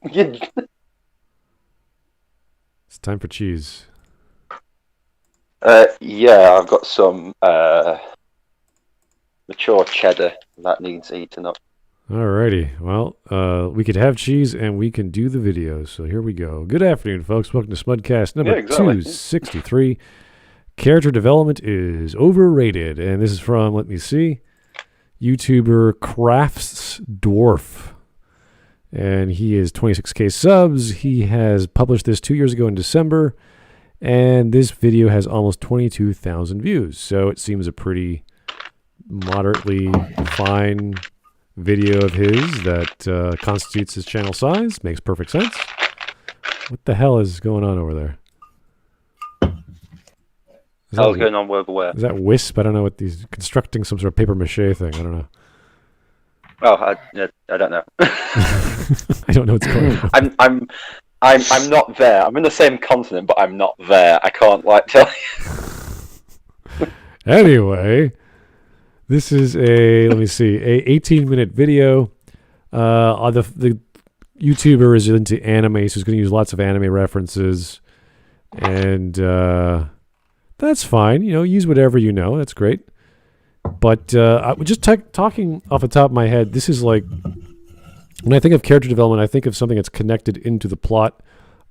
It's time for cheese. Yeah, I've got some mature cheddar that needs eaten up. Alrighty. Well, we could have cheese and we can do the video. So here we go. Good afternoon, folks. Welcome to Smudcast number 263. Character development is overrated. And this is from, let me see, YouTuber Craftsdwarf. And he is 26K subs. He has published this 2 years ago in December. And this video has almost 22,000 views. So it seems a pretty moderately fine video of his that constitutes his channel size. Makes perfect sense. What the hell is going on over there? Hell's going on over where? Is that Wisp? I don't know what these constructing some sort of paper mache thing. I don't know. Oh, I don't know. I don't know what's going on. I'm not there. I'm in the same continent, but I'm not there. I can't tell you. Anyway, this is a 18-minute video. The YouTuber is into anime, so he's going to use lots of anime references, and that's fine. Use whatever you know. That's great. But just talking off the top of my head, this is like, when I think of character development, I think of something that's connected into the plot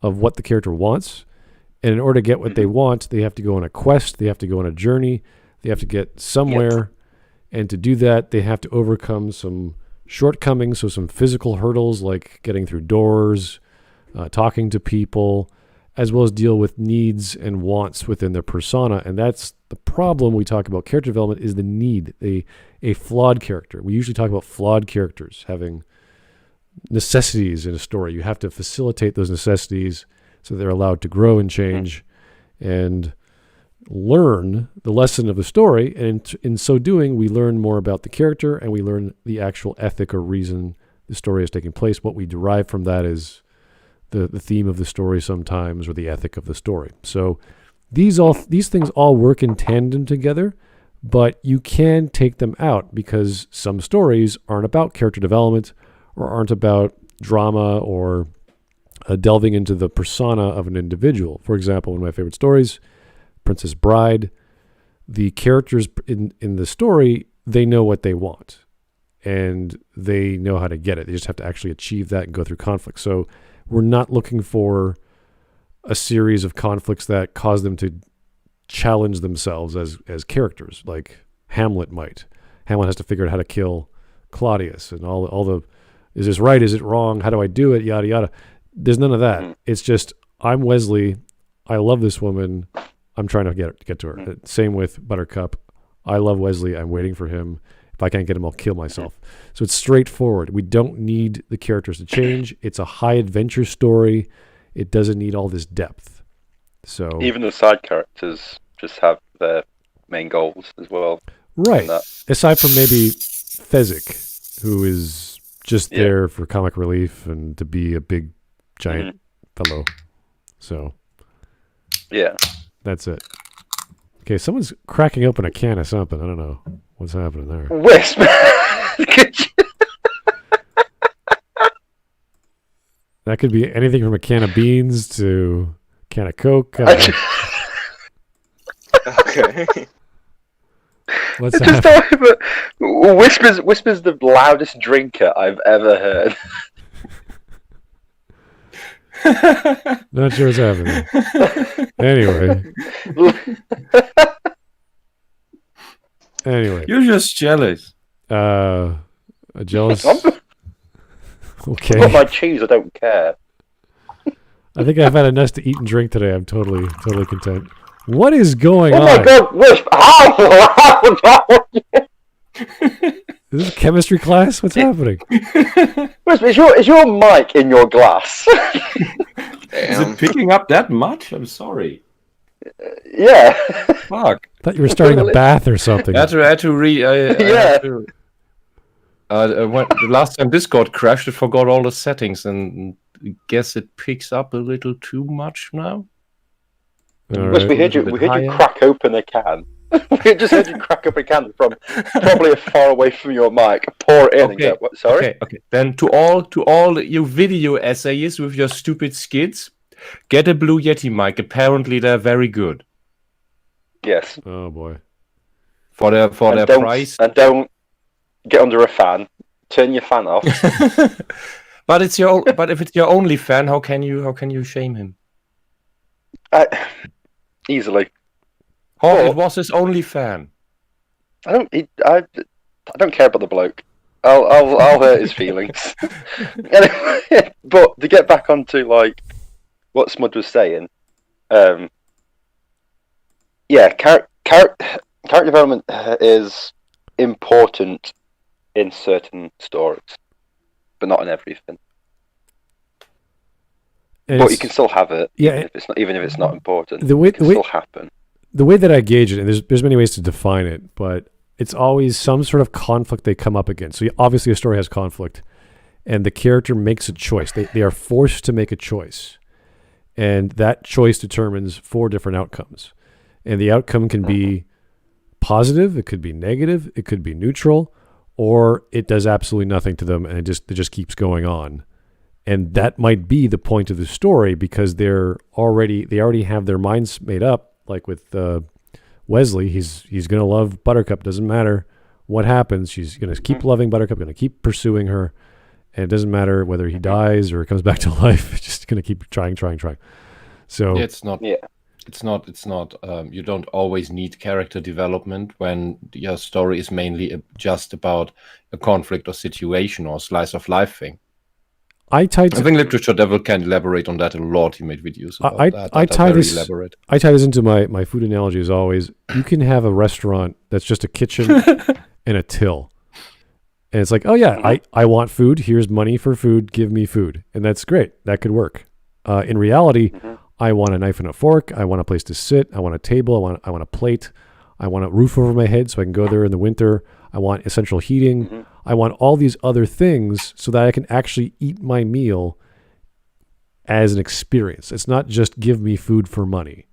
of what the character wants. And in order to get what they want, they have to go on a quest. They have to go on a journey. They have to get somewhere. And to do that, they have to overcome some shortcomings, so some physical hurdles like getting through doors, talking to people, as well as deal with needs and wants within their persona. And that's the problem we talk about character development, is the need, a flawed character. We usually talk about flawed characters having necessities in a story. You have to facilitate those necessities so they're allowed to grow and change and learn the lesson of the story. And in so doing, we learn more about the character and we learn the actual ethic or reason the story is taking place. What we derive from that is the theme of the story sometimes, or the ethic of the story. So these things all work in tandem together, but you can take them out because some stories aren't about character development or aren't about drama or delving into the persona of an individual. For example, one of my favorite stories, Princess Bride, the characters in the story, they know what they want and they know how to get it. They just have to actually achieve that and go through conflict. So we're not looking for a series of conflicts that cause them to challenge themselves as characters, like Hamlet might. Hamlet has to figure out how to kill Claudius and all the, is this right? Is it wrong? How do I do it? Yada, yada. There's none of that. It's just, I'm Wesley. I love this woman. I'm trying to get to her. Same with Buttercup. I love Wesley. I'm waiting for him. If I can't get him, I'll kill myself. So it's straightforward. We don't need the characters to change. It's a high adventure story. It doesn't need all this depth. So even the side characters just have their main goals as well. Right. Aside from maybe Fezzik, who is just there for comic relief and to be a big, giant fellow. So yeah, that's it. Okay, someone's cracking open a can of something. I don't know what's happening there. Wisp. That could be anything from a can of beans to a can of Coke. Okay. What's that? Whisper's the loudest drinker I've ever heard. Not sure what's happening. Anyway. You're just jealous. Jealous. Okay. Not my cheese, I don't care. I think I've had enough to eat and drink today. I'm totally content. What is going on? Oh my god, Wisp! How? Is this a chemistry class? What's happening? Wisp, is your mic in your glass? Is it picking up that much? I'm sorry. Yeah. Fuck. I thought you were starting a bath or something. I had to read. The last time Discord crashed, it forgot all the settings, and I guess it picks up a little too much now. Right. We heard you crack open a can. We just heard you crack up a can from probably far away from your mic. Pour it in and go, what, sorry? Okay. Then to all you video essayists with your stupid skits, get a Blue Yeti mic. Apparently they're very good. Yes. Oh boy. For their price. And don't get under a fan. Turn your fan off. But if it's your only fan, how can you shame him? Easily. Oh, it was his only fan. I don't care about the bloke. I'll hurt his feelings. Anyway, but to get back onto like what Smud was saying, character development is important in certain stories, but not in everything. But you can still have it, even if it's not important. It can still happen. The way that I gauge it, and there's many ways to define it, but it's always some sort of conflict they come up against. So obviously a story has conflict, and the character makes a choice. They are forced to make a choice, and that choice determines 4 different outcomes. And the outcome can be positive, it could be negative, it could be neutral, or it does absolutely nothing to them, and it just keeps going on. And that might be the point of the story because they already have their minds made up. Like with Wesley, he's going to love Buttercup. Doesn't matter what happens. She's going to keep loving Buttercup, going to keep pursuing her. And it doesn't matter whether he dies or comes back to life. It's just going to keep trying. So it's not. You don't always need character development when your story is mainly just about a conflict or situation or slice of life thing. I think LiteratureDevil can elaborate on that a lot. He made videos about that. I tie this into my food analogy as always. You can have a restaurant that's just a kitchen and a till. And it's like, oh yeah, I want food. Here's money for food. Give me food. And that's great. That could work. In reality, I want a knife and a fork. I want a place to sit. I want a table. I want a plate. I want a roof over my head so I can go there in the winter. I want essential heating. I want all these other things so that I can actually eat my meal as an experience. It's not just give me food for money.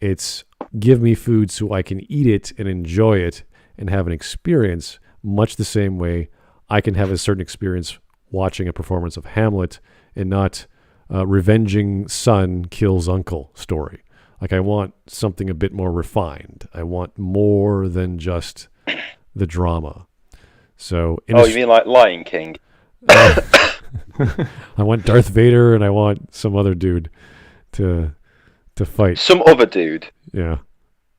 It's give me food so I can eat it and enjoy it and have an experience much the same way I can have a certain experience watching a performance of Hamlet and not revenging son kills uncle story. Like I want something a bit more refined. I want more than just the drama. So you mean like Lion King? I want Darth Vader and I want some other dude to fight. Some other dude? Yeah.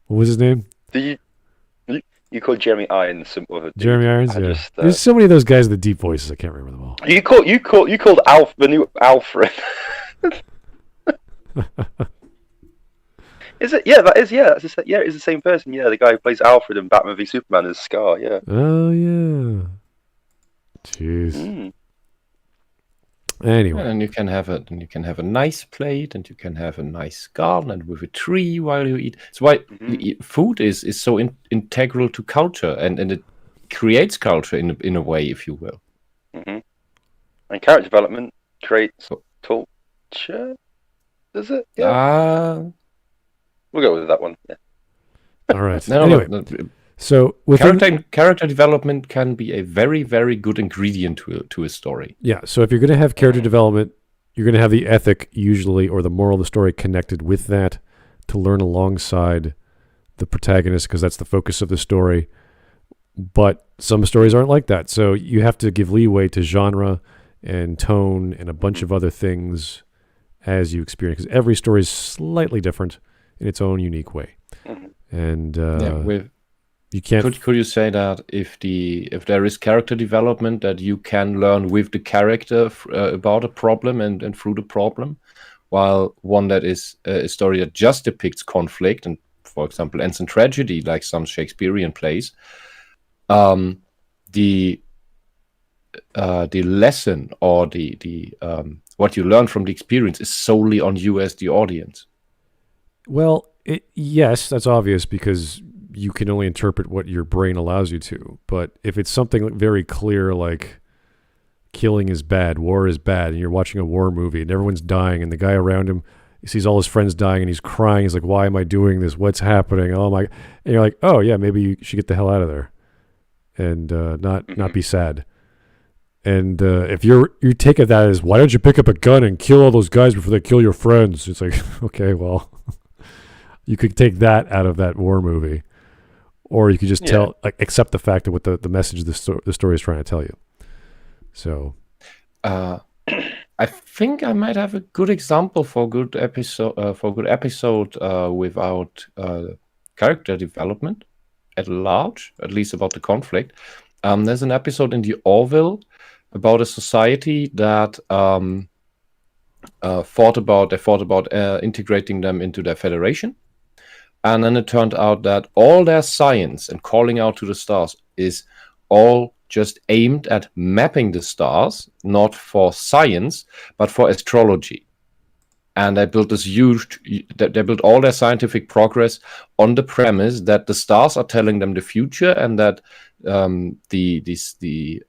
What was his name? You called Jeremy Irons some other dude. Jeremy Irons, yeah. There's so many of those guys with the deep voices, I can't remember them all. You called the new Alfred. Is it? Yeah, that is. Yeah, it's the same person. Yeah, the guy who plays Alfred in Batman v Superman is Scar. Yeah. Oh yeah. Jeez. Anyway, and you can have a nice plate, and you can have a nice garden, and with a tree while you eat. That's why food is so integral to culture, and it creates culture in a way, if you will. And character development creates culture. Does it? Yeah. We'll go with that one. Yeah. All right. Anyway, so character development can be a very, very good ingredient to a story. Yeah. So if you're going to have character development, you're going to have the ethic usually, or the moral of the story connected with that to learn alongside the protagonist, because that's the focus of the story. But some stories aren't like that. So you have to give leeway to genre and tone and a bunch of other things as you experience, because every story is slightly different in its own unique way. And you can't. Could you say that if there is character development that you can learn with the character about a problem and through the problem, while one that is a story that just depicts conflict and, for example, ends in tragedy, like some Shakespearean plays, the lesson or the what you learn from the experience is solely on you as the audience. Well, yes, that's obvious because you can only interpret what your brain allows you to. But if it's something very clear, like killing is bad, war is bad, and you're watching a war movie and everyone's dying and the guy around him he sees all his friends dying and he's crying. He's like, why am I doing this? What's happening? Oh my! And you're like, oh yeah, maybe you should get the hell out of there and not be sad. And if you take it that as, why don't you pick up a gun and kill all those guys before they kill your friends? It's like, okay, well, you could take that out of that war movie, or you could just accept the fact of what the message the story is trying to tell you. So, I think I might have a good example for good episode without character development at large, at least about the conflict. There's an episode in the Orville about a society that thought about integrating them into their federation, and then it turned out that all their science and calling out to the stars is all just aimed at mapping the stars, not for science, but for astrology. And they built they built all their scientific progress on the premise that the stars are telling them the future, and that the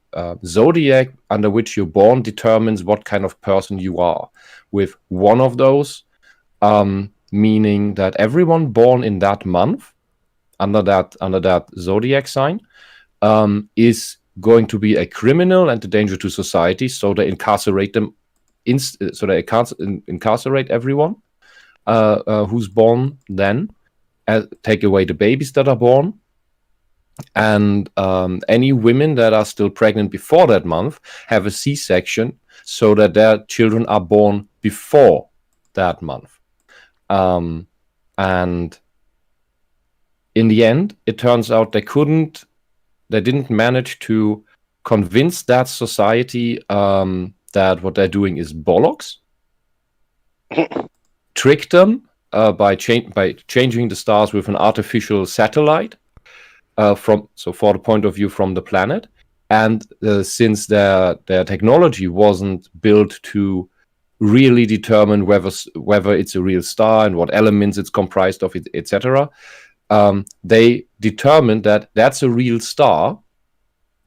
zodiac under which you're born determines what kind of person you are. With one of those, meaning that everyone born in that month, under that zodiac sign, is going to be a criminal and a danger to society. So they incarcerate them. So they incarcerate everyone who's born then, take away the babies that are born, and any women that are still pregnant before that month have a C-section, so that their children are born before that month. And in the end, it turns out they didn't manage to convince that society that what they're doing is bollocks, trick them by changing the stars with an artificial satellite for the point of view from the planet. And since their technology wasn't built to really determine whether it's a real star and what elements it's comprised of, etc., they determined that that's a real star.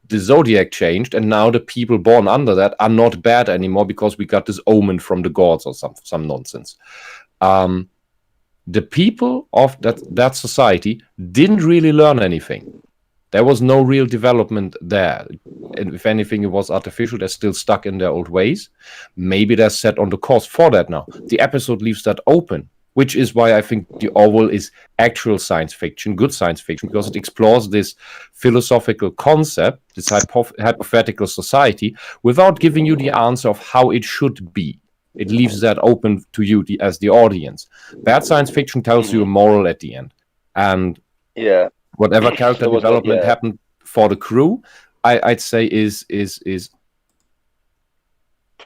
The zodiac changed, and now the people born under that are not bad anymore because we got this omen from the gods or some nonsense. The people of that society didn't really learn anything. There was no real development there. And if anything, it was artificial. They're still stuck in their old ways. Maybe they're set on the course for that now. The episode leaves that open, which is why I think the Orwell is actual science fiction, good science fiction, because it explores this philosophical concept, this hypothetical society, without giving you the answer of how it should be. It leaves that open to you as the audience. Bad science fiction tells you a moral at the end. And whatever character development happened for the crew, I'd say is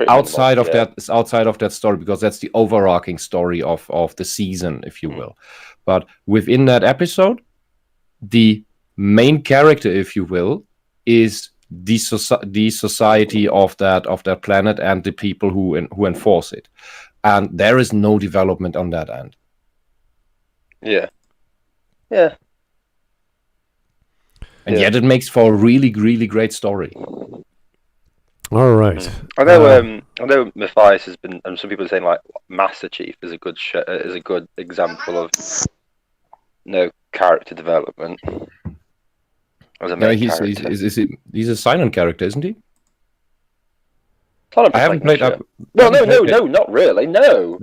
outside of that story, because that's the overarching story of the season, if you will. But within that episode, the main character, if you will, is the society of that planet and the people who enforce it, and there is no development on that end. And yet it makes for a really, really great story. All right. I know Matthias has been, and some people are saying like Master Chief is a good example of character development. As a main character. He's a silent character, isn't he? I haven't played up. No, not really. No.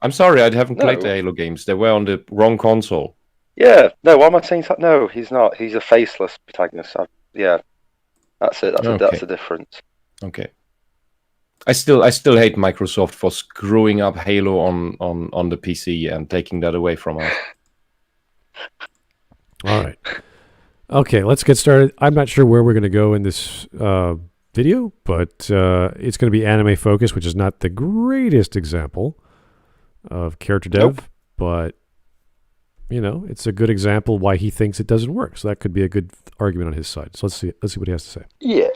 I'm sorry, I haven't played the Halo games. They were on the wrong console. Yeah. No. Why am I saying that? No, he's not. He's a faceless protagonist. That's it. That's the difference. Okay. I still hate Microsoft for screwing up Halo on the PC and taking that away from us. All right. Okay, let's get started. I'm not sure where we're going to go in this video, but it's going to be anime focused, which is not the greatest example of character dev, but it's a good example why he thinks it doesn't work. So that could be a good argument on his side. So let's see what he has to say. Yeah.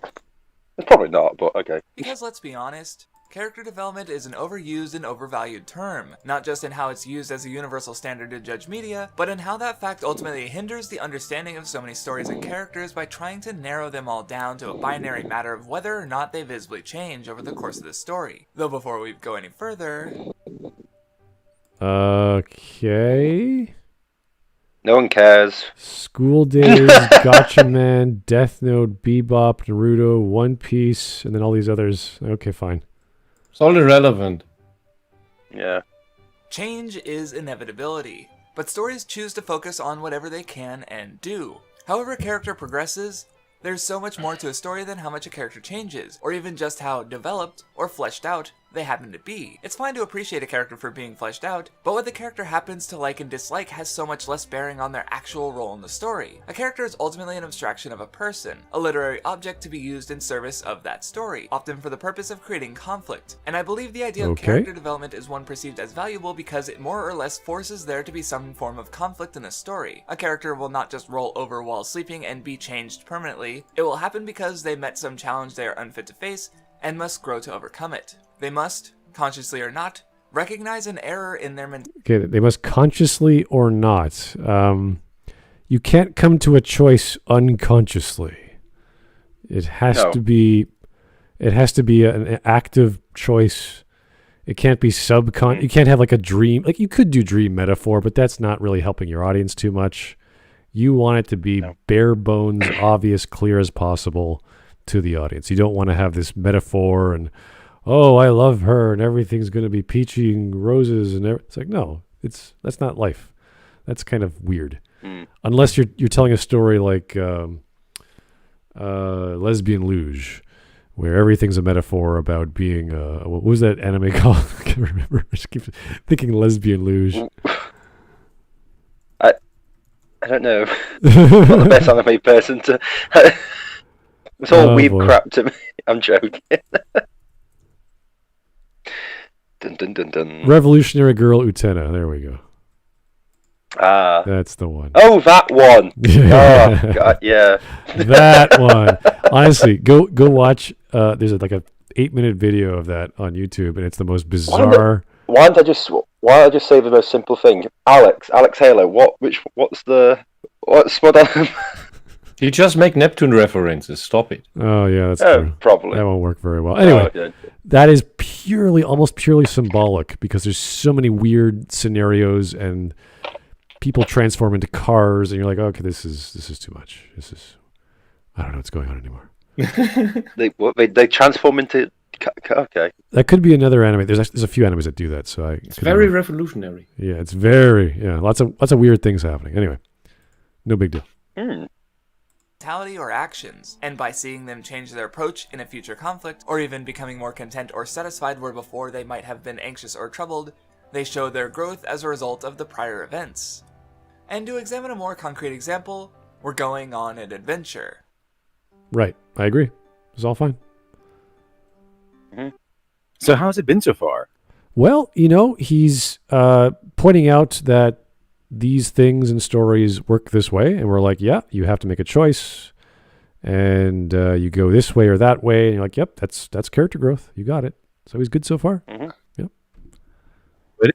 It's probably not, but okay. Because let's be honest, character development is an overused and overvalued term, not just in how it's used as a universal standard to judge media, but in how that fact ultimately hinders the understanding of so many stories and characters by trying to narrow them all down to a binary matter of whether or not they visibly change over the course of the story. Though before we go any further, Okay. No one cares. School Days, Gotcha Man, Death Note, Bebop, Naruto, One Piece, and then all these others. Okay, fine. It's all irrelevant. Yeah. Change is inevitability, but stories choose to focus on whatever they can and do. However a character progresses, there's so much more to a story than how much a character changes, or even just how developed or fleshed out they happen to be. It's fine to appreciate a character for being fleshed out, but what the character happens to like and dislike has so much less bearing on their actual role in the story. A character is ultimately an abstraction of a person, a literary object to be used in service of that story, often for the purpose of creating conflict. And I believe the idea of character development is one perceived as valuable because it more or less forces there to be some form of conflict in a story. A character will not just roll over while sleeping and be changed permanently. It will happen because they met some challenge they are unfit to face and must grow to overcome it. They must, consciously or not, recognize an error in their mentality. Okay, they must consciously or not. You can't come to a choice unconsciously. It has to be. It has to be an active choice. It can't be subconscious. You can't have like a dream. Like you could do dream metaphor, but that's not really helping your audience too much. You want it to be bare bones, obvious, clear as possible to the audience. You don't want to have this metaphor and, oh, I love her and everything's going to be peachy and roses and it's like, no, that's not life. That's kind of weird. Unless you're telling a story like Lesbian Luge, where everything's a metaphor about being what was that anime called? I can't remember. I just keep thinking Lesbian Luge. I don't know. I'm not the best anime person to. It's all weeb crap to me. I'm joking. Dun, dun, dun, dun. Revolutionary Girl Utena. There we go. Ah. That's the one. Oh, that one. Oh, God, yeah. That one. Honestly, go watch. There's like a 8-minute video of that on YouTube, and it's the most bizarre. Why don't I just say the most simple thing? Alex Halo. What's Smud? You just make Neptune references. Stop it. Oh yeah, that's true. Probably that won't work very well. Anyway, that is almost purely symbolic because there's so many weird scenarios and people transform into cars, and you're like, okay, this is too much. I don't know what's going on anymore. They transform into. Okay. That could be another anime. There's a few animes that do that. So it's very revolutionary. Yeah, it's lots of weird things happening. Anyway, no big deal. Or actions, and by seeing them change their approach in a future conflict, or even becoming more content or satisfied where before they might have been anxious or troubled, they show their growth as a result of the prior events. And to examine a more concrete example, we're going on an adventure. Right, I agree. It's all fine. So how has it been so far? Well, he's pointing out that these things and stories work this way, and we're like, yeah, you have to make a choice, and you go this way or that way, and you're like, yep, that's character growth. You got it. So he's good so far. Yep. But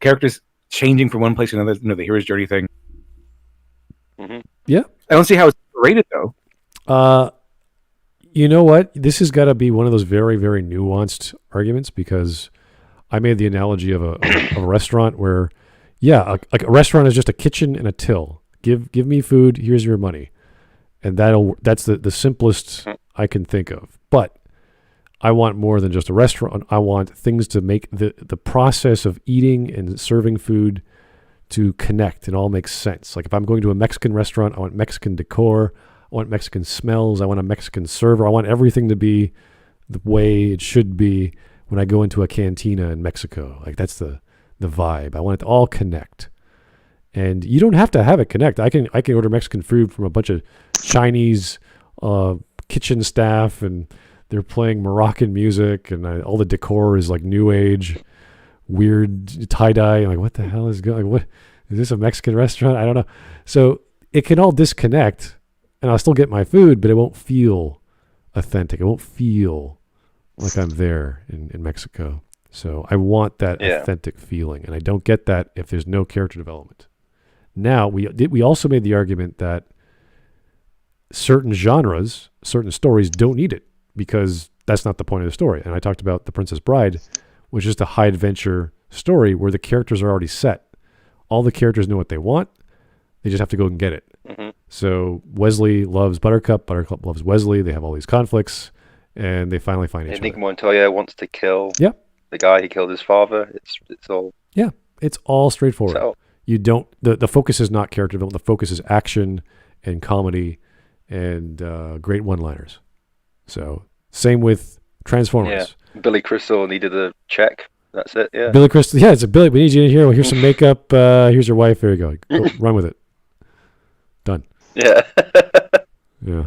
characters changing from one place to another, the hero's journey thing. Yeah. I don't see how it's rated though. You know what? This has got to be one of those very, very nuanced arguments because I made the analogy of a restaurant where, like a restaurant is just a kitchen and a till. Give me food. Here's your money, and that's the simplest I can think of. But I want more than just a restaurant. I want things to make the process of eating and serving food to connect and all make sense. Like if I'm going to a Mexican restaurant, I want Mexican decor. I want Mexican smells. I want a Mexican server. I want everything to be the way it should be when I go into a cantina in Mexico. Like that's the vibe. I want it to all connect. And you don't have to have it connect. I can order Mexican food from a bunch of Chinese kitchen staff, and they're playing Moroccan music, and all the decor is like new age, weird tie-dye. I'm like, what the hell is going? What is this, a Mexican restaurant? I don't know. So it can all disconnect. And I'll still get my food, but it won't feel authentic. It won't feel like I'm there in Mexico. So I want that authentic feeling, and I don't get that if there's no character development. Now, we also made the argument that certain genres, certain stories don't need it because that's not the point of the story. And I talked about The Princess Bride, which is a high adventure story where the characters are already set. All the characters know what they want. They just have to go and get it. Mhm. So Wesley loves Buttercup. Buttercup loves Wesley. They have all these conflicts, and they finally find each other. Inigo Montoya wants to kill Yep. the guy who killed his father. It's all It's all straightforward. set up. You don't. The focus is not character development. The focus is action and comedy and great one-liners. So same with Transformers. Yeah. Billy Crystal needed a check. That's it. Yeah. Billy Crystal. Yeah, it's a Billy. We need you in here. Well, here's some makeup. Here's your wife. There you go. Go run with it. Done. Yeah. Yeah.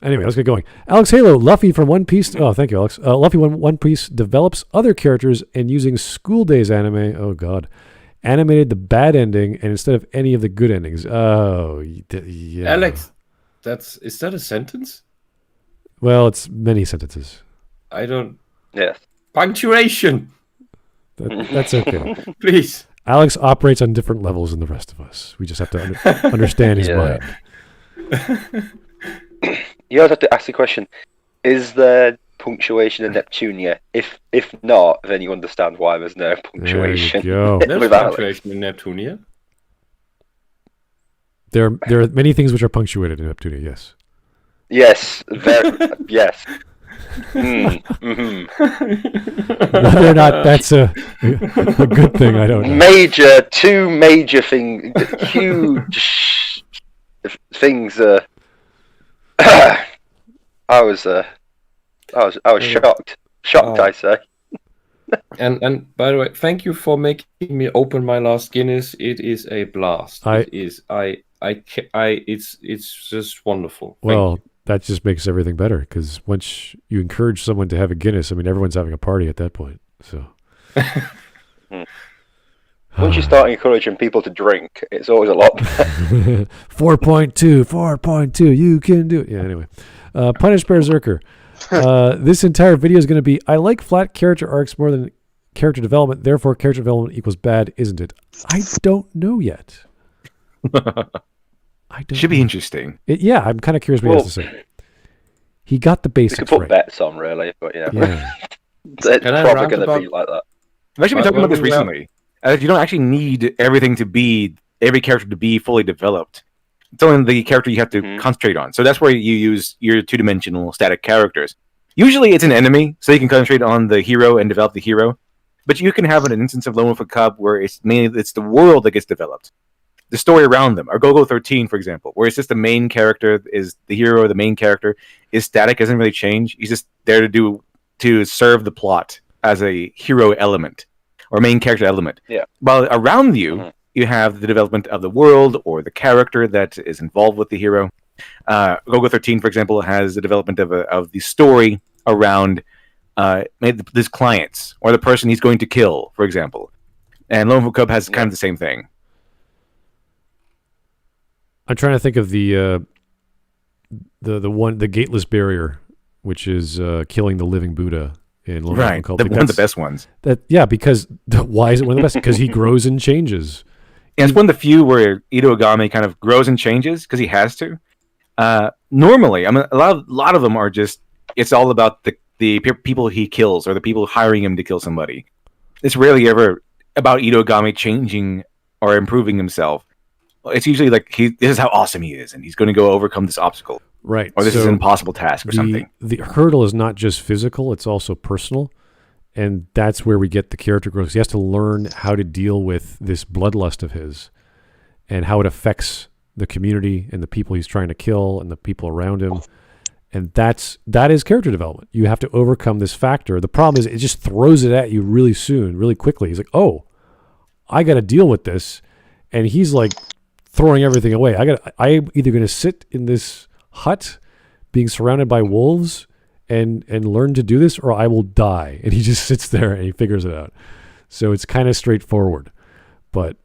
Anyway, let's get going. Alex Halo, Luffy from One Piece. Oh, thank you, Alex. Luffy One Piece develops other characters and using School Days anime. Oh God, animated the bad ending and instead of any of the good endings. Oh, yeah. Alex, is that a sentence? Well, it's many sentences. I don't. Yes. Punctuation, That's okay. please. Alex operates on different levels than the rest of us. We just have to understand his Yeah. mind. You always have to ask the question: is there punctuation in Neptunia? If not, then you understand why there's no punctuation. There you go. There's With Alex. punctuation in Neptunia. There are many things which are punctuated in Neptunia. Yes. Yes. Very. Yes. Mm-hmm. Whether or not that's a good thing, I don't know. Two major things, huge things. I was shocked. Shocked, Oh. I say. And by the way, thank you for making me open my last Guinness. It is a blast. It is. It's just wonderful. Thank Well, you. that just makes everything better because once you encourage someone to have a Guinness, I mean, everyone's having a party at that point. So Once you start encouraging people to drink, it's always a lot better. 4.2, you can do it. Yeah, anyway. Punish Berserker. This entire video is going to be, I like flat character arcs more than character development, therefore character development equals bad, isn't it? I don't know yet. I don't Should be know. interesting. Yeah, I'm kind of curious what he has to say. He got the We basics could put right. bets on, really, but yeah, Yeah. it's Can I probably rant going to about- be like that. I've actually been talking about this Well, recently. You don't actually need everything to be every character to be fully developed. It's only the character you have to Mhm. concentrate on. So that's where you use your two-dimensional static characters. Usually it's an enemy, so you can concentrate on the hero and develop the hero. But you can have an instance of Lone Wolf and Cub where it's mainly it's the world that gets developed, the story around them. Or Go-Go 13, for example, where it's just the main character is the hero. Or the main character is static, doesn't really change. He's just there to serve the plot as a hero element or main character element. Yeah. While around you, Mhm. you have the development of the world or the character that is involved with the hero. Go-Go 13, for example, has the development of the story around maybe his clients or the person he's going to kill, for example. And Lone Wolf Cub has kind of the same thing. I'm trying to think of the gateless barrier, which is killing the living Buddha in Lone Wolf Right, and Cub. one of the best ones. Because why is it one of the best? Because he grows and changes. And it's one of the few where Ito Agami kind of grows and changes because he has to. Normally, I mean, a lot of them are just, it's all about the people he kills or the people hiring him to kill somebody. It's rarely ever about Ito Agami changing or improving himself. It's usually like, this is how awesome he is, and he's going to go overcome this obstacle. Right. Or this is So an impossible task or something. The hurdle is not just physical, it's also personal. And that's where we get the character growth. He has to learn how to deal with this bloodlust of his and how it affects the community and the people he's trying to kill and the people around him. And that is character development. You have to overcome this factor. The problem is it just throws it at you really soon, really quickly. He's like, oh, I got to deal with this. And he's like throwing everything away. I'm either going to sit in this hut being surrounded by wolves and learn to do this, or I will die. And he just sits there and he figures it out. So it's kind of straightforward, but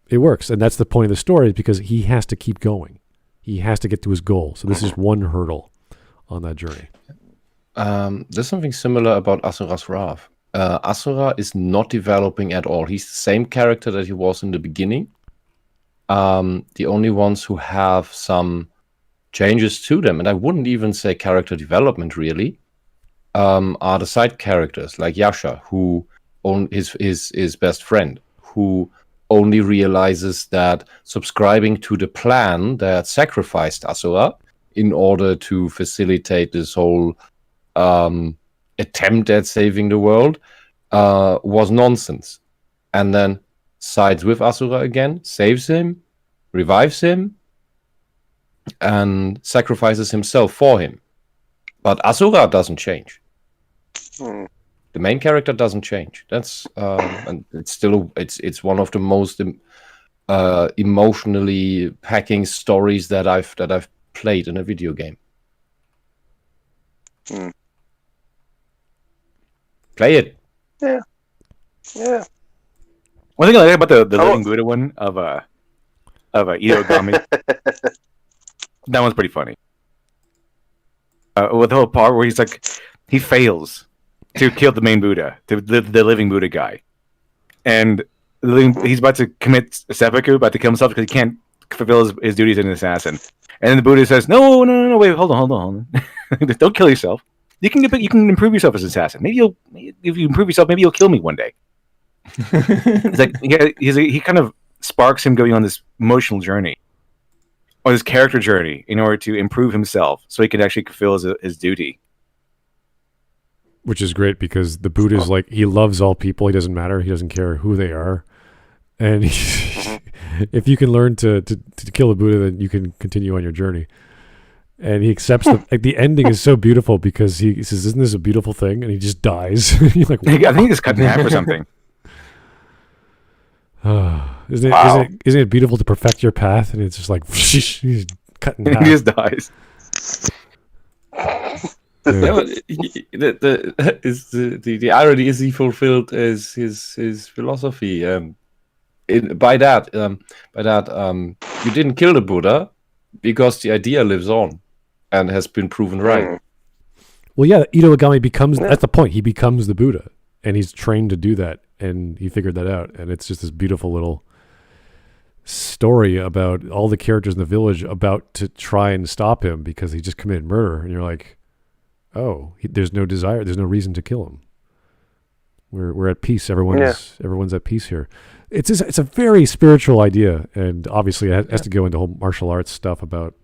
it works. And that's the point of the story, is because he has to keep going. He has to get to his goal. So this is one hurdle on that journey. There's something similar about Asura's Wrath. Asura is not developing at all. He's the same character that he was in the beginning. The only ones who have some changes to them, and I wouldn't even say character development really, are the side characters like Yasha, who his best friend, who only realizes that subscribing to the plan that sacrificed Asura in order to facilitate this whole attempt at saving the world was nonsense. And then sides with Asura again, saves him, revives him, and sacrifices himself for him. But Asura doesn't change. The main character doesn't change. That's and it's still it's one of the most emotionally packing stories that I've played in a video game. Play it. Yeah. One thing I like about the Living Buddha one of Itogami, that one's pretty funny. With the whole part where he's like, he fails to kill the main Buddha, the Living Buddha guy, and he's about to commit seppuku, about to kill himself because he can't fulfill his duties as an assassin. And then the Buddha says, "No, wait, hold on. Don't kill yourself. You can improve yourself as an assassin. If you improve yourself, maybe you'll kill me one day." It's like he kind of sparks him going on this emotional journey, or this character journey, in order to improve himself, so he can actually fulfill his duty. Which is great because the Buddha's like, he loves all people. He doesn't matter. He doesn't care who they are. And if you can learn to kill a Buddha, then you can continue on your journey. And he accepts the ending is so beautiful because he says, "Isn't this a beautiful thing?" And he just dies. You're like, I think he's cut in half or something. Isn't it beautiful to perfect your path? And it's just like he's cut in half. He just dies. Yeah, the irony is he fulfilled his philosophy. By that, you didn't kill the Buddha because the idea lives on and has been proven right. Well, yeah, Itogami becomes, that's the point. He becomes the Buddha, and he's trained to do that, and he figured that out. And it's just this beautiful little story about all the characters in the village about to try and stop him because he just committed murder. And you're like, oh, there's no desire, there's no reason to kill him. We're at peace. Everyone's at peace here. It's a very spiritual idea, and obviously it has to go into whole martial arts stuff about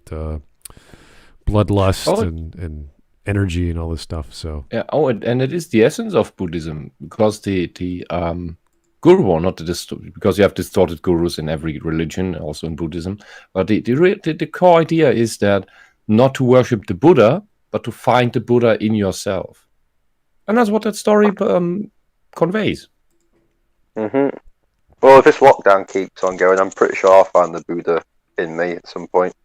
bloodlust and energy and all this stuff. So and it is the essence of Buddhism, because the guru, not because you have distorted gurus in every religion, also in Buddhism, but the core idea is that not to worship the Buddha, but to find the Buddha in yourself, and that's what that story conveys. Mm-hmm. Well, if this lockdown keeps on going, I'm pretty sure I'll find the Buddha in me at some point.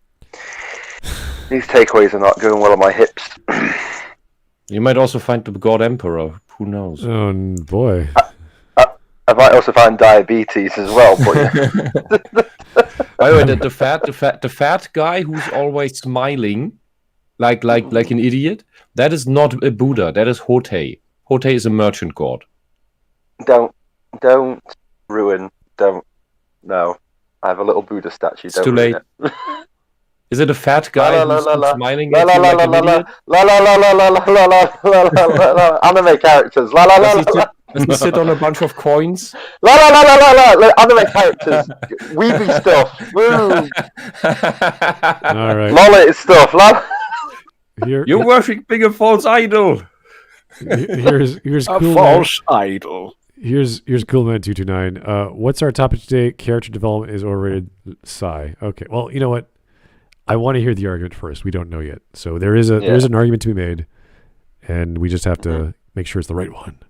These takeaways are not going well on my hips. You might also find the God Emperor. Who knows? Oh boy! I might also find diabetes as well. But by the way, the fat guy who's always smiling, like an idiot, that is not a Buddha. That is Hotei. Hotei is a merchant god. Don't ruin. No. I have a little Buddha statue. It's too late. Is it a fat guy who's smiling at you like an idiot? Anime characters. Does he sit on a bunch of coins? Anime characters. Weeby stuff. Woo. All right. Lollet stuff. You're worshipping a false idol. Here's a cool false idol. Here's Coolman229. What's our topic today? Character development is overrated. Sigh. Okay. Well, you know what? I want to hear the argument first. We don't know yet. So there is an argument to be made, and we just have to make sure it's the right one.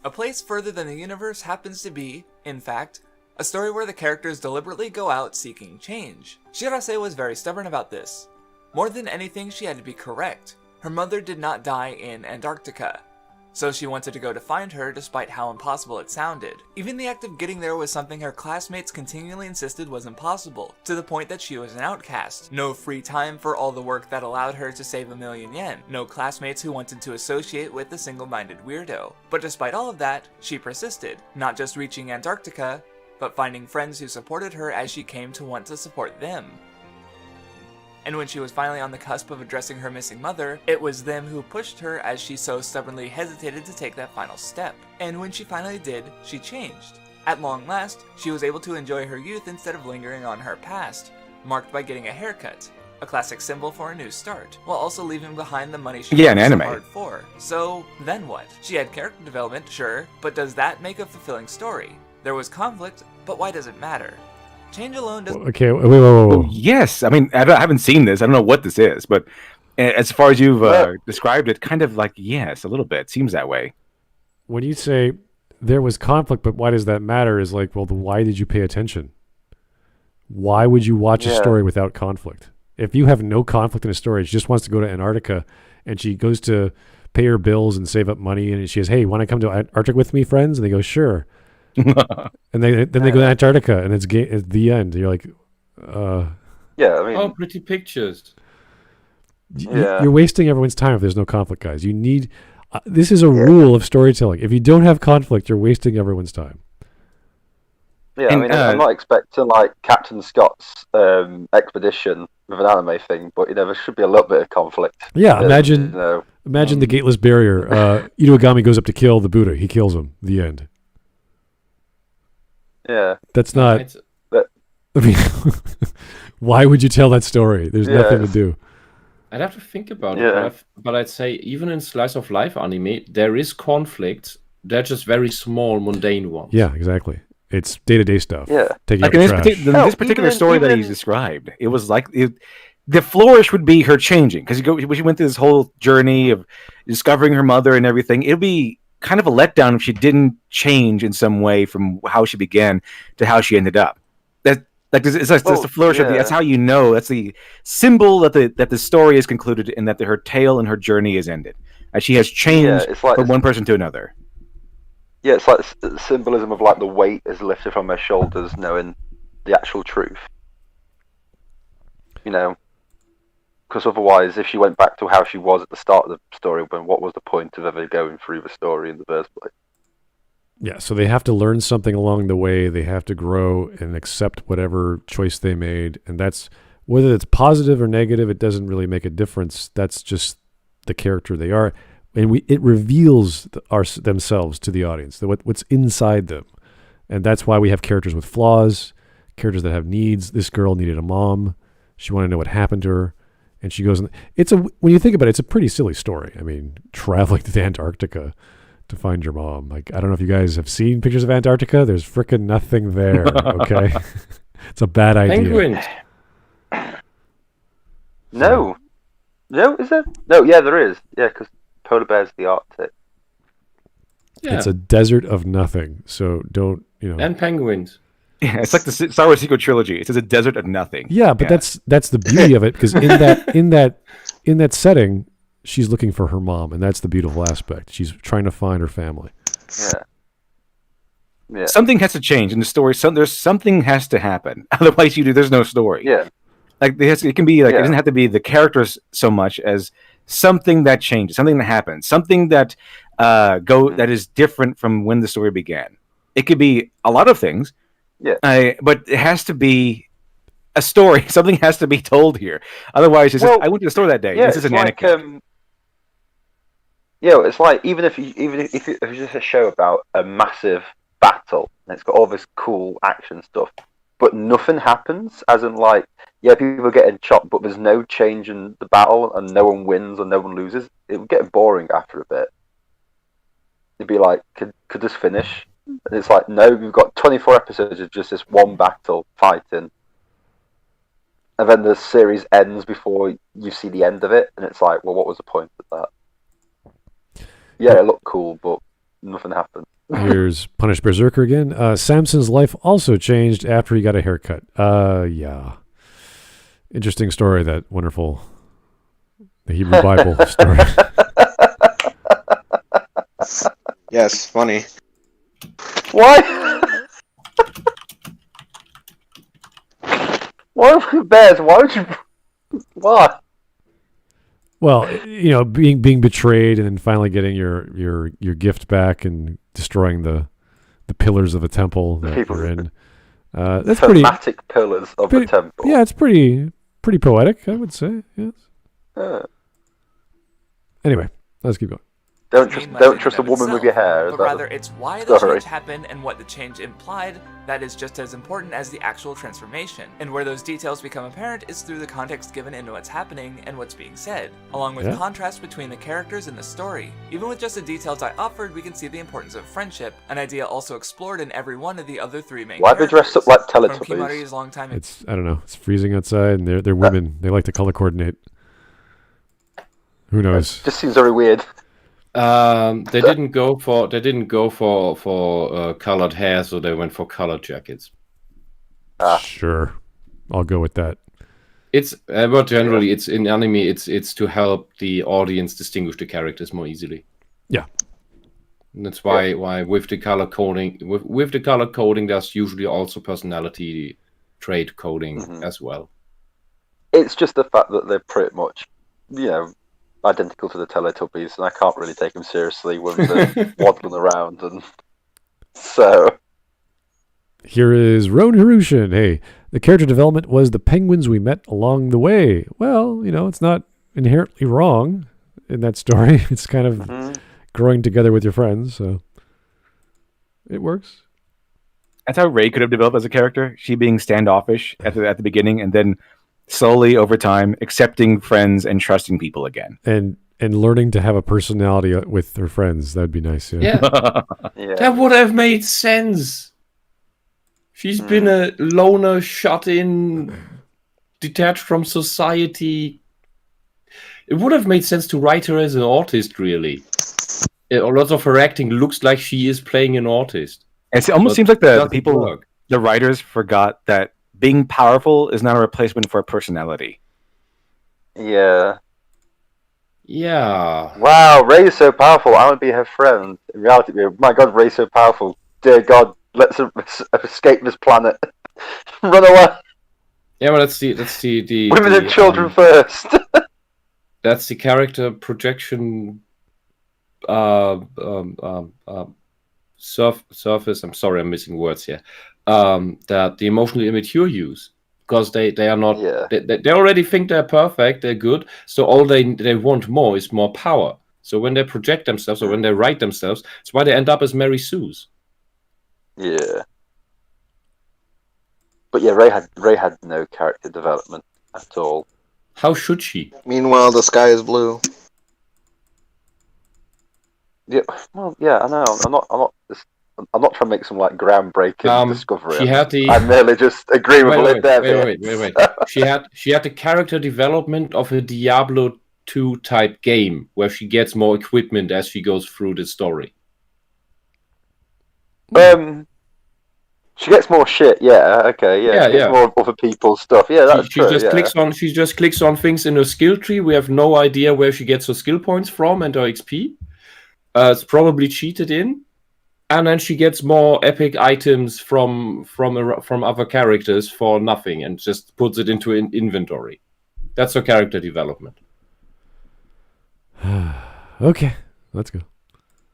A place further than the universe happens to be, in fact, a story where the characters deliberately go out seeking change. Shirase was very stubborn about this. More than anything, she had to be correct. Her mother did not die in Antarctica, so she wanted to go to find her despite how impossible it sounded. Even the act of getting there was something her classmates continually insisted was impossible, to the point that she was an outcast. No free time for all the work that allowed her to save 1,000,000 yen. No classmates who wanted to associate with the single-minded weirdo. But despite all of that, she persisted, not just reaching Antarctica, but finding friends who supported her as she came to want to support them. And when she was finally on the cusp of addressing her missing mother, it was them who pushed her as she so stubbornly hesitated to take that final step. And when she finally did, she changed. At long last, she was able to enjoy her youth instead of lingering on her past, marked by getting a haircut, a classic symbol for a new start, while also leaving behind the money she worked so hard for. So, then what? She had character development, sure, but does that make a fulfilling story? There was conflict, but why does it matter? Change alone doesn't... Okay, wait. Oh, yes. I mean, I haven't seen this. I don't know what this is, but as far as you've described it, kind of like, yes, a little bit. Seems that way. When you say there was conflict, but why does that matter, is like, well, then why did you pay attention? Why would you watch a story without conflict? If you have no conflict in a story, she just wants to go to Antarctica, and she goes to pay her bills and save up money, and she says, hey, want to come to Antarctica with me, friends? And they go, sure. And then they go to Antarctica, and it's the end. You're like, Yeah, I mean, Oh, pretty pictures. you're wasting everyone's time if there's no conflict, guys. You need this is a rule of storytelling. If you don't have conflict, you're wasting everyone's time. yeah, And, I mean, I'm not expecting like Captain Scott's expedition with an anime thing, but there should be a little bit of conflict. Yeah, imagine You know, the gateless barrier. Itogami goes up to kill the Buddha. He kills him. The end. yeah, That's not. It's- I mean, why would you tell that story? There's nothing to it's- do. I'd have to think about Yeah. it, but I'd say even in slice of life anime, there is conflict. They're just very small, mundane ones. Yeah, exactly. It's day-to-day stuff. yeah. Taking Like out in the this, trash. this particular even- story that even- he's described, it was like the flourish would be her changing because she went through this whole journey of discovering her mother and everything. It'd be kind of a letdown if she didn't change in some way from how she began to how she ended up. It's like that's the flourish of that's how you know, that's the symbol that the story is concluded and that her tale and her journey is ended. As she has changed it's like from one person to another. Yeah, it's like the symbolism of like the weight is lifted from her shoulders, knowing the actual truth. You know, because otherwise, if she went back to how she was at the start of the story, then what was the point of ever going through the story in the first place? Yeah, so they have to learn something along the way. They have to grow and accept whatever choice they made, and that's whether it's positive or negative. It doesn't really make a difference. That's just the character they are, and it reveals themselves to the audience, what's inside them, and that's why we have characters with flaws, characters that have needs. This girl needed a mom. She wanted to know what happened to her, and she goes. When you think about it, it's a pretty silly story. I mean, traveling to Antarctica to find your mom. Like, I don't know if you guys have seen pictures of Antarctica. There's frickin' nothing there. Okay, it's a bad idea. Penguins. No, is there? No, yeah, there is. Yeah, because polar bears the Arctic. Yeah. It's a desert of nothing. So don't And penguins. Yeah, it's like the Star Wars sequel trilogy. It's a desert of nothing. Yeah, but that's the beauty of it, because in that setting, she's looking for her mom, and that's the beautiful aspect. She's trying to find her family. Yeah. Yeah. Something has to change in the story. Something has to happen. Otherwise, there's no story. Yeah. Like it can be like it doesn't have to be the characters so much as something that changes, something that happens, something that that is different from when the story began. It could be a lot of things. Yeah. But it has to be a story. Something has to be told here. Otherwise, it's just, I went to the store that day. Yeah, this is it's an like anecdote. it's like even if it's just a show about a massive battle and it's got all this cool action stuff, but nothing happens, as in like, yeah, people are getting chopped, but there's no change in the battle and no one wins or no one loses. It would get boring after a bit. It'd be like, could this finish? And it's like, no, we've got 24 episodes of just this one battle fighting. And then the series ends before you see the end of it, and it's like, well, what was the point of that? Yeah, it looked cool, but nothing happened. Here's Punished Berserker again. Samson's life also changed after he got a haircut. Yeah. Interesting story, that wonderful the Hebrew Bible story. Yes, funny. Why? Why bears? Why would you? Why? Well, being betrayed and then finally getting your gift back and destroying the pillars of a temple that you're in. That's pretty. Thematic pillars of the temple. Yeah, it's pretty pretty poetic, I would say. Yes. Uh, Anyway, let's keep going. don't mean trust, much don't in trust and a of woman with itself, your hair. but is that rather the- it's why the Sorry. change happened and what the change implied that is just as important as the actual transformation. And where those details become apparent is through the context given into what's happening and what's being said, along with Yeah. contrast between the characters in the story. Even with just the details I offered, we can see the importance of friendship, an idea also explored in every one of the other three main Why are they characters. dressed up like From Teletubbies? Kimari's longtime It's I don't know. It's freezing outside, and they're women. They like to color coordinate. Who knows? Just seems very weird. They didn't go for colored hair, so they went for colored jackets. Sure, I'll go with that. It's but generally it's in anime. It's to help the audience distinguish the characters more easily. Yeah. And that's why with the color coding with the color coding, there's usually also personality trait coding as well. It's just the fact that they're pretty much, identical to the Teletubbies, and I can't really take them seriously when they're waddling around. And so, Here is Roan Hirushin. Hey, the character development was the penguins we met along the way. Well, it's not inherently wrong in that story. It's kind of growing together with your friends, so it works. That's how Ray could have developed as a character. She being standoffish at the beginning, and then slowly over time accepting friends and trusting people again. And learning to have a personality with her friends. That'd be nice. Yeah. yeah. That would have made sense. She's been a loner, shut in, detached from society. It would have made sense to write her as an autist, really. A lot of her acting looks like she is playing an autist. It almost But seems like the doesn't people, work. the writers forgot that being powerful is not a replacement for personality. Yeah. Yeah. Wow, Ray's so powerful. I want to be her friend. In reality, my God, Ray's so powerful. Dear God, let's escape this planet. Run away. Yeah, but that's the Women and children first. That's the character projection surface. I'm sorry, I'm missing words here. That the emotionally immature use, because they are not. Yeah. They already think they're perfect, they're good. So all they want more is more power. So when they project themselves or when they write themselves, it's why they end up as Mary Sue's. Yeah. But yeah, Ray had no character development at all. How should she? Meanwhile, the sky is blue. Yeah, well, yeah, I know. I'm not trying to make some like groundbreaking discovery. She had the. I'm merely just agreeing with Wait. Dev. She had the character development of a Diablo 2 type game where she gets more equipment as she goes through the story. She gets more shit. Yeah. Okay. Yeah. She gets more other people's stuff. Yeah, that's She true. just clicks on things in her skill tree. We have no idea where she gets her skill points from and her XP. It's probably cheated in, and then she gets more epic items from other characters for nothing, and just puts it into an inventory. That's her character development. Okay, let's go.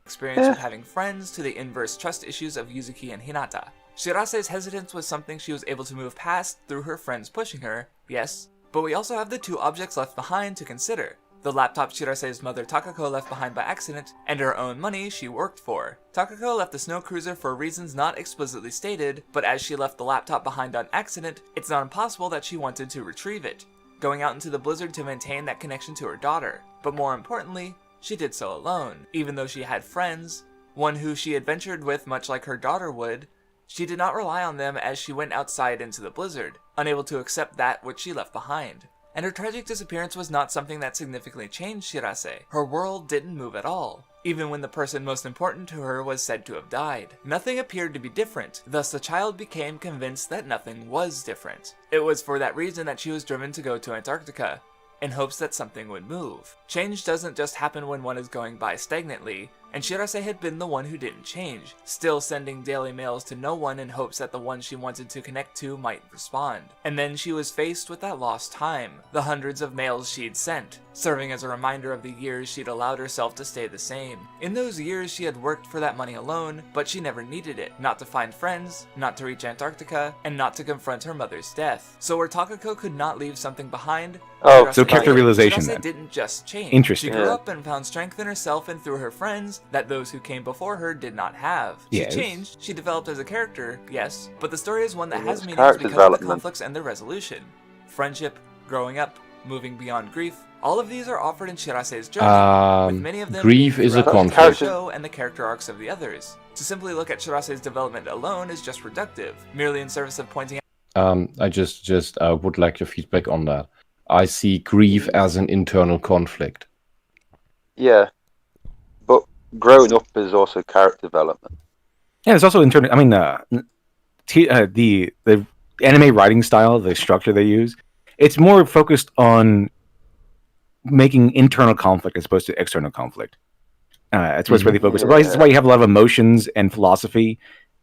experience with having friends to the inverse trust issues of Yuzuki and Hinata. Shirase's hesitance was something she was able to move past through her friends pushing her, yes, but we also have the two objects left behind to consider. The laptop Shirase's mother Takako left behind by accident, and her own money she worked for. Takako left the snow cruiser for reasons not explicitly stated, but as she left the laptop behind on accident, it's not impossible that she wanted to retrieve it, going out into the blizzard to maintain that connection to her daughter. But more importantly, she did so alone. Even though she had friends, one who she adventured with much like her daughter would, she did not rely on them as she went outside into the blizzard, unable to accept that which she left behind. And her tragic disappearance was not something that significantly changed Shirase. Her world didn't move at all, even when the person most important to her was said to have died. Nothing appeared to be different, thus the child became convinced that nothing was different. It was for that reason that she was driven to go to Antarctica, in hopes that something would move. Change doesn't just happen when one is going by stagnantly, And Shirase had been the one who didn't change, still sending daily mails to no one in hopes that the one she wanted to connect to might respond. And then she was faced with that lost time, the hundreds of mails she'd sent, serving as a reminder of the years she'd allowed herself to stay the same. In those years, she had worked for that money alone, but she never needed it, not to find friends, not to reach Antarctica, and not to confront her mother's death. So where Takako could not leave something behind, Oh, so character realization Shirase then. didn't just change. Interesting. She grew Yeah. up and found strength in herself and through her friends that those who came before her did not have. She Yes. changed, she developed as a character, yes, but the story is one that Yeah, has it's meanings character because of the development. conflicts and their resolution. Friendship, growing up, moving beyond grief, all of these are offered in Shirase's journey, with many of them Grief being is a throughout the conflict. entire show and the character arcs of the others. To simply look at Shirase's development alone is just reductive, merely in service of pointing I just would like your feedback on that. I see grief as an internal conflict. Yeah, but growing up is also character development. Yeah, it's also internal. I mean, the anime writing style, the structure they use, it's more focused on making internal conflict as opposed to external conflict. That's what's really focused. Yeah. That's why you have a lot of emotions and philosophy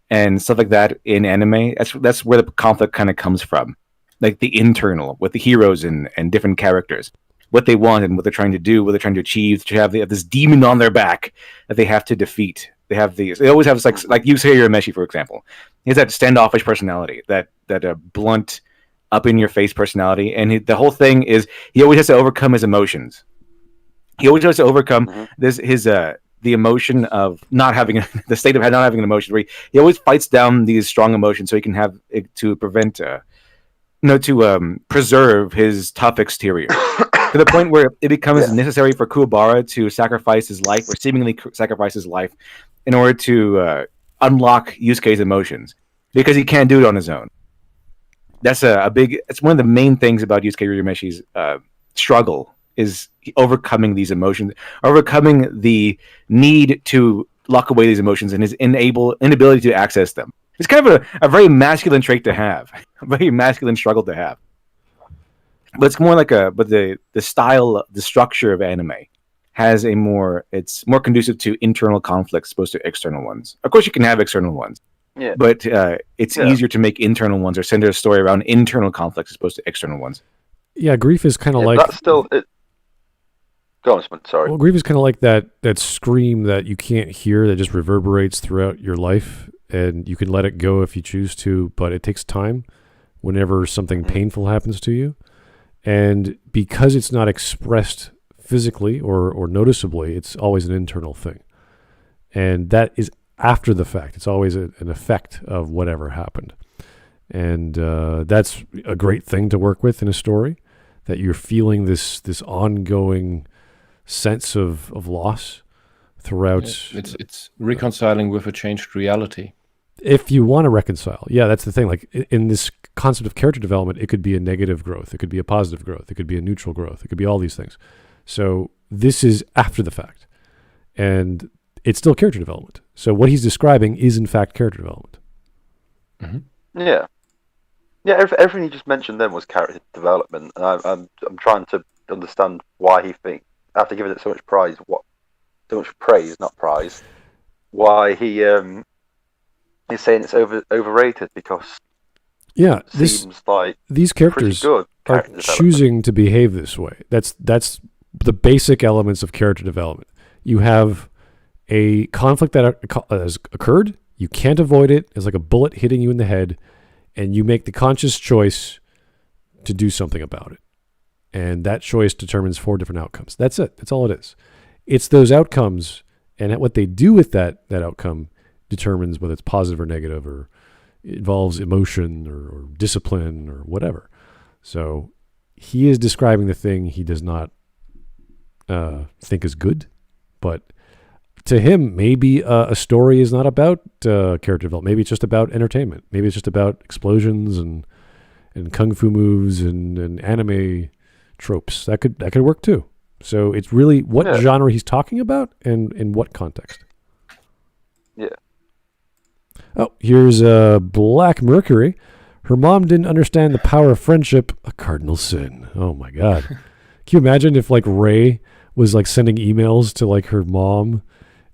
and stuff like that in anime. That's where the conflict kind of comes from, like the internal with the heroes and different characters, what they want and what they're trying to do, what they're trying to achieve. They have this demon on their back that they have to defeat. They always have this, like Yusei Urameshi, for example. He has that standoffish personality, that blunt, up in your face personality, and the whole thing is he always has to overcome his emotions. He always has to overcome the emotion of not having the state of not having an emotion. Where he always fights down these strong emotions so he can have to prevent, preserve his tough exterior. To the point where it becomes necessary for Kuwabara to sacrifice his life, or seemingly sacrifice his life, in order to unlock Yusuke's emotions, because he can't do it on his own. That's it's one of the main things about Yusuke Urumeshi's struggle, is overcoming these emotions, overcoming the need to lock away these emotions, and his inability to access them. It's kind of a very masculine trait to have, a very masculine struggle to have. But it's more like the style, the structure of anime has it's more conducive to internal conflicts as opposed to external ones. Of course, you can have external ones. Yeah. But it's easier to make internal ones or center a story around internal conflicts as opposed to external ones. Yeah, grief is kind of like... That's still... Go on, Smud, sorry. Well, grief is kind of like that scream that you can't hear that just reverberates throughout your life, and you can let it go if you choose to, but it takes time whenever something painful happens to you. And because it's not expressed physically or noticeably, it's always an internal thing. And that is after the fact. It's always an effect of whatever happened. And that's a great thing to work with in a story, that you're feeling this ongoing sense of loss throughout. It's reconciling with a changed reality. If you want to reconcile. Yeah, that's the thing. Like in this concept of character development, it could be a negative growth. It could be a positive growth. It could be a neutral growth. It could be all these things. So this is after the fact. And it's still character development. So what he's describing is in fact character development. Mm-hmm. Yeah. Yeah, everything you just mentioned then was character development. And I'm trying to understand why he thinks, after giving it so much praise, not prize, why he is saying it's overrated, because it seems like these characters good are character choosing to behave this way. That's the basic elements of character development. You have a conflict that has occurred. You can't avoid it. It's like a bullet hitting you in the head, and you make the conscious choice to do something about it. And that choice determines 4 different outcomes. That's it. That's all it is. It's those outcomes, and what they do with that outcome determines whether it's positive or negative, or involves emotion or discipline or whatever. So he is describing the thing he does not think is good, but to him, maybe a story is not about character development. Maybe it's just about entertainment. Maybe it's just about explosions and kung fu moves and anime tropes. That could work too. So it's really what genre he's talking about and in what context. Yeah. Oh, here's Black Mercury. Her mom didn't understand the power of friendship, a cardinal sin. Oh my God. Can you imagine if like Ray was like sending emails to like her mom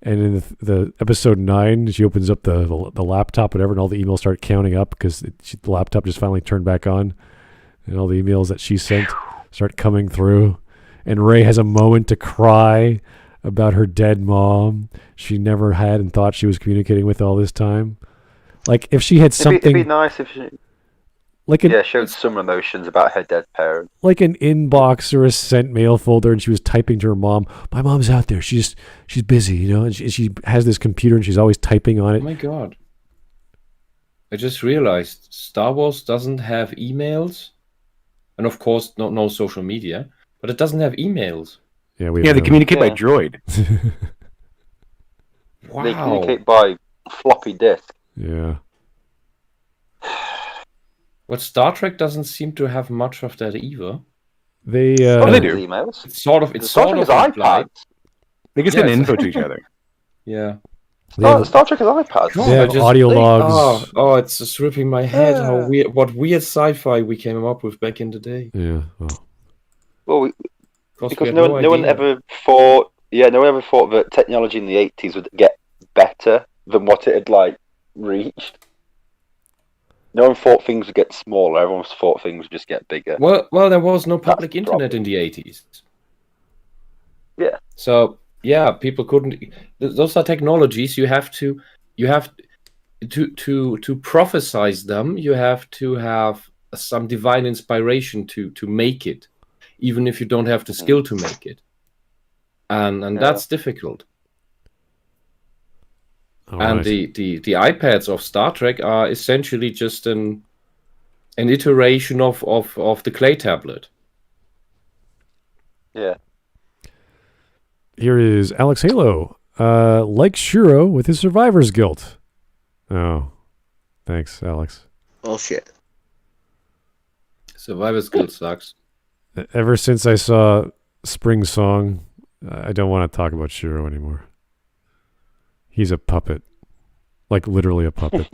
And in the episode 9, she opens up the laptop, whatever, and all the emails start counting up because the laptop just finally turned back on, and all the emails that she sent start coming through. And Ray has a moment to cry about her dead mom she never had and thought she was communicating with all this time. Like if she had something, it'd be nice if she showed some emotions about her dead parent, like an inbox or a sent mail folder, and she was typing to her mom. My mom's out there. She's busy, you know, and she has this computer and she's always typing on it. Oh my god! I just realized Star Wars doesn't have emails, and of course, no social media, but it doesn't have emails. Yeah, they communicate by droid. Wow. They communicate by floppy disk. Yeah. But Star Trek doesn't seem to have much of that either. They they do. Emails. It's sort of implied. iPads. They can send info to each other. Yeah. Star Trek is iPads. They have audio logs. Oh, it's just ripping my head how what weird sci-fi we came up with back in the day. Yeah. Well, We because had no one idea. ever thought. Yeah, no one ever thought that technology in the 80s would get better than what it had reached. No one thought things would get smaller. Everyone thought things would just get bigger. Well, there was no public the internet problem. in the 80s. Yeah. So yeah, people couldn't. Those are technologies you have to prophesize them. You have to have some divine inspiration to make it, even if you don't have the skill to make it. And that's difficult. And the iPads of Star Trek are essentially just an iteration of the clay tablet. Yeah. Here is Alex Halo. Like Shiro with his survivor's guilt. Oh. Thanks, Alex. Bullshit. Survivor's Guild sucks. Ever since I saw Spring Song, I don't want to talk about Shiro anymore. He's a puppet. Like literally a puppet.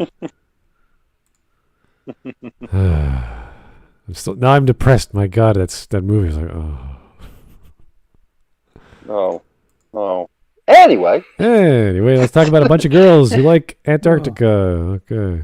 I'm depressed. My God, that movie is like, oh. Oh. Anyway, let's talk about a bunch of girls who like Antarctica. Okay.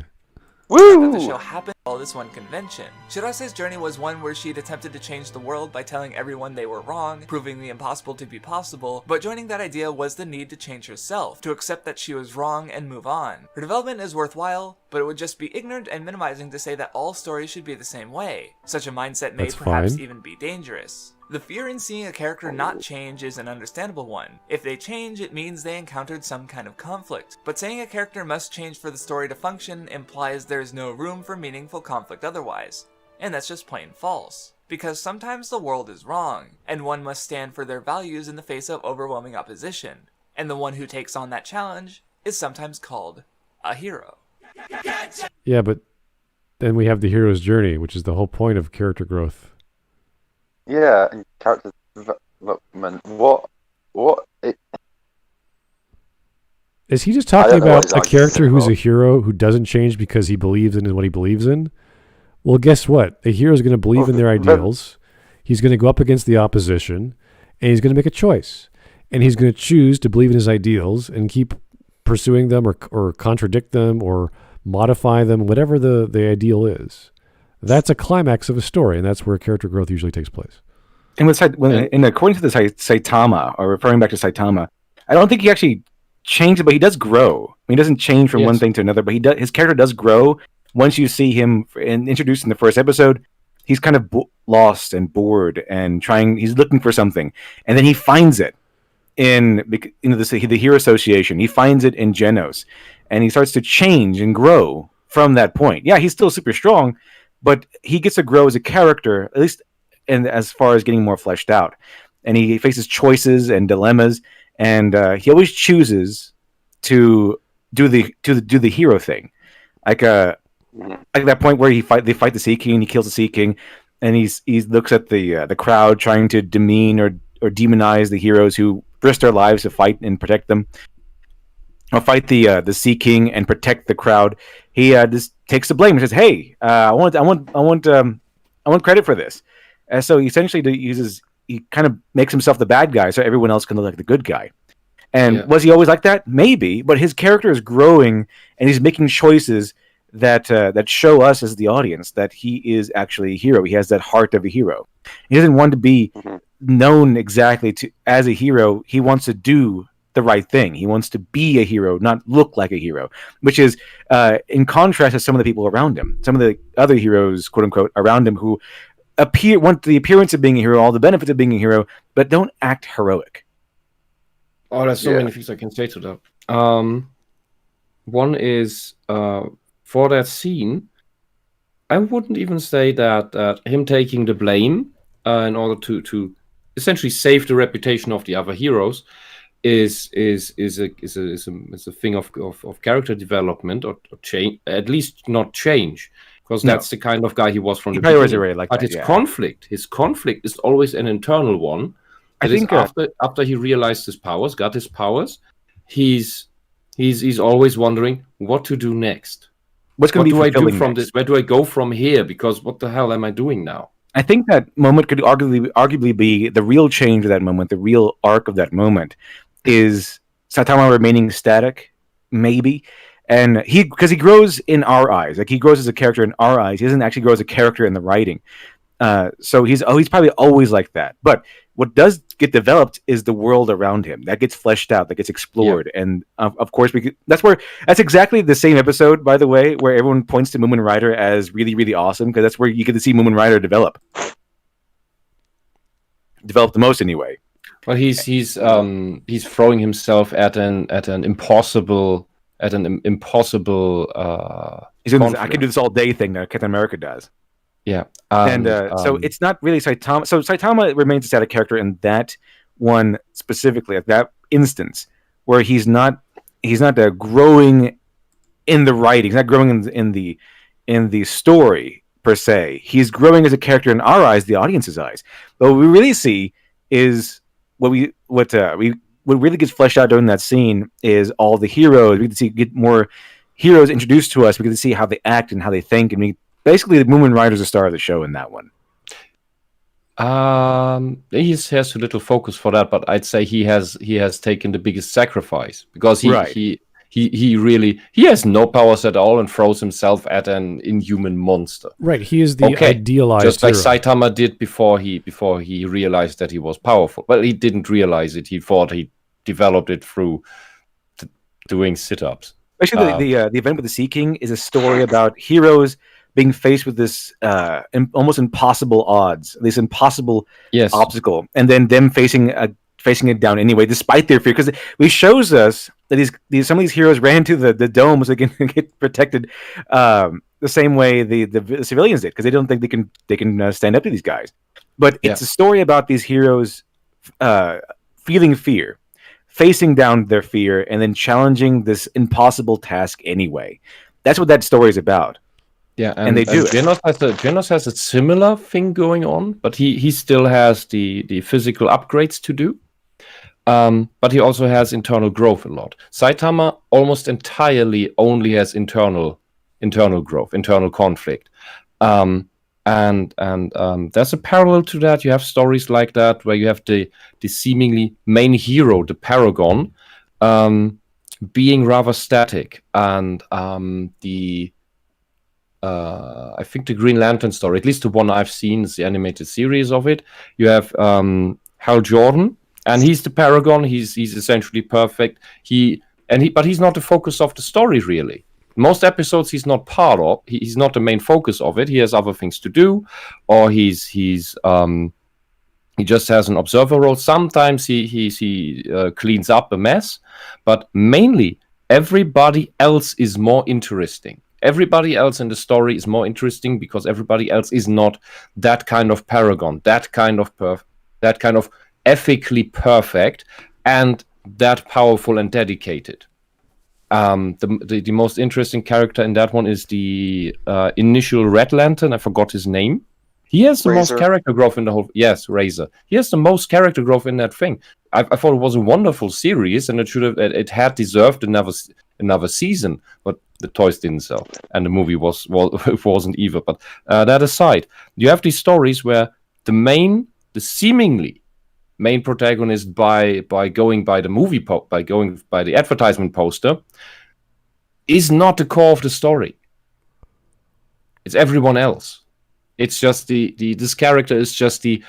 That the show happened all this one convention. Shirase's journey was one where she'd attempted to change the world by telling everyone they were wrong, proving the impossible to be possible, but joining that idea was the need to change herself, to accept that she was wrong and move on. Her development is worthwhile, but it would just be ignorant and minimizing to say that all stories should be the same way. Such a mindset may That's perhaps fine. even be dangerous. The fear in seeing a character not change is an understandable one. If they change, it means they encountered some kind of conflict. But saying a character must change for the story to function implies there is no room for meaningful conflict otherwise. And that's just plain false. Because sometimes the world is wrong, and one must stand for their values in the face of overwhelming opposition. And the one who takes on that challenge is sometimes called a hero. Yeah, but then we have the hero's journey, which is the whole point of character growth. yeah, and character development. Is he just I talking don't know what about he's a character arguing who's a about. hero who doesn't change because he believes in what he believes in? Well, guess what? A hero is going to believe in their ideals. He's going to go up against the opposition, and he's going to make a choice. And he's going to choose to believe in his ideals and keep pursuing them or contradict them or modify them, whatever the ideal is. That's a climax of a story, and that's where character growth usually takes place. And according to the Saitama, or referring back to Saitama, I don't think he actually changes, but he does grow. I mean, he doesn't change from one thing to another, but his character does grow. Once you see him introduced in the first episode, he's kind of lost and bored and he's looking for something, and then he finds it in the Hero Association. He finds it in Genos, and he starts to change and grow from that point. Yeah, he's still super strong, but he gets to grow as a character, at least, and as far as getting more fleshed out. And he faces choices and dilemmas, and he always chooses to do the hero thing, like that point where they fight the Sea King, and he kills the Sea King, and he looks at the crowd trying to demean or demonize the heroes who risk their lives to fight and protect them, or fight the Sea King and protect the crowd. He just takes the blame and says, "Hey, I want credit for this." And so he essentially he kind of makes himself the bad guy, so everyone else can look like the good guy. And was he always like that? Maybe, but his character is growing, and he's making choices that that show us as the audience that he is actually a hero. He has that heart of a hero. He doesn't want to be known exactly as a hero. He wants to do the right thing. He wants to be a hero, not look like a hero, which is in contrast to some of the people around him. Some of the other heroes, quote unquote, around him who want the appearance of being a hero, all the benefits of being a hero, but don't act heroic. Oh, there's so many things I can say to that. One is for that scene, I wouldn't even say that him taking the blame in order to essentially save the reputation of the other heroes is a thing of character development or change, at least not change, because that's the kind of guy he was from the beginning. But his conflict is always an internal one. I think after he realized his powers, got his powers, he's always wondering what to do next. What do I do from this? Where do I go from here? Because what the hell am I doing now? I think that moment could arguably be the real change of that moment, the real arc of that moment is Saitama remaining static, maybe. And because he grows in our eyes, like he grows as a character in our eyes. He doesn't actually grow as a character in the writing. So he's probably always like that. But what does get developed is the world around him that gets fleshed out, that gets explored. And of course, that's exactly the same episode, by the way, where everyone points to Moomin Rider as really, really awesome, because that's where you get to see Moomin Rider develop the most, anyway. Well, he's throwing himself at an impossible. He's doing I can do this all day thing that Captain America does. Yeah, so it's not really Saitama. So Saitama remains a static character in that one specifically, at that instance, where he's not growing in the writing. He's not growing in the story per se. He's growing as a character in our eyes, the audience's eyes. But what we really see is what really gets fleshed out during that scene is all the heroes. We get more heroes introduced to us. We get to see how they act and how they think, and basically, the Moomin Rider's the star of the show in that one. He has too little focus for that, but I'd say he has taken the biggest sacrifice because he has no powers at all and throws himself at an inhuman monster. Right, he is the idealized just like hero. Saitama did before he realized that he was powerful. Well, he didn't realize it. He thought he developed it through doing sit-ups. Actually, the event with the Sea King is a story about heroes being faced with this almost impossible odds, this impossible obstacle, and then them facing it down anyway, despite their fear. Because it shows us that some of these heroes ran into the dome so they can get protected the same way the civilians did, because they don't think they can stand up to these guys. But it's a story about these heroes feeling fear, facing down their fear, and then challenging this impossible task anyway. That's what that story is about. Yeah, and they do. Genos has a similar thing going on, but he still has the physical upgrades to do. But he also has internal growth a lot. Saitama almost entirely only has internal growth, internal conflict. And there's a parallel to that. You have stories like that where you have the seemingly main hero, the Paragon, being rather static, and I think the Green Lantern story, at least the one I've seen, is the animated series of it. You have Hal Jordan, and he's the Paragon. He's essentially perfect. But he's not the focus of the story, really. Most episodes he's not part of. He's not the main focus of it. He has other things to do, or he just has an observer role. Sometimes he cleans up a mess, but mainly everybody else is more interesting. Everybody else in the story is more interesting because everybody else is not that kind of Paragon, that kind of ethically perfect, and that powerful and dedicated. The most interesting character in that one is the initial Red Lantern. I forgot his name. He has the most character growth in the whole. Yes, Razor. He has the most character growth in that thing. I thought it was a wonderful series, and it had deserved another season, but the toys didn't sell, and the movie wasn't either. But that aside, you have these stories where the seemingly main protagonist by going by the movie by going by the advertisement poster is not the core of the story. It's everyone else. It's just this character is just the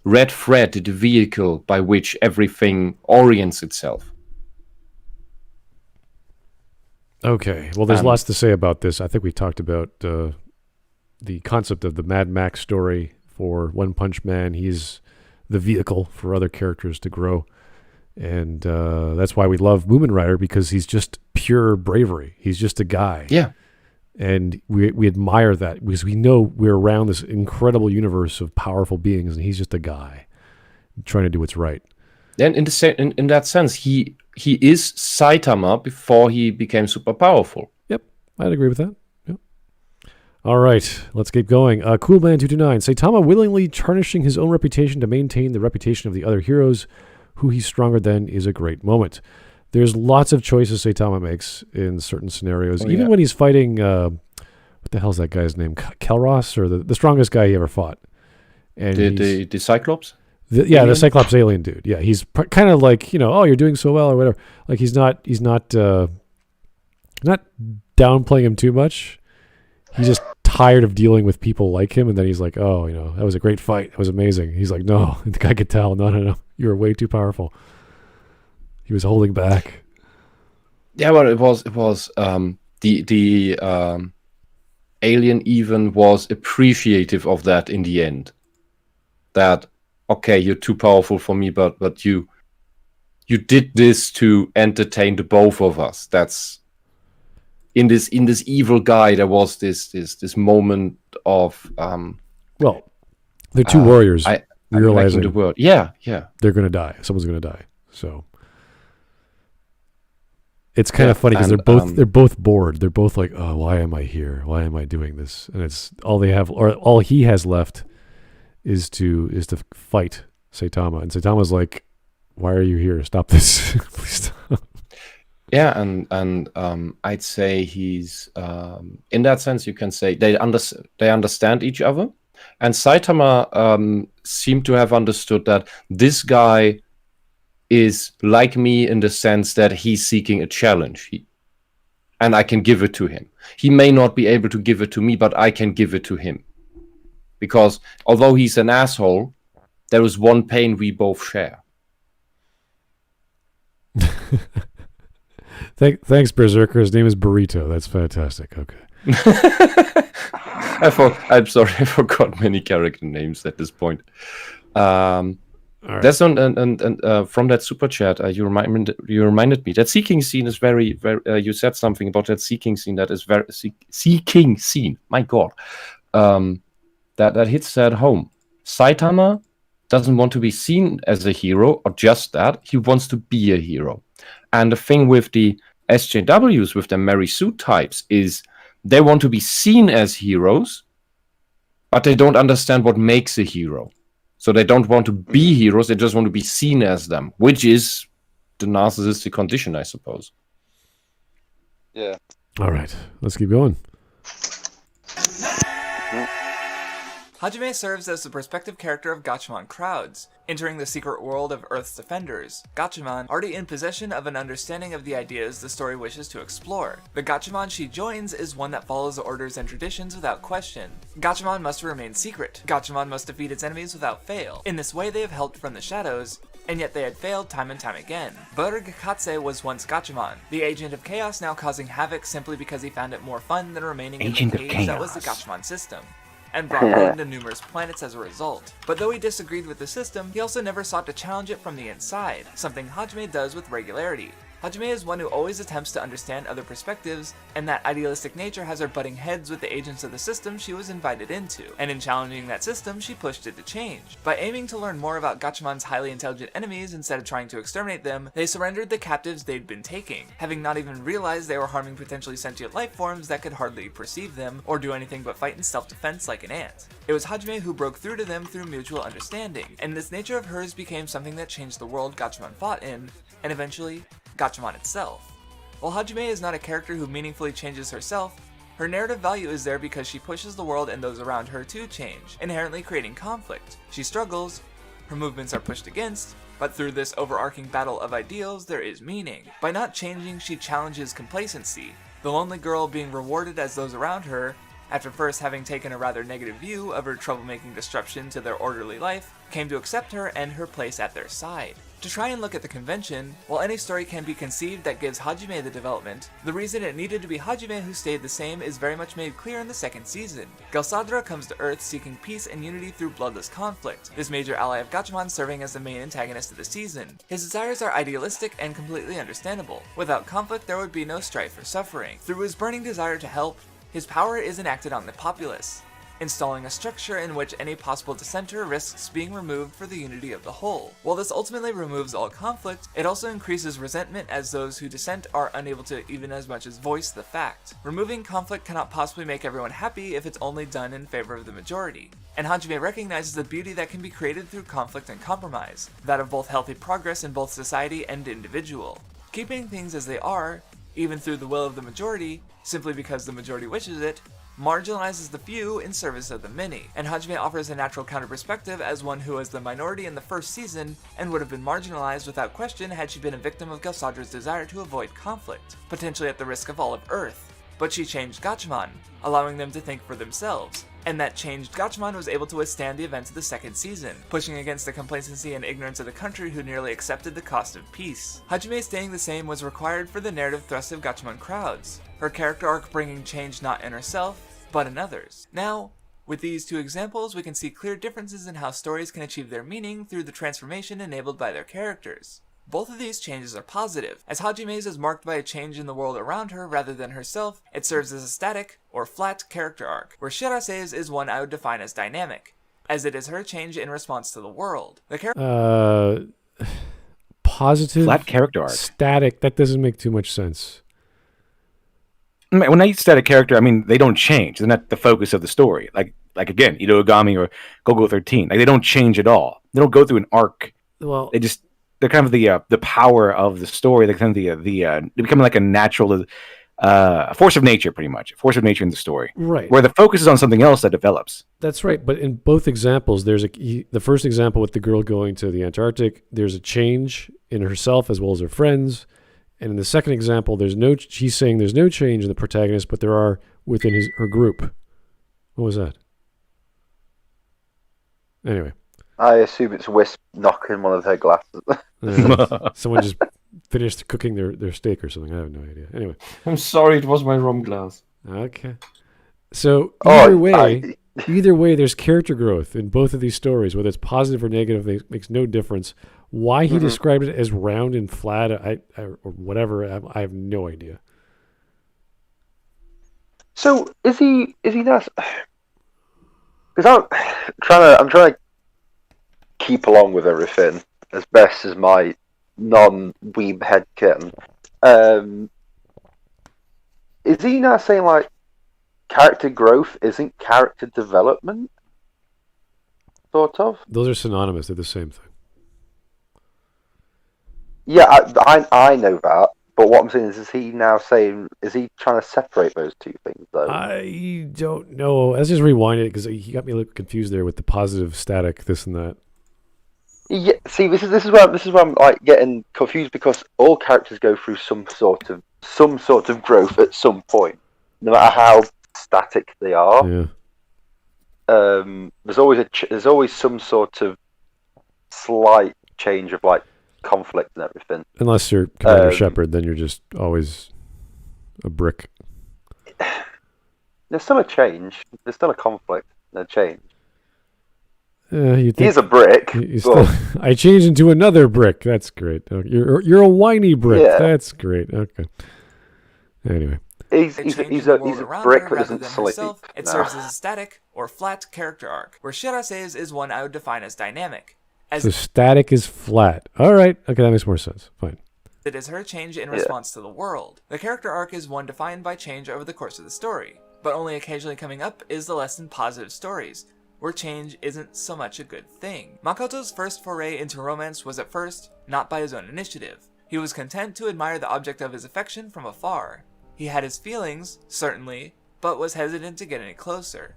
red thread, the vehicle by which everything orients itself. Okay, well, there's lots to say about this. I think we talked about the concept of the Mad Max story for One Punch Man. He's the vehicle for other characters to grow. And that's why we love Moomin Rider, because he's just pure bravery. He's just a guy. Yeah. And we admire that because we know we're around this incredible universe of powerful beings, and he's just a guy trying to do what's right. And in that sense, he is Saitama before he became super powerful. Yep, I'd agree with that. Yep. All right, let's keep going. Coolman229, Saitama willingly tarnishing his own reputation to maintain the reputation of the other heroes who he's stronger than is a great moment. There's lots of choices Saitama makes in certain scenarios. Even when he's fighting, what the hell's that guy's name? Kelros, or the strongest guy he ever fought. And the Cyclops? The Cyclops alien dude. Yeah, he's kind of like, oh, you're doing so well or whatever. Like he's not downplaying him too much. He's just tired of dealing with people like him, and then he's like, oh, that was a great fight. It was amazing. He's like, no, the guy could tell. No, you were way too powerful. He was holding back. Yeah, but it was the alien even was appreciative of that in the end. That, okay, you're too powerful for me, but you did this to entertain the both of us. That's in this evil guy. There was this moment of well, the two warriors realizing the word. Yeah, they're gonna die. Someone's gonna die. So it's kind of funny because they're both bored. They're both like, oh, why am I here? Why am I doing this? And it's all they have, or all he has left is to fight Saitama. And Saitama's like, why are you here? Stop this. Please stop. Yeah, and I'd say he's in that sense you can say they understand each other, and Saitama seemed to have understood that this guy is like me in the sense that he's seeking a challenge, and I can give it to him. He may not be able to give it to me, but I can give it to him, because although he's an asshole, there is one pain we both share. Thanks, Berserker. His name is Burrito. That's fantastic. Okay. I'm sorry, I forgot many character names at this point. Right. That's and from that super chat, you reminded me that seeking scene is very, very. You said something about that seeking scene that is very seeking scene. My God, that hits at home. Saitama doesn't want to be seen as a hero or just that. He wants to be a hero. And the thing with the SJWs, with the Mary Sue types, is they want to be seen as heroes, but they don't understand what makes a hero. So they don't want to be heroes, they just want to be seen as them, which is the narcissistic condition, I suppose. Yeah. All right, let's keep going. Hajime serves as the perspective character of Gatchaman crowds. Entering the secret world of Earth's defenders, Gatchaman already in possession of an understanding of the ideas the story wishes to explore. The Gatchaman she joins is one that follows the orders and traditions without question. Gatchaman must remain secret. Gatchaman must defeat its enemies without fail. In this way they have helped from the shadows, and yet they had failed time and time again. Burgakatse was once Gatchaman, the agent of chaos now causing havoc simply because he found it more fun than remaining in the cage that was the Gatchaman system, and brought home to numerous planets as a result. But though he disagreed with the system, he also never sought to challenge it from the inside, something Hajime does with regularity. Hajime is one who always attempts to understand other perspectives, and that idealistic nature has her butting heads with the agents of the system she was invited into, and in challenging that system she pushed it to change. By aiming to learn more about Gatchaman's highly intelligent enemies instead of trying to exterminate them, they surrendered the captives they'd been taking, having not even realized they were harming potentially sentient life forms that could hardly perceive them, or do anything but fight in self-defense like an ant. It was Hajime who broke through to them through mutual understanding, and this nature of hers became something that changed the world Gatchaman fought in, and eventually, Gatchaman itself. While Hajime is not a character who meaningfully changes herself, her narrative value is there because she pushes the world and those around her to change, inherently creating conflict. She struggles, Her movements are pushed against, but through this overarching battle of ideals, there is meaning. By not changing, she challenges complacency, the lonely girl being rewarded as those around her, after first having taken a rather negative view of her troublemaking disruption to their orderly life, came to accept her and her place at their side. To try and look at the convention, while any story can be conceived that gives Hajime the development, the reason it needed to be Hajime who stayed the same is very much made clear in the second season. Gelsadra comes to Earth seeking peace and unity through bloodless conflict, this major ally of Gatchaman serving as the main antagonist of the season. His desires are idealistic and completely understandable. Without conflict, there would be no strife or suffering. Through his burning desire to help, his power is enacted on the populace, installing a structure in which any possible dissenter risks being removed for the unity of the whole. While this ultimately removes all conflict, it also increases resentment as those who dissent are unable to even as much as voice the fact. Removing conflict cannot possibly make everyone happy if it's only done in favor of the majority. And Hajime recognizes the beauty that can be created through conflict and compromise, that of both healthy progress in both society and individual. Keeping things as they are, even through the will of the majority, simply because the majority wishes it, marginalizes the few in service of the many, and Hajime offers a natural counter-perspective as one who was the minority in the first season and would have been marginalized without question had she been a victim of Gelsadra's desire to avoid conflict, potentially at the risk of all of Earth. But she changed Gatchaman, allowing them to think for themselves, and that changed Gatchaman was able to withstand the events of the second season, pushing against the complacency and ignorance of the country who nearly accepted the cost of peace. Hajime staying the same was required for the narrative thrust of Gatchaman crowds, her character arc bringing change not in herself, but in others. Now, with these two examples, we can see clear differences in how stories can achieve their meaning through the transformation enabled by their characters. Both of these changes are positive, as Hajime's is marked by a change in the world around her rather than herself. It serves as a static, or flat, character arc, where Shirase's is one I would define as dynamic, as it is her change in response to the world. Positive, Flat character arc. static, that doesn't make too much sense. When I static character, I mean they don't change. They're not the focus of the story. Like again, Itogami or Gogo 13. Like they don't change at all. They don't go through an arc. Well, They're kind of the power of the story. They're kind of they become like a natural force of nature, pretty much. A force of nature in the story. right. Where the focus is on something else that develops. That's right. But in both examples, there's the first example with the girl going to the Antarctic, there's a change in herself as well as her friends. And in the second example, she's saying there's no change in the protagonist, but there are within her group. What was that? Anyway. I assume it's Wisp knocking one of her glasses. Someone just finished cooking their steak or something. I have no idea. Anyway. I'm sorry, it was my rum glass. Okay. So either way, there's character growth in both of these stories, whether it's positive or negative, it makes no difference. Why he described it as round and flat, or whatever, I have no idea. So is he not? Because I'm trying to keep along with everything as best as my non-weeb head can. Is he not saying like character growth isn't character development? Sort of. Those are synonymous. They're the same thing. Yeah, I know that, but what I'm saying is he trying to separate those two things though? I don't know. Let's just rewind it because he got me a little confused there with the positive static, this and that. Yeah, see, this is where I'm like getting confused because all characters go through some sort of growth at some point, no matter how static they are. Yeah. There's always some sort of slight change of like conflict and everything. Unless you're Commander Shepard, then you're just always a brick. There's still a change. There's still a conflict and a change. He's a brick. I changed into another brick. That's great. You're a whiny brick. Yeah. That's great. Okay. Anyway. He's a brick that doesn't sleep. It serves as a static or flat character arc, where Shirase's is one I would define as dynamic. So static is flat. All right. Okay, that makes more sense. Fine. It is her change in response to the world. The character arc is one defined by change over the course of the story, but only occasionally coming up is the less than positive stories, where change isn't so much a good thing. Makoto's first foray into romance was at first not by his own initiative. He was content to admire the object of his affection from afar. He had his feelings, certainly, but was hesitant to get any closer.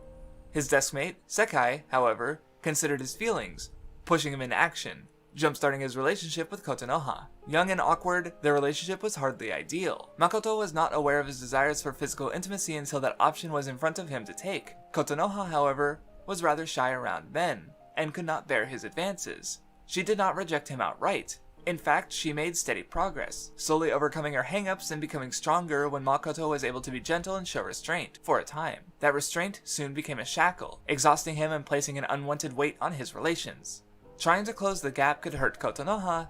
His deskmate, Sekai, however, considered his feelings, pushing him into action, jump-starting his relationship with Kotonoha. Young and awkward, their relationship was hardly ideal. Makoto was not aware of his desires for physical intimacy until that option was in front of him to take. Kotonoha, however, was rather shy around men, and could not bear his advances. She did not reject him outright. In fact, she made steady progress, slowly overcoming her hang-ups and becoming stronger when Makoto was able to be gentle and show restraint, for a time. That restraint soon became a shackle, exhausting him and placing an unwanted weight on his relations. Trying to close the gap could hurt Kotonoha,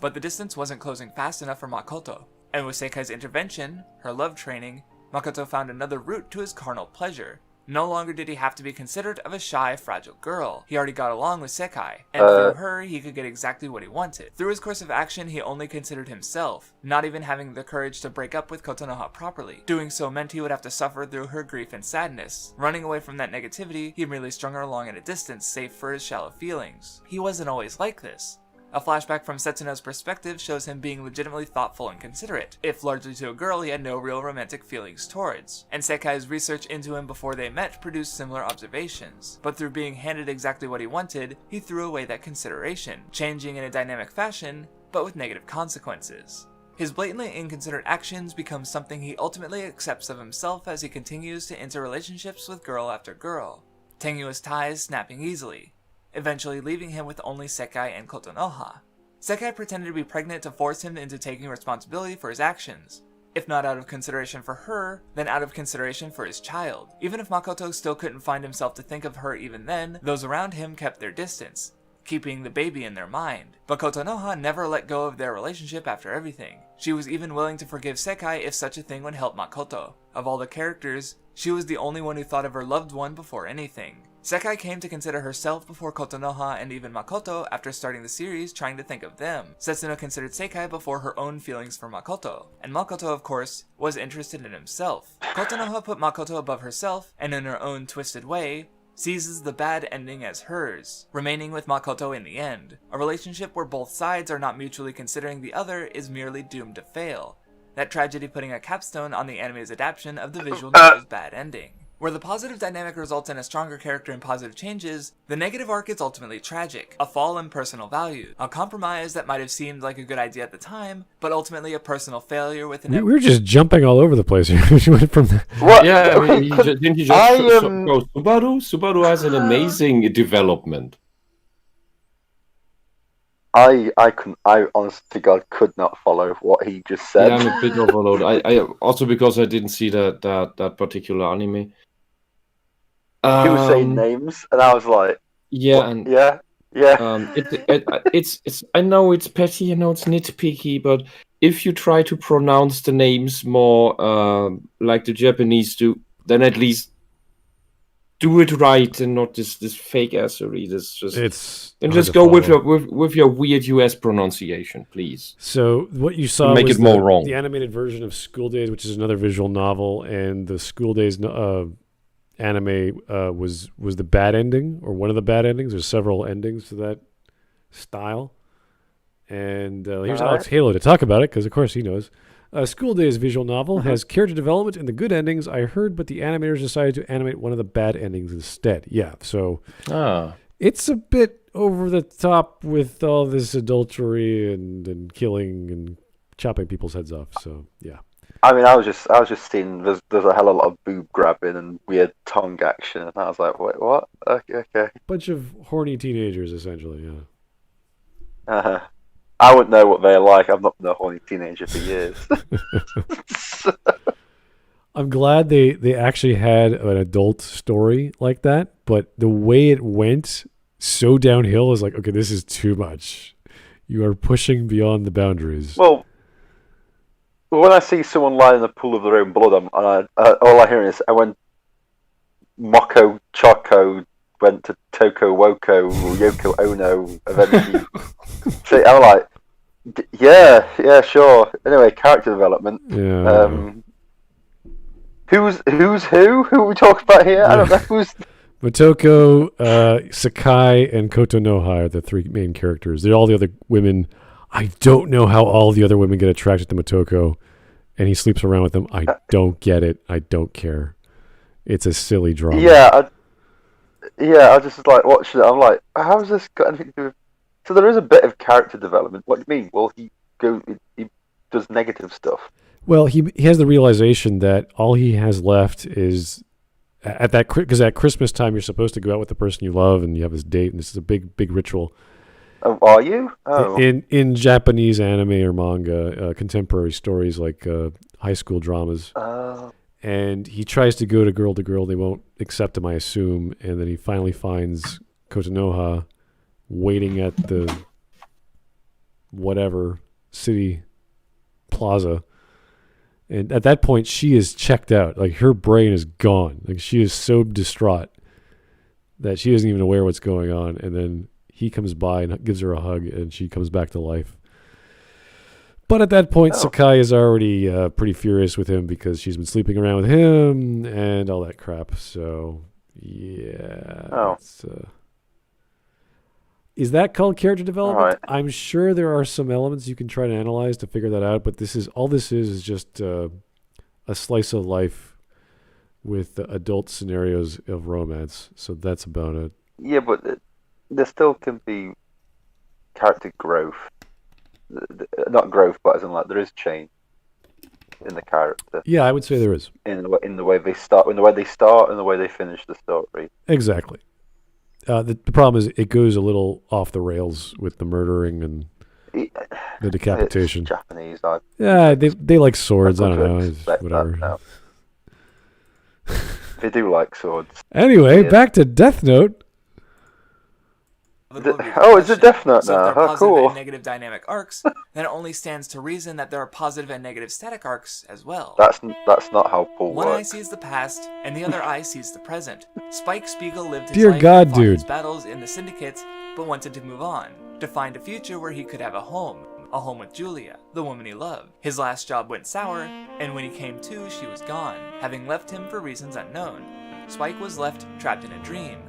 but the distance wasn't closing fast enough for Makoto. And with Sekai's intervention, her love training, Makoto found another route to his carnal pleasure. No longer did he have to be considered of a shy, fragile girl. He already got along with Sekai, and through her, he could get exactly what he wanted. Through his course of action, he only considered himself, not even having the courage to break up with Kotonoha properly. Doing so meant he would have to suffer through her grief and sadness. Running away from that negativity, he merely strung her along at a distance, safe for his shallow feelings. He wasn't always like this. A flashback from Setsuno's perspective shows him being legitimately thoughtful and considerate, if largely to a girl he had no real romantic feelings towards. And Sekai's research into him before they met produced similar observations. But through being handed exactly what he wanted, he threw away that consideration, changing in a dynamic fashion, but with negative consequences. His blatantly inconsiderate actions become something he ultimately accepts of himself as he continues to enter relationships with girl after girl, tenuous ties snapping easily, eventually leaving him with only Sekai and Kotonoha. Sekai pretended to be pregnant to force him into taking responsibility for his actions. If not out of consideration for her, then out of consideration for his child. Even if Makoto still couldn't find himself to think of her even then, those around him kept their distance, keeping the baby in their mind. But Kotonoha never let go of their relationship after everything. She was even willing to forgive Sekai if such a thing would help Makoto. Of all the characters, she was the only one who thought of her loved one before anything. Sekai came to consider herself before Kotonoha and even Makoto after starting the series trying to think of them. Setsuno considered Sekai before her own feelings for Makoto, and Makoto, of course, was interested in himself. Kotonoha put Makoto above herself, and in her own twisted way, seizes the bad ending as hers, remaining with Makoto in the end. A relationship where both sides are not mutually considering the other is merely doomed to fail. That tragedy putting a capstone on the anime's adaptation of the visual novel's bad ending. Where the positive dynamic results in a stronger character and positive changes, the negative arc is ultimately tragic, a fall in personal value, a compromise that might have seemed like a good idea at the time, but ultimately a personal failure with an... We were just jumping all over the place here. We went from the... What? Yeah, I mean, didn't you just I, go Subaru? Subaru has an amazing development. I honest to God could not follow what he just said. Yeah, I'm a bit overloaded. I also because I didn't see that particular anime. He was saying names, and I was like, yeah, what? and yeah. It's I know it's petty, I know it's nitpicky, but if you try to pronounce the names more like the Japanese do, then at least do it right and not this fake assery. Just go with your weird US pronunciation, please. So what you saw make was it more wrong. The animated version of School Days, which is another visual novel, and the School Days anime was the bad ending, or one of the bad endings. There's several endings to that style. And here's Alex Halo to talk about it, because of course he knows. School Days visual novel has character development in the good endings, I heard, but the animators decided to animate one of the bad endings instead. Yeah, so it's a bit over the top with all this adultery and killing and chopping people's heads off. So yeah. I mean, I was just seeing there's a hell of a lot of boob grabbing and weird tongue action, and I was like, wait, what? Okay. Bunch of horny teenagers, essentially. Yeah. I wouldn't know what they're like. I've not been a horny teenager for years. I'm glad they actually had an adult story like that, but the way it went so downhill is like, okay, this is too much. You are pushing beyond the boundaries. Well, when I see someone lying in a pool of their own blood, all I hear is, when Moko Choco went to Toko Woko or Yoko Ono eventually. So I'm like, yeah, sure. Anyway, character development. Yeah. Who's who? Who are we talking about here? I don't know who's. Motoko, Sakai, and Kotonoha are the three main characters. All the other women. I don't know how all the other women get attracted to Motoko, and he sleeps around with them. I don't get it. I don't care. It's a silly drama. Yeah, I just like watching it. I'm like, how's this got anything to do with So there is a bit of character development. What do you mean? Well, he does negative stuff. Well, he has the realization that all he has left is because at Christmas time you're supposed to go out with the person you love and you have this date, and this is a big ritual. Oh, are you? Oh. In Japanese anime or manga, contemporary stories like high school dramas. And he tries to go to girl. They won't accept him, I assume. And then he finally finds Kotonoha waiting at the whatever city plaza. And at that point, she is checked out. Like, her brain is gone. Like, she is so distraught that she isn't even aware what's going on. And then he comes by and gives her a hug, and she comes back to life. But at that point, Sakai is already pretty furious with him because she's been sleeping around with him and all that crap. So, yeah. Is that called character development? Right. I'm sure there are some elements you can try to analyze to figure that out, but this is just a slice of life with adult scenarios of romance. So that's about it. Yeah, but there still can be character growth. Not growth, but as in like there is change in the character. Yeah, I would say there is. In the way they start, and the way they finish the story. Exactly. The problem is it goes a little off the rails with the murdering and the decapitation. It's Japanese. They like swords. I don't know. Respect Whatever. that now. They do like swords. Anyway, back to Death Note. Is it Death Note So now? if there are Oh, positive cool. and negative dynamic arcs, then it only stands to reason that there are positive and negative static arcs as well. That's not how Paul One eye works. sees the past, and the other eye sees the present. Spike Spiegel lived his Dear life God, and fought his dude. battles in the syndicates, but wanted to move on, to find a future where he could have a home with Julia, the woman he loved. His last job went sour, and when he came to, she was gone, having left him for reasons unknown. Spike was left trapped in a dream.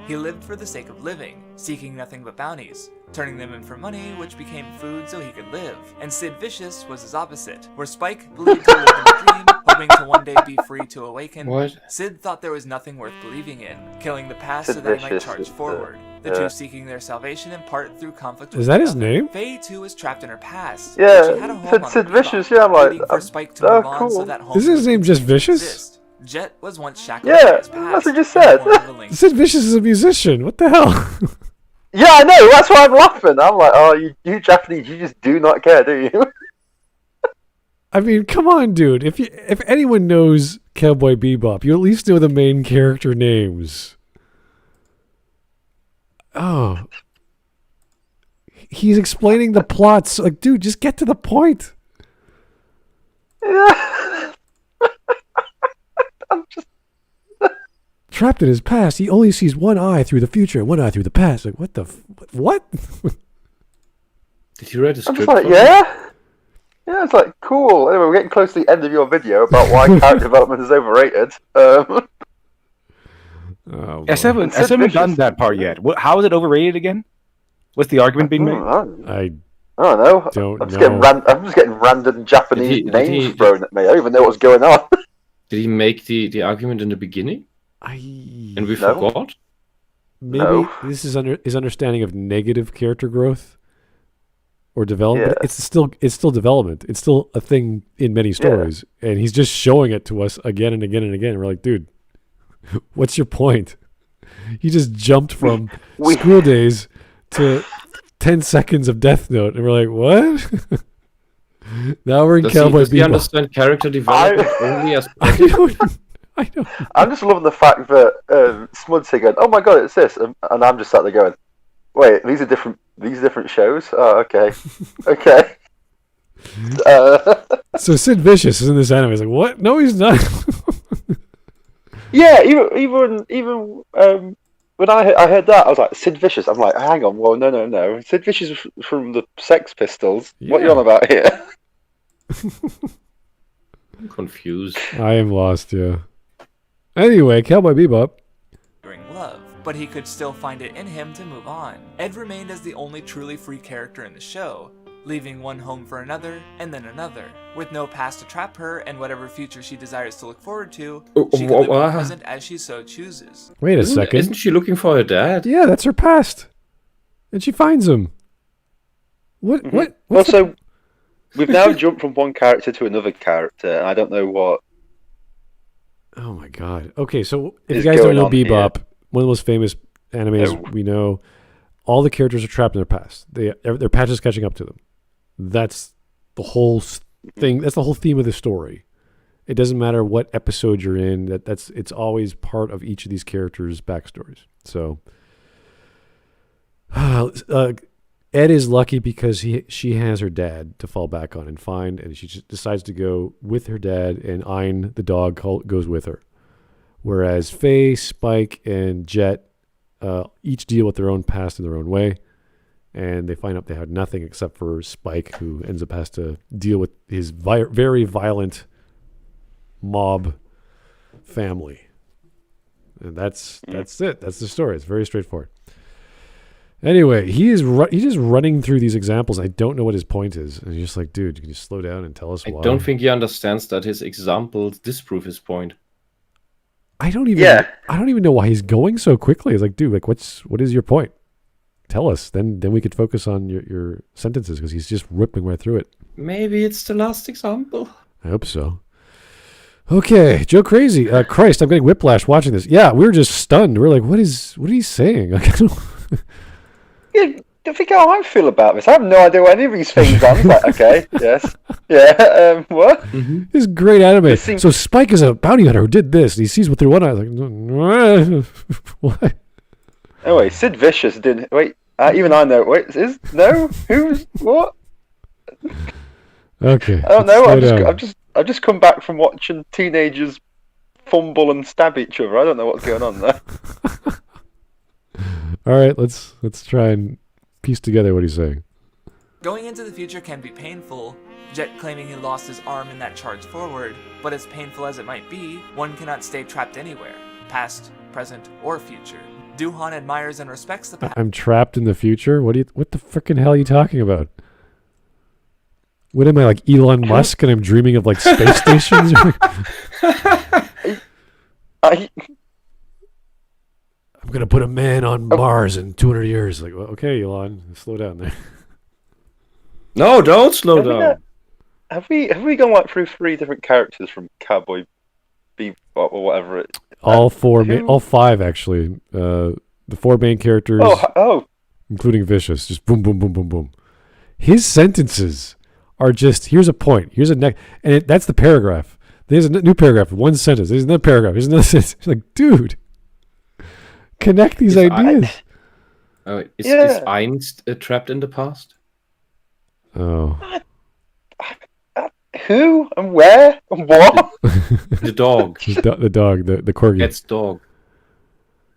He lived for the sake of living, seeking nothing but bounties, turning them in for money, which became food so he could live. And Sid Vicious was his opposite, where Spike believed he lived in a dream, hoping to one day be free to awaken. What? Sid thought there was nothing worth believing in, killing the past Sid so that he might Vicious charge is forward. The two seeking their salvation in part through conflict with Is that his another. name? Faye too was trapped in her past. Yeah, but she had a home on Sid the Vicious, Bebop, yeah, I'm like, waiting for Spike to oh, move on so cool. that home Is his would name just continue to Vicious? exist. Jet was once shackled Yeah, by his past. that's what you and said. wanted the link. Sid Vicious is a musician. What the hell? Yeah, I know. That's why I'm laughing. I'm like, oh, you Japanese, you just do not care, do you? I mean, come on, dude. If anyone knows Cowboy Bebop, you at least know the main character names. Oh. He's explaining the plots. Like, dude, just get to the point. Yeah. I'm just. Trapped in his past, he only sees one eye through the future and one eye through the past. Like, what the... what? Did you read a I'm script? just like, for it? yeah. Yeah, it's like cool. Anyway, we're getting close to the end of your video about why character development is overrated. Oh, I still boy. haven't done that part yet. How is it overrated again? What's the argument being made? I I don't know. don't I'm just know. I'm just getting random Japanese Did names he- thrown at me. I don't even know what's going on. Did he make the argument in the beginning and we No. forgot? Maybe No. this is his understanding of negative character growth or development. Yeah. It's still development. It's still a thing in many stories, and he's just showing it to us again and again and again. We're like, dude, what's your point? He just jumped from We- school days to 10 seconds of Death Note, and we're like, what? Now we're in Cowboy Does he Bebop. understand character development only as I don't. I'm just loving the fact that Smud's here going, oh my god, it's this, and I'm just sat there going, wait, these are different shows. Oh, okay, okay. So Sid Vicious is in this anime. He's like, what? No, he's not. Yeah, even when I heard that, I was like, Sid Vicious. I'm like, hang on, well, no. Sid Vicious is from the Sex Pistols. What are you Yeah. on about here? I'm confused? I am lost, yeah. Anyway, Cowboy Bebop. During love, but he could still find it in him to move on. Ed remained as the only truly free character in the show, leaving one home for another, and then another. With no past to trap her and whatever future she desires to look forward to, she could live in the present as she so chooses. Wait a second. Isn't she looking for her dad? Yeah, that's her past. And she finds him. What? Mhm. What? Well, What's so we've now jumped from one character to another character, and I don't know what. Oh my god. Okay, so if you Is guys don't going know on here? Bebop, one of the most famous animes No. we know, all the characters are trapped in their past. Their past is catching up to them. That's the whole thing. That's the whole theme of the story. It doesn't matter what episode you're in. It's always part of each of these characters' backstories. So, Ed is lucky because she has her dad to fall back on and find, and she just decides to go with her dad, and Ein, the dog, goes with her. Whereas Faye, Spike, and Jet each deal with their own past in their own way, and they find out they have nothing except for Spike, who ends up has to deal with his very violent mob family. And that's it. That's the story. It's very straightforward. Anyway, he's just running through these examples. I don't know what his point is. And he's just like, dude, can you slow down and tell us I why? don't think he understands that his examples disprove his point. I don't even know why he's going so quickly. It's like, dude, like what is your point? Tell us. Then we could focus on your sentences, because he's just ripping right through it. Maybe it's the last example. I hope so. Okay, Joe Crazy. Christ, I'm getting whiplash watching this. Yeah, we were just stunned. We're like, what is he saying? Like, I don't. Yeah, don't think how I feel about this. I have no idea what any of these things are. I'm like, okay, yes, yeah. What? This is great anime. It seems- So Spike is a bounty hunter who did this. And he sees with through one eye. Like, what? Oh wait, Sid Vicious did. Wait, even I know. Wait, who's what? Okay. I don't know. let's slow down. I've just come back from watching teenagers fumble and stab each other. I don't know what's going on there. All right, let's try and piece together what he's saying. Going into the future can be painful, Jet claiming he lost his arm in that charge forward, but as painful as it might be, one cannot stay trapped anywhere, past, present, or future. Duhan admires and respects the past. I'm trapped in the future? What the frickin' hell are you talking about? What am I, like Elon Musk, and I'm dreaming of like space stations? I, I'm gonna put a man on Mars in 200 years. Like, well, okay, Elon, slow down there. No, don't slow down. have we gone like through 3 different characters from Cowboy Bebop or whatever it? All five actually. The 4 main characters, including Vicious, just boom, boom, boom, boom, boom. His sentences are just, here's a point, here's a neck, and that's the paragraph. There's a new paragraph, one sentence. There's another paragraph. There's another sentence. It's like, dude, connect these ideas. Is Ein trapped in the past? Oh. Who and where and what? The dog. The dog, the corgi. Cat's dog.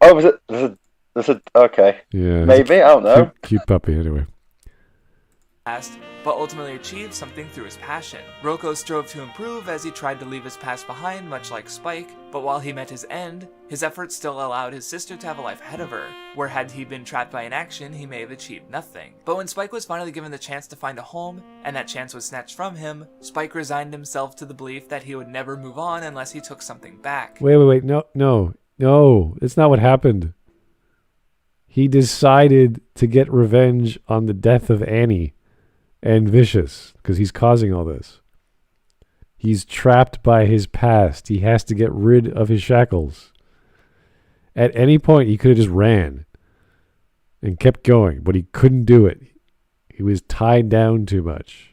Oh, was it? Okay. Yeah. Maybe, I don't know. Cute puppy, anyway. But ultimately achieved something through his passion. Roko strove to improve as he tried to leave his past behind, much like Spike, but while he met his end, his efforts still allowed his sister to have a life ahead of her, where had he been trapped by inaction, he may have achieved nothing. But when Spike was finally given the chance to find a home, and that chance was snatched from him, Spike resigned himself to the belief that he would never move on unless he took something back. Wait. No. It's not what happened. He decided to get revenge on the death of Annie and Vicious, because he's causing all this. He's trapped by his past. He has to get rid of his shackles. At any point, he could have just ran and kept going, but he couldn't do it. He was tied down too much.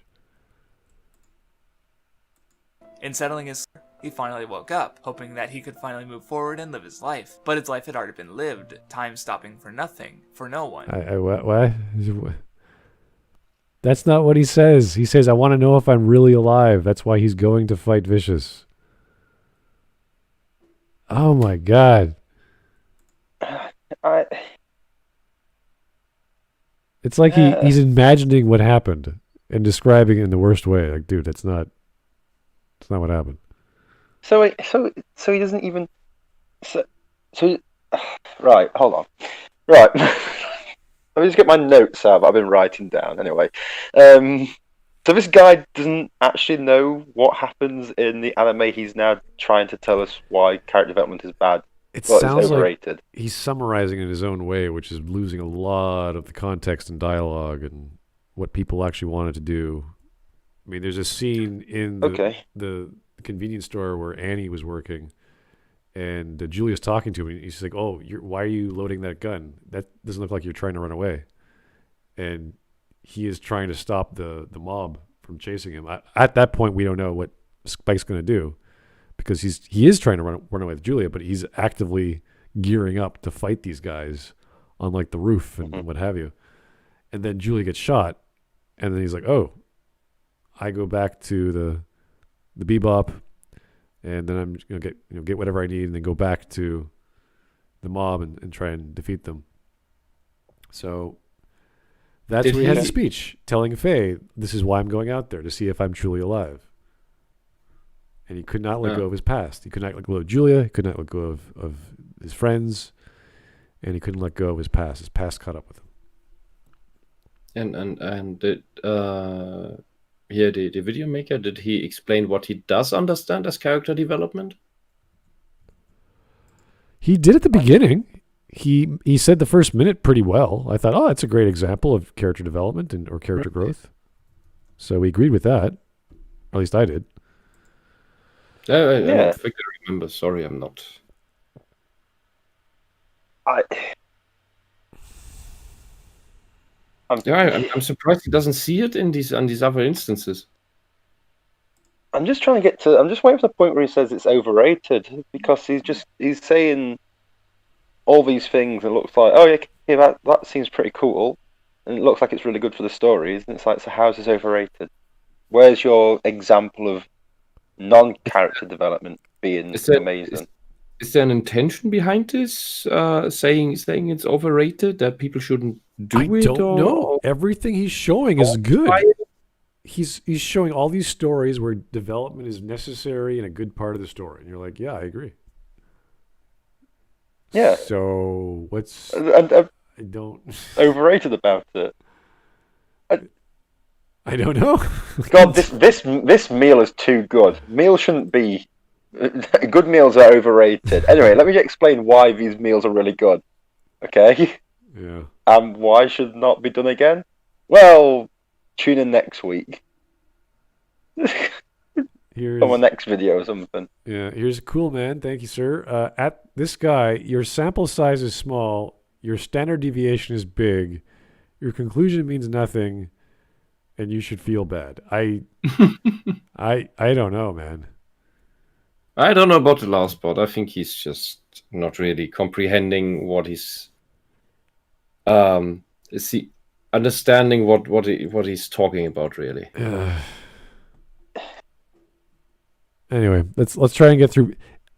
In settling his, he finally woke up, hoping that he could finally move forward and live his life. But his life had already been lived, time stopping for nothing, for no one. What? That's not what he says. He says, I want to know if I'm really alive. That's why he's going to fight Vicious. Oh my god. It's like he's imagining what happened and describing it in the worst way. Like, dude, that's not what happened. So he doesn't even. Right, hold on. Right. Let me just get my notes out that I've been writing down anyway. So this guy doesn't actually know what happens in the anime. He's now trying to tell us why character development is bad. It Well, sounds it's overrated. like he's summarizing in his own way, which is losing a lot of the context and dialogue and what people actually wanted to do. I mean, there's a scene in the convenience store where Annie was working, and Julia's talking to him. And he's like, "Oh, why are you loading that gun? That doesn't look like you're trying to run away." And he is trying to stop the mob from chasing him. At that point, we don't know what Spike's going to do, because he is trying to run away with Julia, but he's actively gearing up to fight these guys on like the roof and what have you. And then Julia gets shot, and then he's like, "Oh, I go back to the Bebop, and then I'm gonna get whatever I need, and then go back to the mob and try and defeat them." So that's where he had the speech telling Faye, "This is why I'm going out there, to see if I'm truly alive." And he could not let go of his past. He could not let go of Julia. He could not let go of his friends, and he couldn't let go of his past. His past caught up with him. And did the video maker, did he explain what he does understand as character development? He did at the beginning. He said the first minute pretty well. I thought, oh, that's a great example of character development or character growth. So we agreed with that. Or at least I did. I don't think I remember. Sorry, I'm not. I'm surprised he doesn't see it in these other instances. I'm just trying to get to. I'm just waiting for the point where he says it's overrated, because he's saying all these things and it looks like, oh yeah, that seems pretty cool, and it looks like it's really good for the stories, and it's like, so how's this overrated? Where's your example of non-character development being amazing? Is there an intention behind this? Saying it's overrated, that people shouldn't do it? I don't know. Everything he's showing is good. He's showing all these stories where development is necessary and a good part of the story, and you're like, yeah, I agree. Yeah. So what's I don't overrated about it? I don't know. God, this meal is too good. Meals shouldn't be. Good meals are overrated. Anyway, let me explain why these meals are really good. Okay? Yeah. And why should not be done again? Well, tune in next week. Here's on my next video or something. Yeah, here's a cool man. Thank you, sir. At this guy, your sample size is small, your standard deviation is big, your conclusion means nothing, and you should feel bad. I don't know, man. I don't know about the last part. I think he's just not really comprehending what he's understanding what he's talking about, really. Anyway, let's try and get through.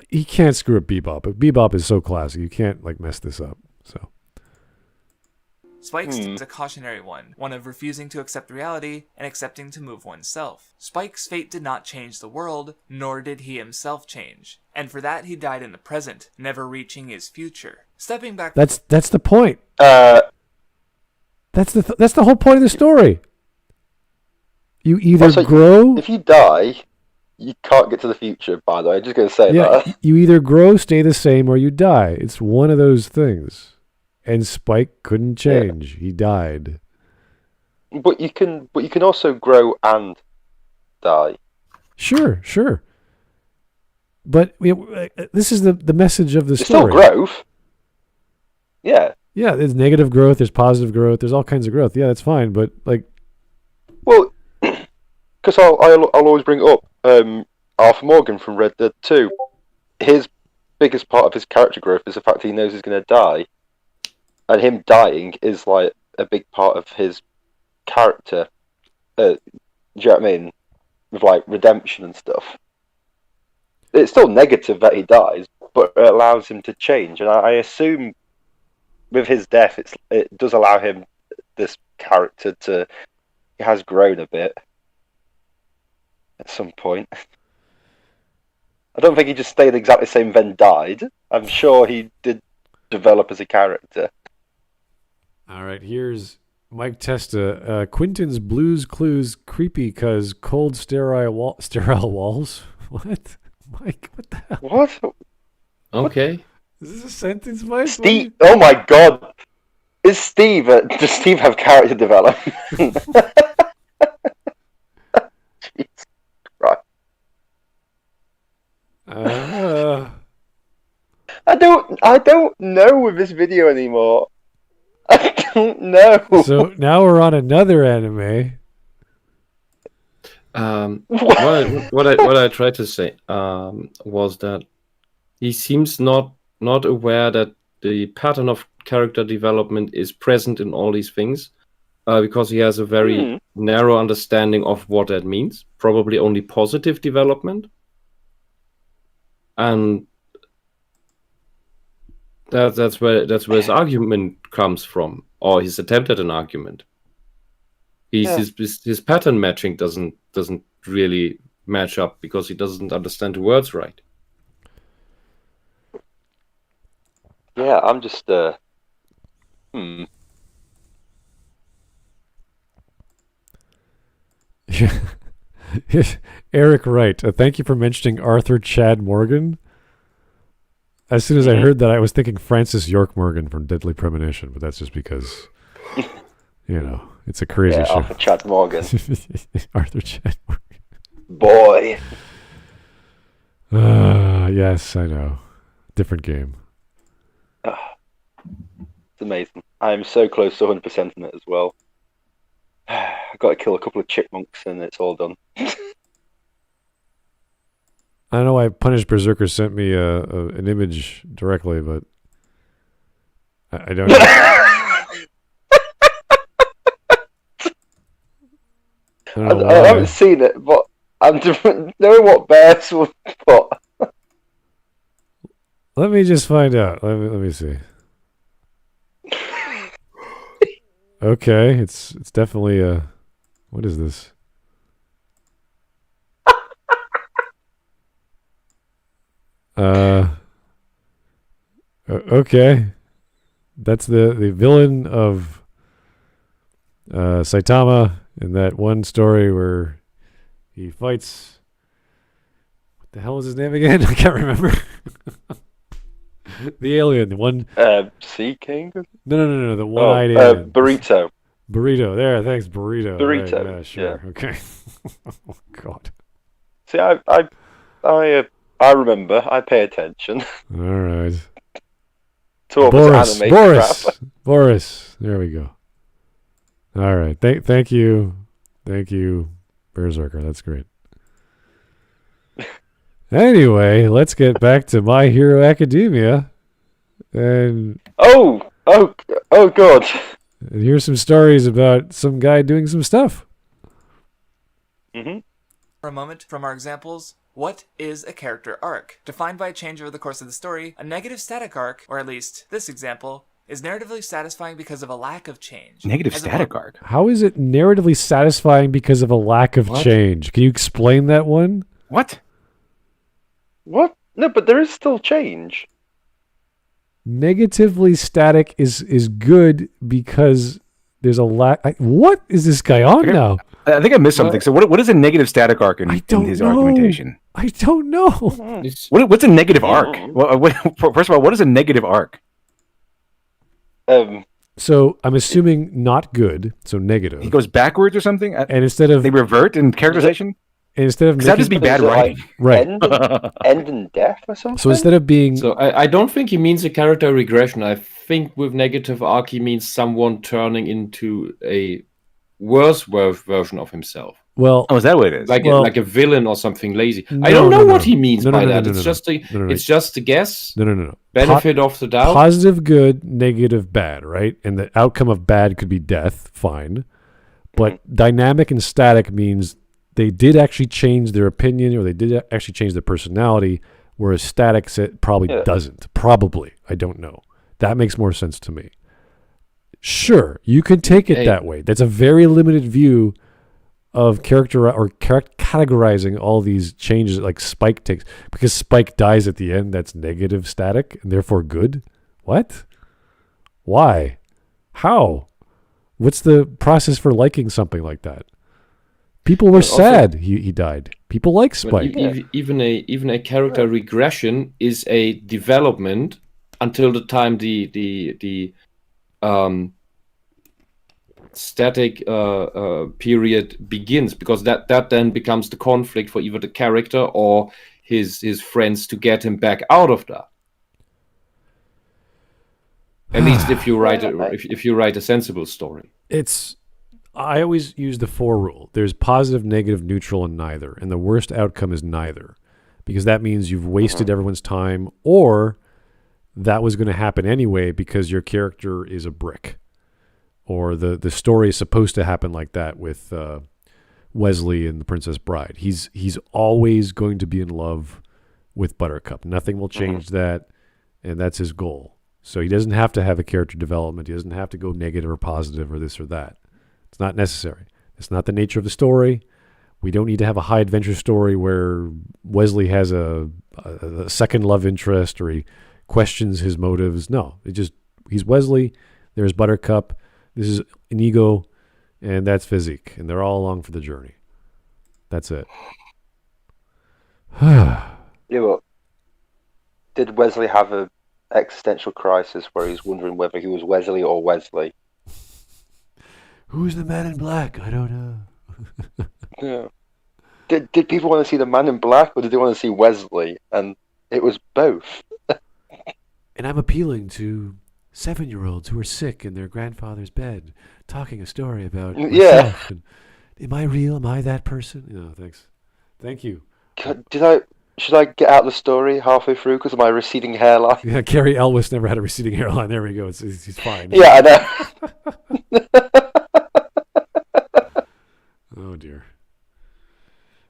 He can't screw up Bebop, but Bebop is so classic. You can't mess this up. So Spike's is a cautionary one of refusing to accept reality and accepting to move oneself. Spike's fate did not change the world, nor did he himself change, and for that he died in the present, never reaching his future. Stepping back. That's the point. That's the whole point of the story. You either grow. If you die, you can't get to the future. By the way, I'm just going to say that. You either grow, stay the same, or you die. It's one of those things. And Spike couldn't change. Yeah. He died. But you can also grow and die. Sure. But this is the message of the story. Still growth. Yeah. Yeah, there's negative growth, there's positive growth, there's all kinds of growth. Yeah, that's fine, but well, because I'll always bring up Arthur Morgan from Red Dead 2. His biggest part of his character growth is the fact he knows he's going to die. And him dying is like a big part of his character. Do you know what I mean? With like redemption and stuff. It's still negative that he dies, but it allows him to change. And I assume with his death, it does allow him, this character, he has grown a bit at some point. I don't think he just stayed exactly the same, then died. I'm sure he did develop as a character. All right, here's Mike Testa. Quentin's Blues Clues creepy cause cold sterile walls. What? Mike, what the hell? What? Okay. Is this a sentence, Mike? Oh my god! Does Steve have character development? Jesus Christ. I don't know with this video anymore. I don't know. So now we're on another anime. What I tried to say was that he seems not aware that the pattern of character development is present in all these things, because he has a very narrow understanding of what that means. Probably only positive development, and that's where his argument comes from, or his attempt at an argument. His pattern matching doesn't really match up because he doesn't understand the words right. Yeah, I'm just Eric Wright, thank you for mentioning Arthur Chad Morgan. As soon as I heard that, I was thinking Francis York Morgan from Deadly Premonition, but that's just because, it's a crazy show. Arthur Chad Morgan. Arthur Chad Morgan. Boy. Yes, I know. Different game. It's amazing. I'm so close to 100% in it as well. I've got to kill a couple of chipmunks and it's all done. I don't know why Punished Berserker sent me an image directly, but I don't know. I haven't seen it, but I'm knowing what bears would put. Let me just find out. Let me see. Okay, it's definitely a. What is this? Okay, that's the villain of Saitama in that one story where he fights. What the hell is his name again? I can't remember. The alien, the one. Sea King? No, the one-eyed alien. Burrito. Burrito. There, thanks, Burrito. Burrito. Right, yeah, sure. Yeah. Okay. Oh God. See, I remember. I pay attention All right. to all this anime crap. Boris. There we go. All right. Thank you, Berserker. That's great. Anyway, let's get back to My Hero Academia, and Oh God. and here's some stories about some guy doing some stuff. For a moment, from our examples, what is a character arc? Defined by a change over the course of the story, a negative static arc, or at least this example, is narratively satisfying because of a lack of change. Negative As static arc. How is it narratively satisfying because of a lack of change? Can you explain that one? What? What? No, but there is still change. Negatively static is good because there's a lack. What is this guy on now? I think I missed something. So what is a negative static arc in his know. argumentation? I don't know. What's a negative arc? First of all, what is a negative arc? So I'm assuming not good, so negative. He goes backwards or something? And instead of they revert in characterization? instead of Because that'd just be bad writing. right. End in death or something? So instead of being So I don't think he means a character regression. I think with negative arc he means someone turning into a worse version of himself. well, Oh, is that what it is? Like a villain or something lazy. I No, don't know no, what no. he means No, no, by no, that. no, It's no, just a no, no. it's just a guess. no. Benefit of the doubt. Positive good, negative bad, right? And the outcome of bad could be death, fine. But dynamic and static means they did actually change their opinion or they did actually change their personality, whereas static probably doesn't. Probably. I don't know. That makes more sense to me. Sure, you could take it that way. That's a very limited view of character or categorizing all these changes like Spike takes, because Spike dies at the end. That's negative static and therefore good. What? Why? How? What's the process for liking something like that? People were sad he died. People like Spike. Even a character regression is a development until the time the static period begins, because that then becomes the conflict for either the character or his friends to get him back out of that. At least if you write if you write a sensible story. I always use the 4 rule. There's positive, negative, neutral, and neither. And the worst outcome is neither. Because that means you've wasted everyone's time, or that was going to happen anyway because your character is a brick. Or the story is supposed to happen like that with Wesley and the Princess Bride. He's always going to be in love with Buttercup. Nothing will change that, and that's his goal. So he doesn't have to have a character development. He doesn't have to go negative or positive or this or that. It's not necessary. It's not the nature of the story. We don't need to have a high adventure story where Wesley has a second love interest or he questions his motives. No, he's Wesley. There's Buttercup. This is Inigo, and that's Physique, and they're all along for the journey. That's it. Yeah, but did Wesley have a existential crisis where he's wondering whether he was Wesley or Wesley? Who's the man in black? I don't know. Yeah. Did people want to see the man in black, or did they want to see Wesley? And it was both. And I'm appealing to 7-year-olds who are sick in their grandfather's bed, talking a story about myself. And, am I real? Am I that person? No, thanks. Thank you. Should I get out the story halfway through because of my receding hairline? Yeah, Cary Elwes never had a receding hairline. There we go. He's fine. Yeah, I know. Oh, dear.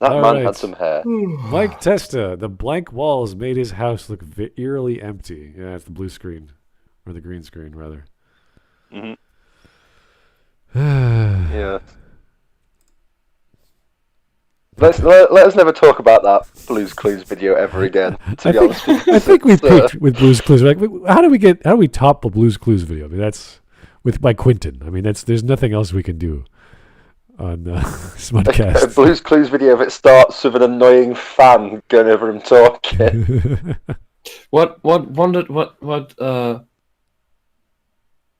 That All man right. had some hair. Mike Testa, the blank walls made his house look eerily empty. Yeah, it's the blue screen. Or the green screen, rather. Mm-hmm. Yeah. Let us never talk about that Blue's Clues video ever again. To be honest with you. I think we peaked with Blue's Clues. Like, how do we top a Blue's Clues video? I mean, that's by Quentin. I mean, there's nothing else we can do on Smudcast. A Blue's Clues video that starts with an annoying fan going over him talking. What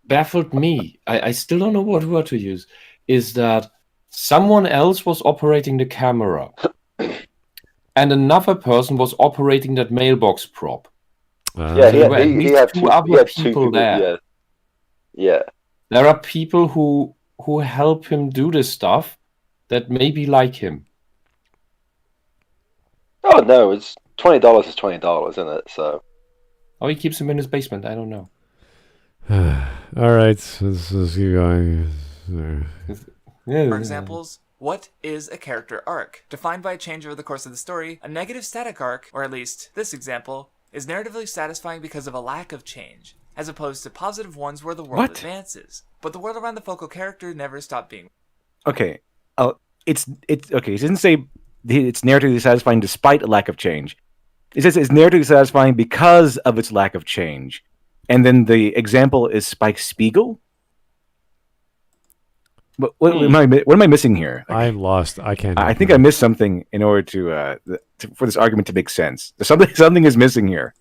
baffled me, I still don't know what word to use, is that someone else was operating the camera and another person was operating that mailbox prop. Yeah, he had two other people there. there. Yeah. There are people who help him do this stuff that maybe like him. Oh no, it's $20 is $20, isn't it? So. Oh, he keeps him in his basement. I don't know. All right, let's keep going. For examples, what is a character arc? Defined by a change over the course of the story, a negative static arc, or at least this example, is narratively satisfying because of a lack of change, as opposed to positive ones where the world advances. But the world around the focal character never stopped being. Okay. It's okay. It didn't say it's narratively satisfying despite a lack of change. It says it's narratively satisfying because of its lack of change. And then the example is Spike Spiegel. But what am I missing here? I'm lost. I can't. I think I missed something in order to for this argument to make sense. Something is missing here.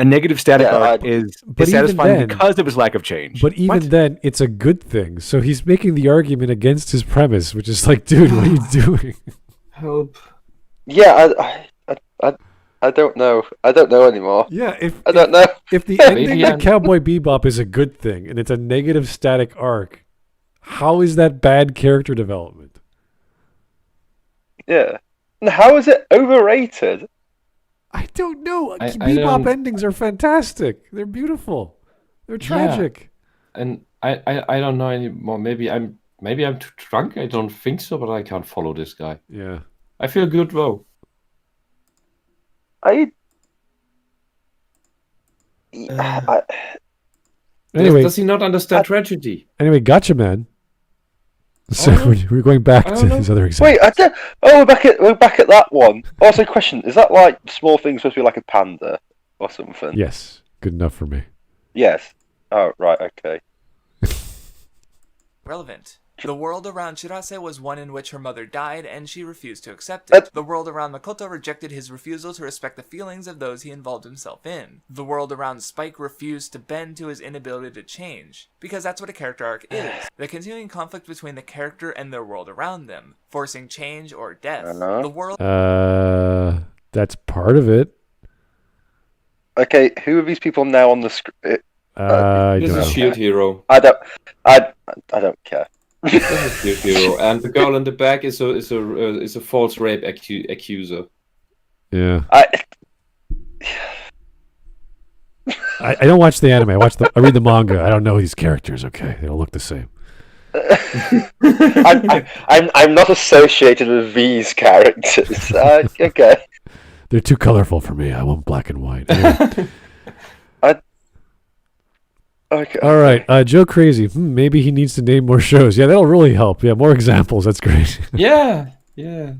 A negative static arc is satisfying because of his lack of change. But even then, it's a good thing. So he's making the argument against his premise, which is like, dude, what are you doing? Help. Yeah, I don't know. I don't know anymore. Yeah, I don't know. If the ending of Cowboy Bebop is a good thing and it's a negative static arc, how is that bad character development? Yeah. And how is it overrated? I don't know. Bebop endings are fantastic. They're beautiful. They're tragic. Yeah. And I don't know anymore. Maybe I'm too drunk. I don't think so, but I can't follow this guy. Yeah. I feel good though. Anyway, does he not understand tragedy? Anyway, gotcha, man. So we're going back to these other examples. Wait, we're back at that one. Also, question: is that like small things supposed to be like a panda or something? Yes, good enough for me. Yes. Oh, right. Okay. Relevant. The world around Shirase was one in which her mother died and she refused to accept it. The world around Makoto rejected his refusal to respect the feelings of those he involved himself in. The world around Spike refused to bend to his inability to change, because that's what a character arc is. The continuing conflict between the character and their world around them, forcing change or death. The world... That's part of it. Okay, who are these people now on the screen? This is Shield Hero. I don't care. This is Shield Hero, and the girl in the back is a false rape accuser. Yeah. I don't watch the anime. I read the manga. I don't know these characters. Okay, they don't look the same. I'm not associated with these characters. Okay. They're too colorful for me. I want black and white. Anyway. Okay. All right, Joe Crazy. Maybe he needs to name more shows. Yeah, that'll really help. Yeah, more examples. That's great. Yeah. Yeah.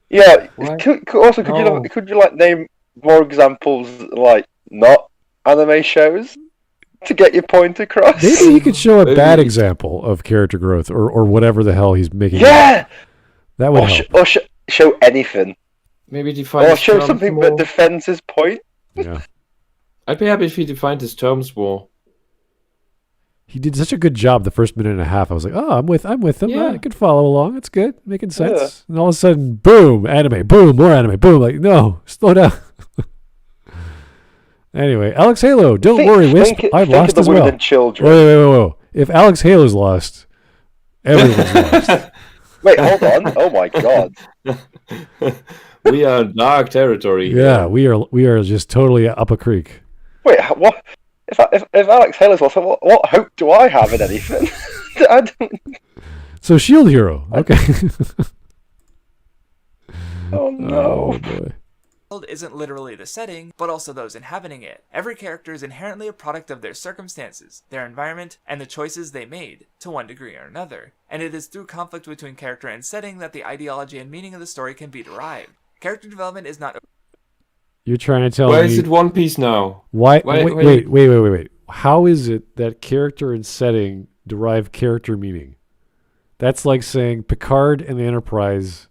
Why? Could you like name more examples like not anime shows to get your point across? Maybe you could show a bad example of character growth or whatever the hell he's making. Yeah. That would help. Or show anything. Maybe define. Or show something that defends his point. Yeah. I'd be happy if he defined his terms more. He did such a good job the first minute and a half. I was like, oh, I'm with him. Yeah. I could follow along. It's good. Making sense. Yeah. And all of a sudden, boom, anime, boom, more anime, boom. Like, no, slow down. Anyway, Alex Halo, don't worry, Wisp. I've lost as well. Wait. If Alex Halo's lost, everyone's lost. Wait, hold on. Oh my god. We are in dark territory. Yeah, we are just totally up a creek. Wait, what? If Alex Halo's lost, what hope do I have in anything? I don't... So Shield Hero, okay. Oh no. Oh boy. World isn't literally the setting, but also those inhabiting it. Every character is inherently a product of their circumstances, their environment, and the choices they made, to one degree or another. And it is through conflict between character and setting that the ideology and meaning of the story can be derived. Character development is not... You're trying to tell me... Why is it One Piece now? Why? Wait. How is it that character and setting derive character meaning? That's like saying Picard and the Enterprise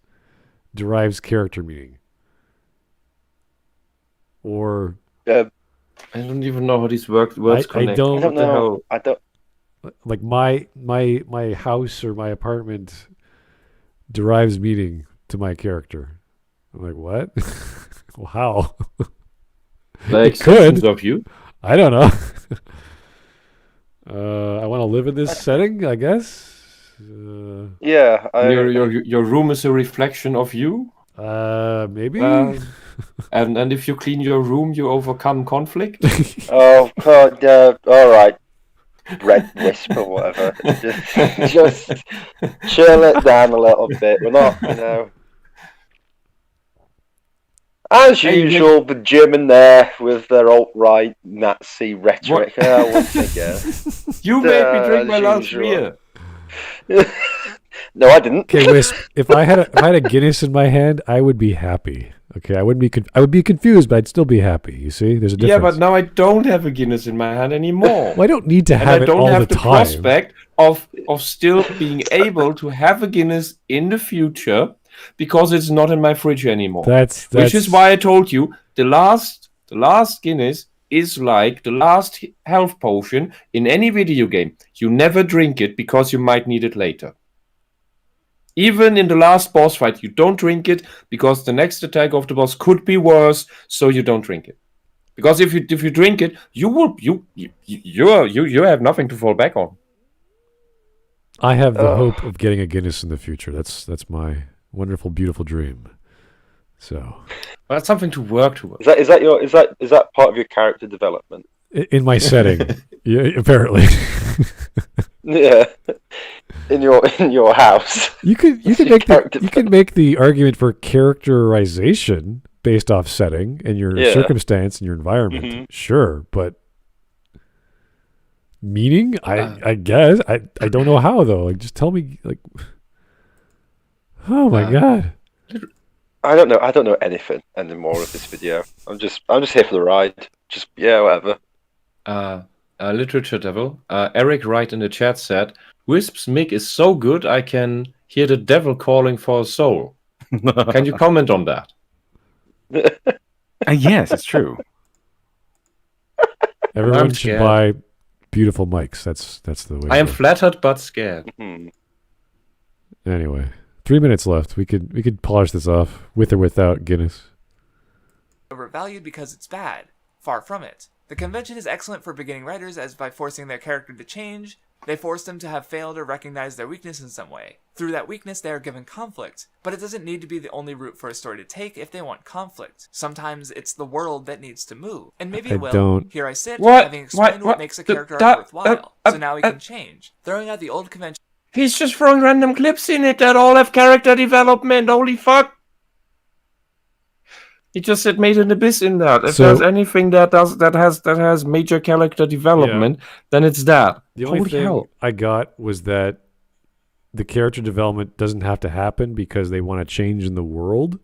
derives character meaning. Or... I don't even know how these words connect. I don't know. I don't... Like my house or my apartment derives meaning to my character. I'm like, what? Wow. Like could of you? I don't know. I want to live in this setting, I guess. Yeah. Your room is a reflection of you. Maybe. And if you clean your room, you overcome conflict. Oh god. All right. Red Wisp or whatever. Just chill it down a little bit. We're not, As usual, the German there with their alt-right Nazi rhetoric. Once again. You made me drink my last beer. No, I didn't. Okay, Wisp. If I had a Guinness in my hand, I would be happy. Okay, I would be confused, but I'd still be happy. You see, there's a difference. Yeah, but now I don't have a Guinness in my hand anymore. Well, I don't need to have it all the time. I don't have the prospect of still being able to have a Guinness in the future. Because it's not in my fridge anymore. That's which is why I told you the last Guinness is like the last health potion in any video game. You never drink it because you might need it later. Even in the last boss fight, you don't drink it because the next attack of the boss could be worse, so you don't drink it. Because if you drink it, you have nothing to fall back on. I have the hope of getting a Guinness in the future. That's my wonderful, beautiful dream. So well, that's something to work towards. Is that part of your character development? In my setting, yeah, apparently. Yeah, in your house. You can make the argument for characterization based off setting and your circumstance and your environment. Mm-hmm. Sure, but meaning, I guess I don't know how though. Like, just tell me like. Oh my god! I don't know anything anymore of this video. I'm just here for the ride. Just whatever. LiteratureDevil. Eric Wright in the chat said, Wisp's mic is so good I can hear the devil calling for a soul. Can you comment on that? Yes, it's true. Everyone I'm should scared. buy beautiful mics. That's the way. I am to go. flattered but scared. Anyway, 3 minutes left. We could polish this off with or without Guinness. Overvalued because it's bad. Far from it. The convention is excellent for beginning writers, as by forcing their character to change, they force them to have failed or recognize their weakness in some way. Through that weakness, they are given conflict, but it doesn't need to be the only route for a story to take if they want conflict. Sometimes it's the world that needs to move. And maybe I it will. don't- Here I sit, What? having explained what What? makes a The- character that- arc worthwhile. So now we can change. Throwing out the old convention He's just throwing random clips in it that all have character development. Holy fuck! He just said made an abyss in that. If So- there's anything that has major character development, then it's that. The only Holy thing hell! I got was that the character development doesn't have to happen because they want to change in the world,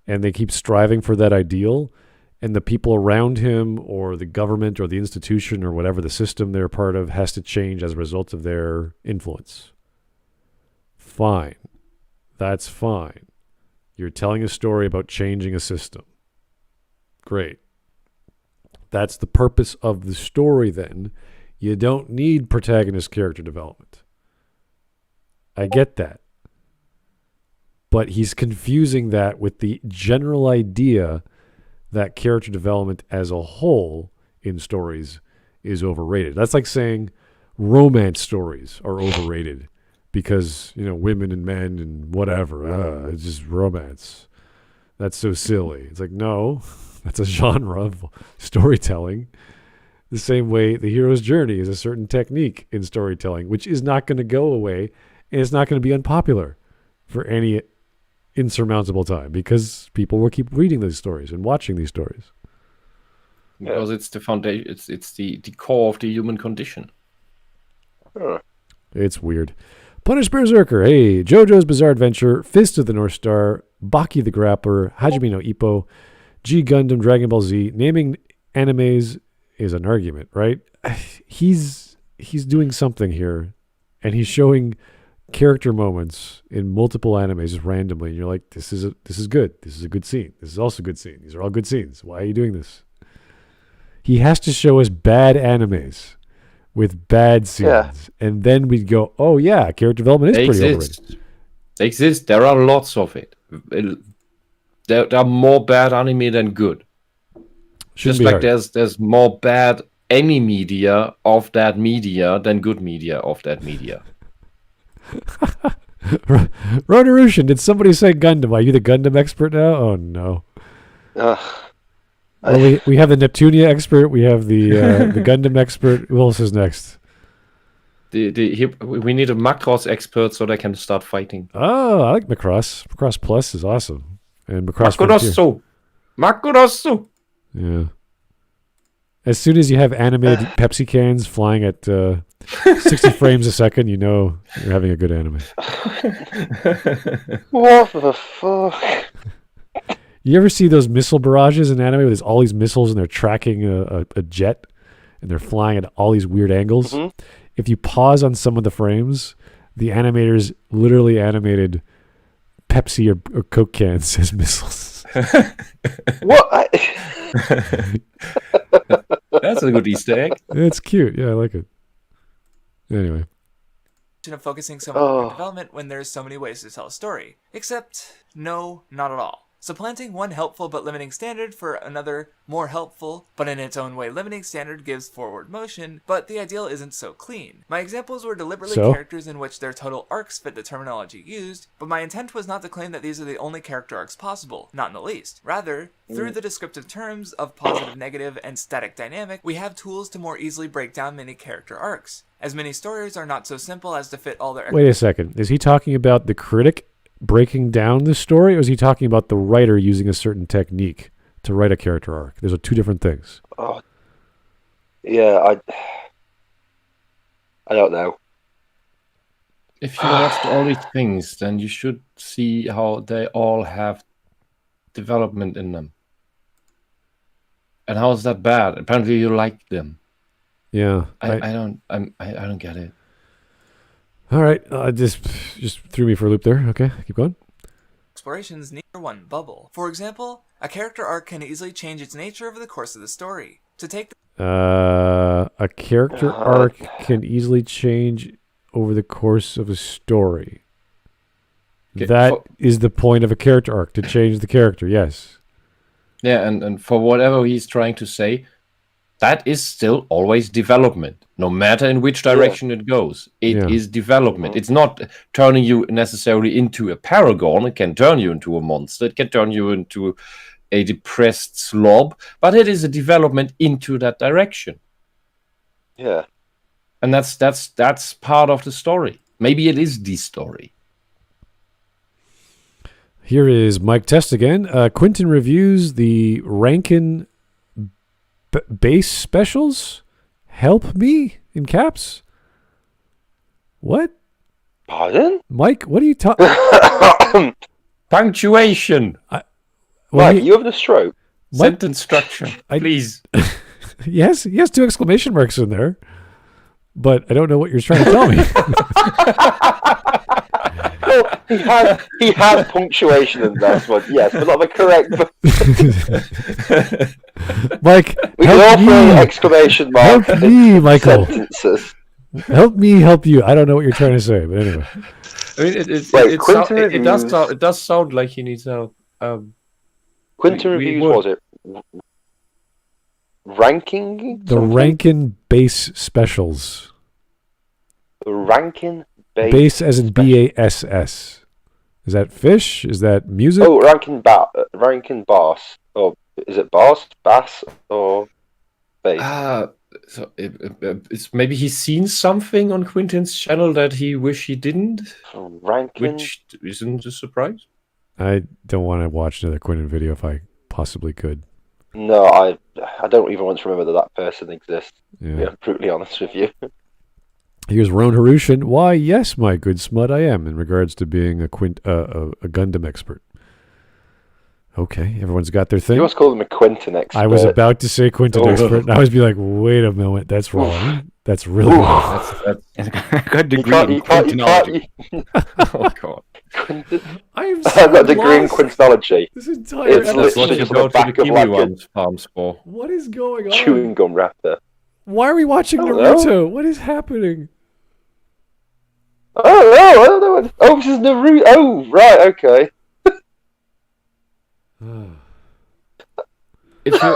and they keep striving for that ideal, and the people around him or the government or the institution or whatever the system they're part of has to change as a result of their influence. Fine. That's fine. You're telling a story about changing a system. Great. That's the purpose of the story then. You don't need protagonist character development. I get that. But he's confusing that with the general idea that character development as a whole in stories is overrated. That's like saying romance stories are overrated because, women and men and whatever. It's just romance. That's so silly. It's like, no, that's a genre of storytelling. The same way the hero's journey is a certain technique in storytelling, which is not going to go away, and it's not going to be unpopular for any insurmountable time because people will keep reading these stories and watching these stories. Because it's the foundation. It's the core of the human condition. It's weird. Punish Berserker, hey, JoJo's Bizarre Adventure, Fist of the North Star, Baki the Grappler, Hajime no Ippo, G Gundam, Dragon Ball Z. Naming animes is an argument, right? He's doing something here, and he's showing character moments in multiple animes just randomly, and you're like, this is good. This is a good scene. This is also a good scene. These are all good scenes. Why are you doing this? He has to show us bad animes with bad scenes, and then we'd go, oh yeah, character development is pretty overrated. They exist. There are lots of it. There are more bad anime than good. Shouldn't Just be like hard. there's more bad any media of that media than good media of that media. Ronarushin, did somebody say Gundam? Are you the Gundam expert now? Oh no. Well, we have the Neptunia expert. We have the Gundam expert. Who else is next? We need a Macross expert so they can start fighting. Oh, I like Macross. Macross Plus is awesome. And Macross Frontier. Macross. Yeah. As soon as you have animated Pepsi cans flying at 60 frames a second, you know you're having a good anime. What the fuck? You ever see those missile barrages in anime where there's all these missiles and they're tracking a jet and they're flying at all these weird angles? Mhm. If you pause on some of the frames, the animators literally animated Pepsi or Coke cans as missiles. What? That's a good Easter egg. It's cute. Yeah, I like it. Anyway. of focusing so much on development when there's so many ways to tell a story. Except, no, not at all. Supplanting one helpful but limiting standard for another more helpful, but in its own way limiting standard gives forward motion, but the ideal isn't so clean. My examples were deliberately characters in which their total arcs fit the terminology used, but my intent was not to claim that these are the only character arcs possible, not in the least. Rather, through the descriptive terms of positive, negative, and static dynamic, we have tools to more easily break down many character arcs, as many stories are not so simple as to fit all their... Wait a second. Is he talking about the critic breaking down the story, or is he talking about the writer using a certain technique to write a character arc? Those are two different things. Oh, yeah, I don't know. If you watched all these things, then you should see how they all have development in them. And how is that bad? Apparently, you like them. Yeah, I don't get it. All right, just threw me for a loop there. Okay, keep going. Explorations need one bubble. For example, a character arc can easily change its nature over the course of the story. To take A character arc can easily change over the course of a story. Okay, That is the point of a character arc, to change the character, yes. Yeah, and for whatever he's trying to say, that is still always development. No matter in which direction it goes, it is development. It's not turning you necessarily into a paragon. It can turn you into a monster. It can turn you into a depressed slob, but it is a development into that direction. Yeah. And that's part of the story. Maybe it is the story. Here is Mike Test again. Quentin reviews the Rankin base specials. Help me in caps. What? Pardon? Mike, what are you talking? Punctuation. Mike, you having a stroke? Sentence structure. Please. Yes, he has 2 exclamation marks in there. But I don't know what you're trying to tell me. Well, he has punctuation in that one, yes, but not the correct. Mike, We can all help throw me. exclamation mark. Help me, Michael. Sentences. Help me help you. I don't know what you're trying to say, but anyway. I mean, it does sound like he needs help. Quentin reviews, was it ranking? The Rankin base specials. Rankin Bass as in BASS. Is that fish? Is that music? Oh, ranking bass. Or is it bass, or bass? So it's maybe he's seen something on Quentin's channel that he wish he didn't, Rankin. which isn't a surprise. I don't want to watch another Quentin video if I possibly could. No, I don't even want to remember that person exists. Yeah. To be brutally honest with you. Here's Roan Harushan. Why, yes, my good Smud, I am, in regards to being a Gundam expert. Okay, everyone's got their thing. You must call him a Quentin expert. I was about to say Quentin expert, and I was be like, wait a moment, that's wrong. That's really wrong. I got a degree in Quintinology. Oh god. I've got a degree in Quintinology. This entire It's episode. That's what literally you just go on to the the back of Kiwi like a ones farms for. What is going on? chewing gum wrapper. Why are we watching I don't know. Naruto? What is happening? Oh, this is Naruto. Oh, right, okay. If you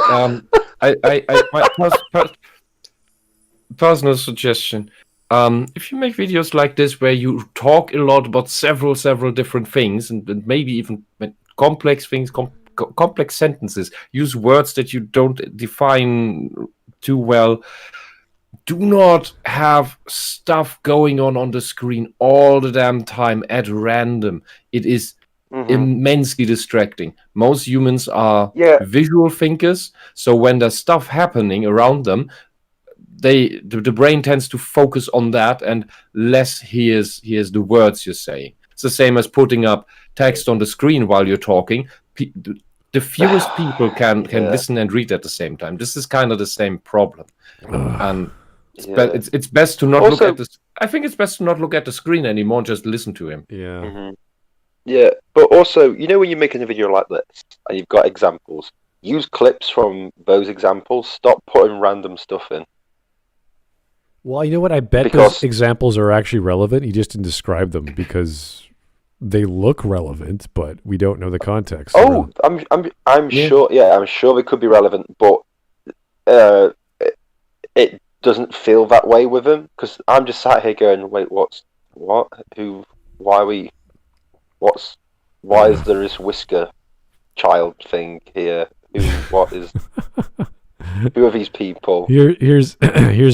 my personal suggestion, if you make videos like this where you talk a lot about several different things and maybe even complex things, complex sentences, use words that you don't define too well, do not have stuff going on the screen all the damn time at random. It is immensely distracting. Most humans are visual thinkers, so when there's stuff happening around them, the brain tends to focus on that and less hears the words you're saying. It's the same as putting up text on the screen while you're talking. The fewest people can listen and read at the same time. This is kind of the same problem. And it's best to not look at this. I think it's best to not look at the screen anymore. Just listen to him. Yeah. Yeah, but also, you know, when you're making a video like this and you've got examples, use clips from those examples. Stop putting random stuff in. Well, you know what? I bet those examples are actually relevant. You just didn't describe them because they look relevant, but we don't know the context. Oh, I'm sure. Yeah, I'm sure they could be relevant, but it doesn't feel that way with them because I'm just sat here going, wait, why is there this whisker child thing here? Who are these people? Here's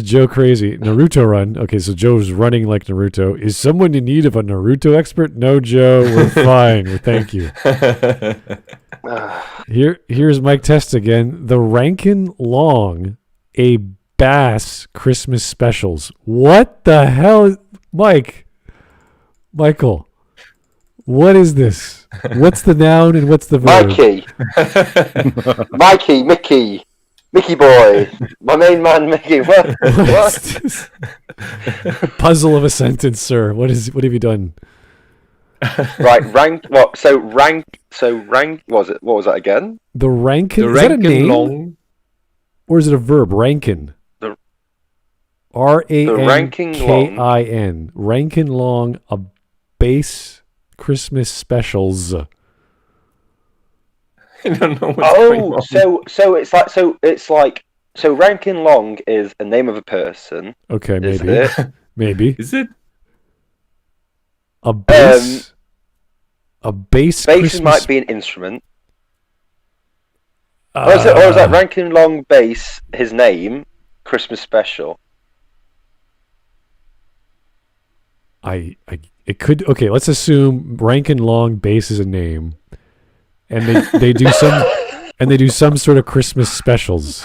Joe Crazy. Naruto run. Okay, so Joe's running like Naruto. Is someone in need of a Naruto expert? No, Joe. We're fine. Thank you. Here's Mike Test again. The Rankin Long, a Bass Christmas specials. What the hell, Michael? What is this? What's the noun and what's the verb? Mikey, Mickey. Mickey boy, my main man Mickey. What? What? Puzzle of a sentence, sir. What have you done? Right, ranked. What? So rank. What was that again? The Rankin. The Is that a Rankin name? Long. Or is it a verb? Rankin. The- Rankin. Rankin Long, a base Christmas specials. I don't know what's going on. So Rankin Long is a name of a person. Okay, Is maybe. it? Maybe. Is it? A base. A base Bass Christmas. might be an instrument. Or is that Rankin Long bass his name? Christmas special. It could. Okay, let's assume Rankin Long bass is a name, and they do some sort of Christmas specials.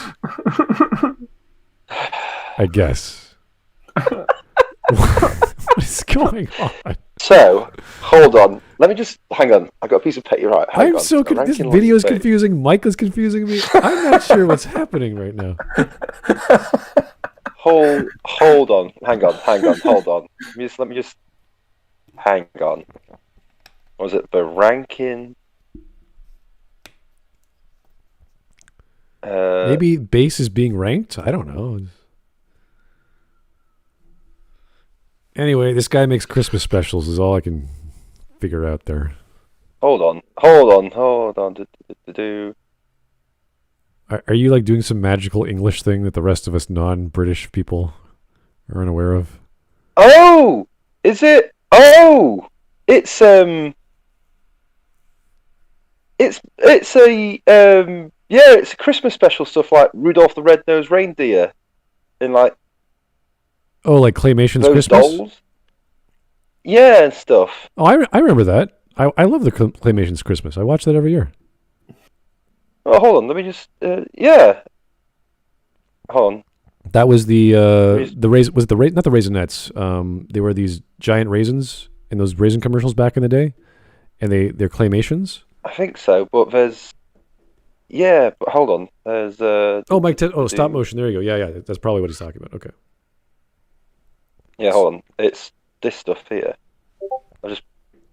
I guess. What is going on? So, hold on. Let me just hang on. I got a piece of paper. Right, hang I'm on. so confused. This Rankin video is Long's confusing. Mike is confusing me. I'm not sure what's happening right now. Hold on. Hang on. Hold on. Let me just hang on. Was it the Rankin? Maybe bass is being ranked. I don't know. Anyway, this guy makes Christmas specials. Is all I can figure out there. Hold on. Are you like doing some magical English thing that the rest of us non-British people are unaware of? Oh, is it? Oh, it's a it's a Christmas special stuff like Rudolph the Red-Nosed Reindeer, in like Like Claymation's those Christmas? dolls. Yeah, and stuff. Oh, I remember that. I love the Claymation's Christmas. I watch that every year. Oh, hold on. Let me just. Yeah. Hold on. That was not the Raisinets. They were these giant raisins in those raisin commercials back in the day, and they're Claymations. I think so, but there's. Yeah, but hold on. There's. Stop motion. There you go. Yeah. That's probably what he's talking about. Okay. Yeah, hold on. It's this stuff here.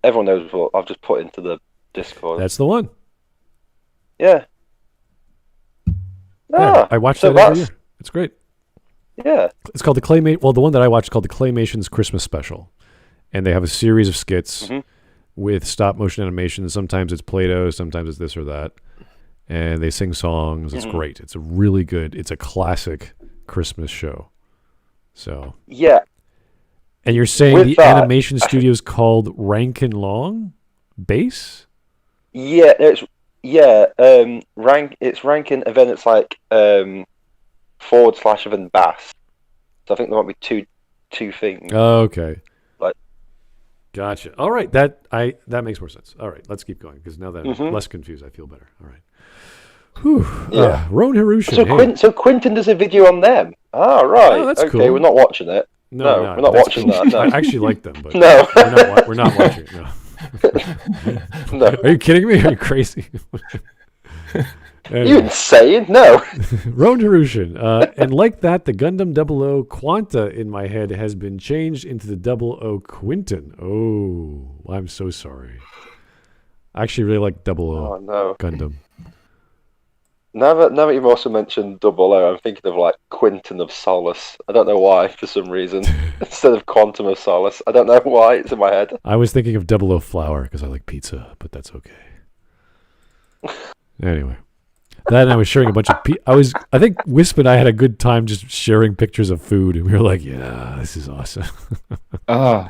Everyone knows what I've just put into the Discord. That's the one. Yeah. Yeah, I watched that every year. It's great. Yeah. It's called the Claymation. Well, the one that I watched is called the Claymation's Christmas Special, and they have a series of skits with stop motion animation. Sometimes it's Play-Doh, sometimes it's this or that, and they sing songs. It's great. It's a really good. It's a classic Christmas show. So yeah. And you're saying With the that, animation studio is called Rankin Long Base? Yeah, it's Rankin, and then it's like / and then Bass. So I think there might be two things. Okay. Like, gotcha. All right, that makes more sense. All right, let's keep going because now that I'm less confused, I feel better. All right. Whew. Yeah. Roan Hirushin. So Quentin does a video on them. Ah, right. Oh, that's okay, cool. We're not watching it. No, we're not that's watching cool. that. No. I actually like them, but No. we're not watching it. No. No. Are you kidding me? Are you crazy? You insane? No. Roan Hirushin. And like that, the Gundam 00 Quanta in my head has been changed into the 00 Quinton. Oh, I'm so sorry. I actually really like 00 Oh no. Gundam. Now that you've also mentioned 00, I'm thinking of like Quentin of Solace. I don't know why, for some reason. Instead of Quantum of Solace. I don't know why, it's in my head. I was thinking of 00 Flour because I like pizza, but that's okay. Anyway. Then I was sharing a bunch of I think Wisp and I had a good time just sharing pictures of food, and we were like, yeah, this is awesome. Oh.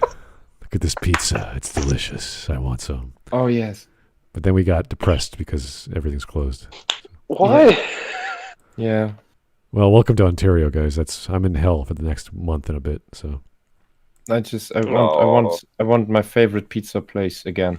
Look at this pizza. It's delicious. I want some. Oh, yes. But then we got depressed because everything's closed. Why? Yeah. Well, welcome to Ontario, guys. I'm in hell for the next month and a bit. So I want my favorite pizza place again.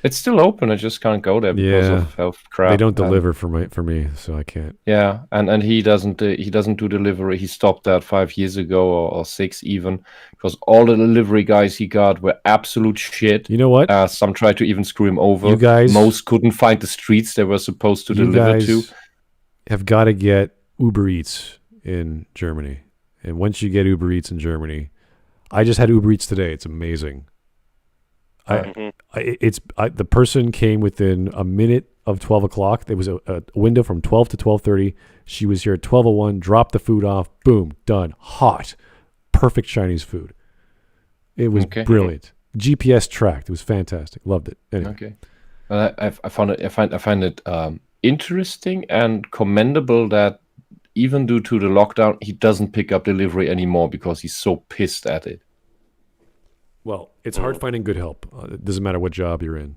It's still open. I just can't go there because Yeah. of health crap. They don't and- deliver for me, so I can't. Yeah, and he doesn't do delivery. He stopped that 5 years ago or 6 even, because all the delivery guys he got were absolute shit. You know what? Some tried to even screw him over. You guys- Most couldn't find the streets they were supposed to You deliver guys to. have got to get Uber Eats in Germany, and once you get Uber Eats in Germany, I just had Uber Eats today. It's amazing. The person came within a minute of 12 o'clock. There was a window from 12 to 12:30. She was here at 12:01, dropped the food off, boom, done. Hot. Perfect Chinese food. It was Okay. brilliant. GPS tracked. It was fantastic. Loved it. Anyway. Okay, I find it interesting and commendable that even due to the lockdown, he doesn't pick up delivery anymore because he's so pissed at it. Well, it's hard finding good help. It doesn't matter what job you're in.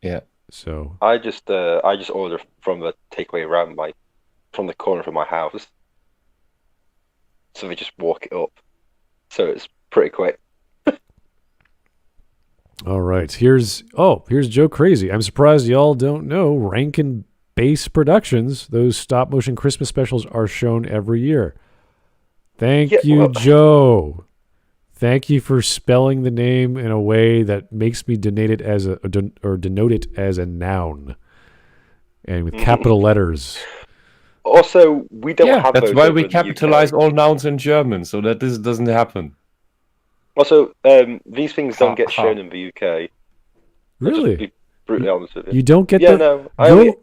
Yeah. So I just order from a takeaway around from the corner of my house. So we just walk it up. So it's pretty quick. all right, here's Joe Crazy. I'm surprised y'all don't know Rankin Bass Productions. Those stop motion Christmas specials are shown every year. Thank you, Joe. Thank you for spelling the name in a way that makes me denote it as a noun, and with capital letters. Also, we don't have that's those why over we in the UK. capitalize all nouns in German, so that this doesn't happen. Also, these things don't get shown in the UK. I'll Really? just be brutally honest with you. You don't get Yeah, the no.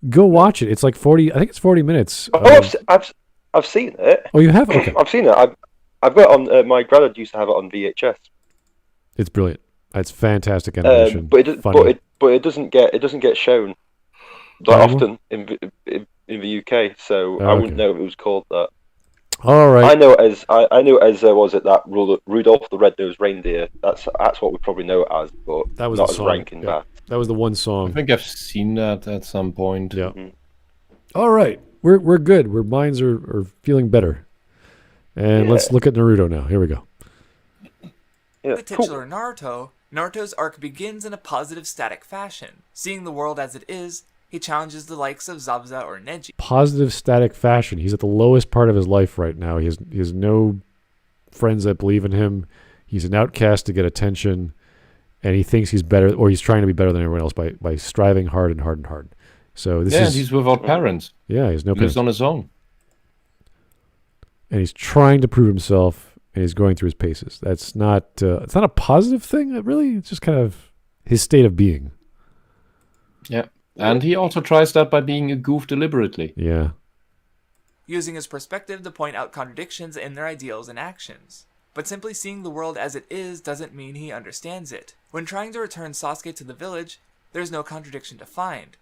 go watch it. It's like 40. I think it's 40 minutes. I've seen it. Oh, you have? Okay. I've seen it. I've got it on. My granddad used to have it on VHS. It's brilliant. It's fantastic animation. But it doesn't get shown that Anymore? often in the UK. So I okay. wouldn't know if it was called that. All right. I know it as was it that Rudolph the Red-Nosed Reindeer. That's what we probably know it as, but That was not the as song. Rankin Yeah. Bass. That was the one I song. think I've seen that at some point. Yeah. All right. We're good. Our minds are feeling better. And let's look at Naruto now. Here we go. Yeah, The titular Naruto, Naruto's arc begins in a positive static fashion. Seeing the world as it is, he challenges the likes of Zabuza or Neji. Positive static fashion. He's at the lowest part of his life right now. He has no friends that believe in him. He's an outcast to get attention, and he thinks he's better, or he's trying to be better than everyone else by striving hard and hard and hard. So this Yeah, is and he's without parents. he has no He lives parents. on his own. And he's trying to prove himself, and he's going through his paces. That's not it's not a positive thing, really. It's just kind of his state of being. Yeah. And he also tries that by being a goof deliberately. Yeah. Using his perspective to point out contradictions in their ideals and actions. But simply seeing the world as it is doesn't mean he understands it. When trying to return Sasuke to the village, there's no contradiction to find.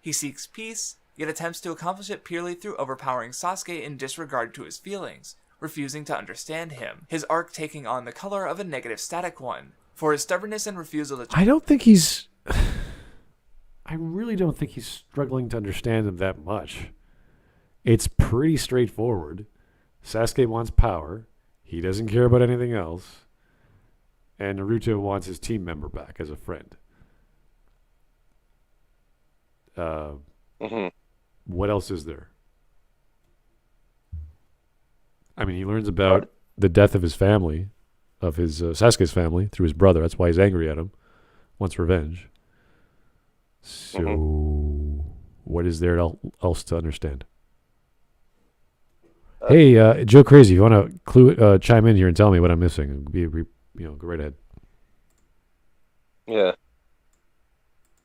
He seeks peace, yet attempts to accomplish it purely through overpowering Sasuke in disregard to his feelings, refusing to understand him, his arc taking on the color of a negative static one. For his stubbornness and refusal to I don't think he's I really don't think he's struggling to understand him that much. It's pretty straightforward. Sasuke wants power. He doesn't care about anything else. And Naruto wants his team member back as a friend. What else is there? I mean, he learns about the death of his family, of his Sasuke's family, through his brother. That's why he's angry at him. Wants revenge. So, what is there else to understand? Hey, Joe Crazy, you want to chime in here and tell me what I'm missing? Go right ahead. Yeah.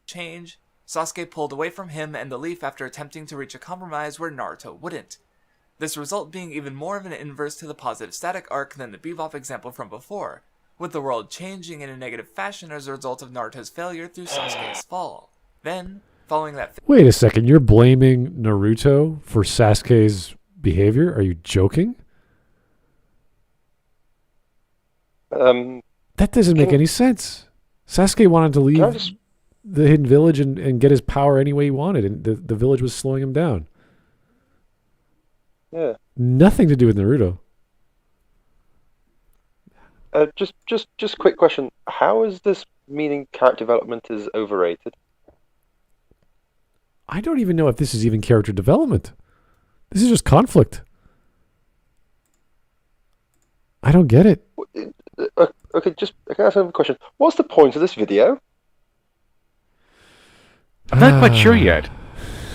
change, Sasuke pulled away from him and the leaf after attempting to reach a compromise where Naruto wouldn't. This result being even more of an inverse to the positive static arc than the Bebop example from before, with the world changing in a negative fashion as a result of Naruto's failure through Sasuke's fall. Then, following that Wait a second, you're blaming Naruto for Sasuke's behavior? Are you joking? That doesn't make any sense. Sasuke wanted to leave the hidden village and get his power any way he wanted, and the village was slowing him down. Yeah. Nothing to do with Naruto. Just quick question. How is this meaning character development is overrated? I don't even know if this is even character development. This is just conflict. I don't get it. Okay, I can ask another question. What's the point of this video? I'm not quite sure yet.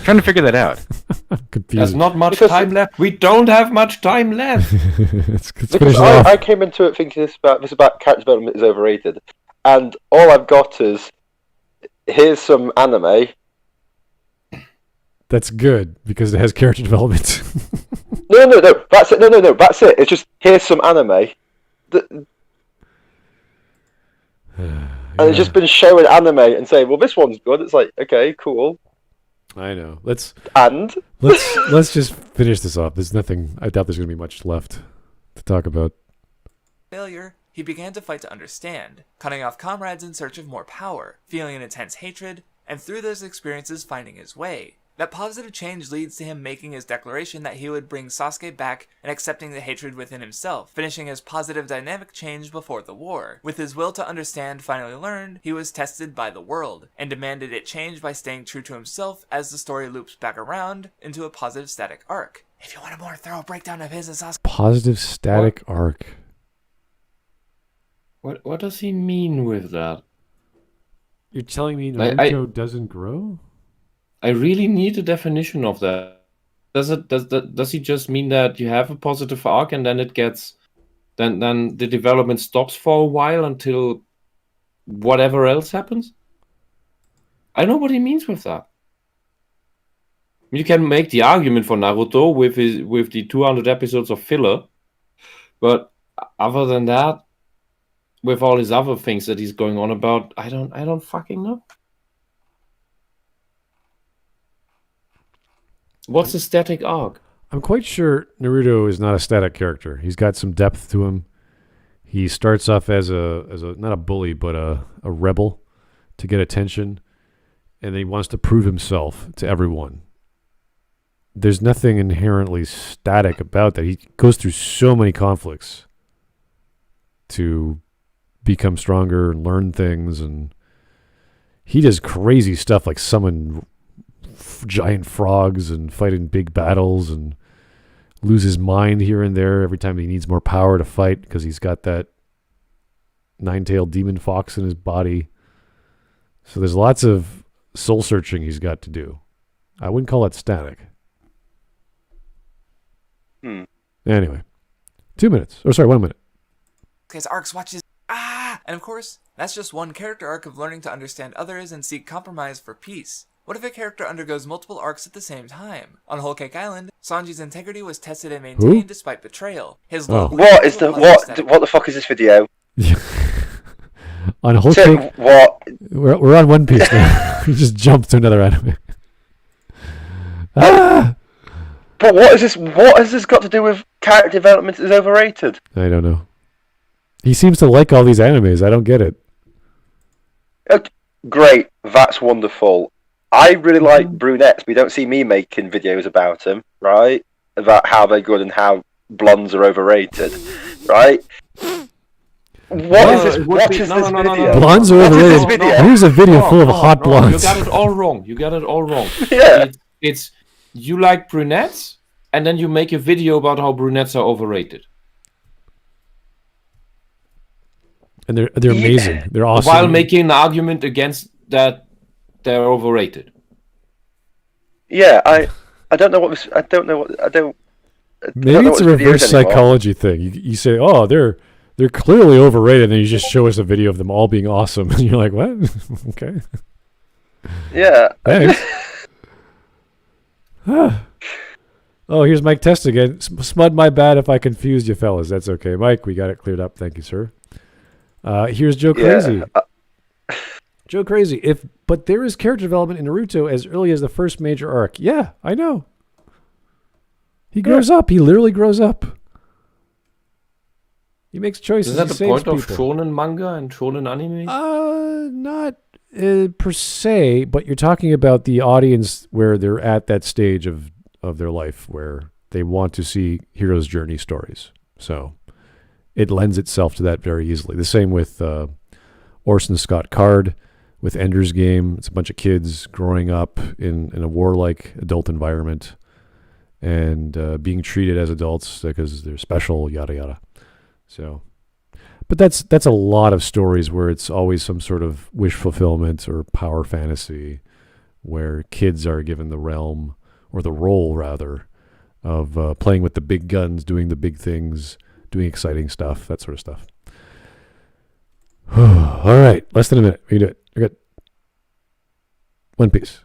Trying to figure that out. I'm There's confused. not much Because- time left. We don't have much time left. Let's finish Because it off. I came into it thinking this about character development is overrated, and all I've got is here's some anime. That's good because it has character development. No, that's it. No, that's it. It's just here's some anime. And it's just been showing anime and saying, well, this one's good. It's like, okay, cool. I know. Let's just finish this off. There's nothing. I doubt there's going to be much left to talk about. Failure, he began to fight to understand, cutting off comrades in search of more power, feeling an intense hatred, and through those experiences finding his way. That positive change leads to him making his declaration that he would bring Sasuke back and accepting the hatred within himself, finishing his positive dynamic change before the war. With his will to understand finally learned, he was tested by the world, and demanded it change by staying true to himself as the story loops back around into a positive static arc. If you want a more thorough breakdown of his and Sasuke... Positive static arc. What does he mean with that? You're telling me I- Naruto doesn't grow? I really need a definition of that. Does he just mean that you have a positive arc and then it gets then the development stops for a while until whatever else happens? I know what he means with that. You can make the argument for Naruto with the 200 episodes of filler, but other than that, with all his other things that he's going on about, I don't fucking know. What's a static arc? I'm quite sure Naruto is not a static character. He's got some depth to him. He starts off as a not a bully, but a rebel to get attention, and then he wants to prove himself to everyone. There's nothing inherently static about that. He goes through so many conflicts to become stronger and learn things, and he does crazy stuff like summon giant frogs and fight in big battles and lose his mind here and there every time he needs more power to fight because he's got that nine-tailed demon fox in his body. So there's lots of soul searching he's got to do. I wouldn't call it static. Anyway, 2 minutes. Or sorry, 1 minute. His arcs watches. And of course, that's just one character arc of learning to understand others and seek compromise for peace. What if a character undergoes multiple arcs at the same time? On Whole Cake Island, Sanji's integrity was tested and maintained despite betrayal. His love What the fuck is this video? On Whole So, Cake, what? we're on One Piece now. We just jumped to another anime. But what is this? What has this got to do with character development is overrated? I don't know. He seems to like all these animes. I don't get it. Great, that's wonderful. I really like brunettes, but you don't see me making videos about them, right? About how they're good and how blondes are overrated, right? What is this? What is this video? Blondes are What is this overrated. video? Here's a video Wrong, full of wrong, hot wrong. blondes. You got it all wrong. You got it all wrong. Yeah. It's you like brunettes, and then you make a video about how brunettes are overrated. And they're amazing. They're awesome. While making an argument against that they're overrated. Yeah, I don't know what this. I don't know what. I don't. Maybe it's a reverse psychology thing. You say, "Oh, they're clearly overrated," and then you just show us a video of them all being awesome, and you're like, "What? Okay, Yeah. thanks." Oh, here's Mike Test again. Smud, my bad if I confused you, fellas. That's okay, Mike. We got it cleared up. Thank you, sir. Here's Joe Crazy. Joe Crazy. But there is character development in Naruto as early as the first major arc. Yeah, I know. He grows up. He literally grows up. He makes choices. Is that He the saves point of people. shonen manga and shonen anime? Not per se, but you're talking about the audience where they're at that stage of their life where they want to see hero's journey stories. So it lends itself to that very easily. The same with Orson Scott Card with Ender's Game. It's a bunch of kids growing up in a warlike adult environment and being treated as adults because they're special, yada yada. So, but that's a lot of stories where it's always some sort of wish fulfillment or power fantasy, where kids are given the realm or the role rather of playing with the big guns, doing the big things, doing exciting stuff, that sort of stuff. All right, less than a minute. We can do it. You're good. One Piece.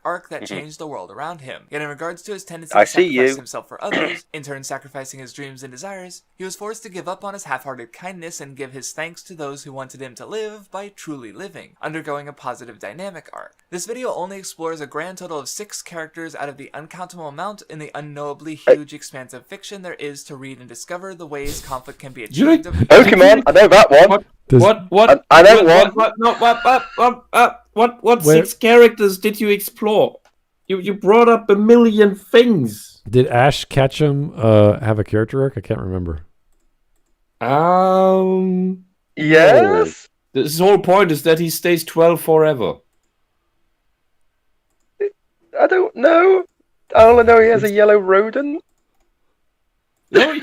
Arc that changed the world around him. Yet in regards to his tendency I to see sacrifice you. himself for others, in turn sacrificing his dreams and desires, he was forced to give up on his half-hearted kindness and give his thanks to those who wanted him to live by truly living, undergoing a positive dynamic arc. This video only explores a grand total of 6 characters out of the uncountable amount in the unknowably huge expanse of fiction there is to read and discover the ways conflict can be achieved. Pokemon, I know that one. I know one. What Where- 6 characters did you explore? You brought up a million things. Did Ash Ketchum have a character arc? I can't remember. Yes. His whole point is that he stays 12 forever. I don't know. I only know he has a yellow rodent. No,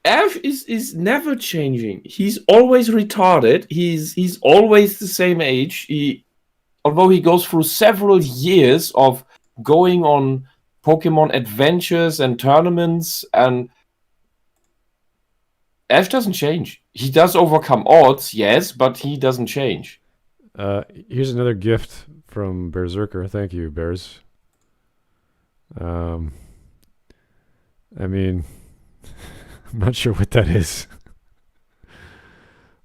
Ash is never changing. He's always retarded. He's always the same age. Although he goes through several years of going on Pokemon adventures and tournaments, and Ash doesn't change. He does overcome odds, yes, but he doesn't change. Here's another gift from Berserker. Thank you, Bears. I mean, I'm not sure what that is.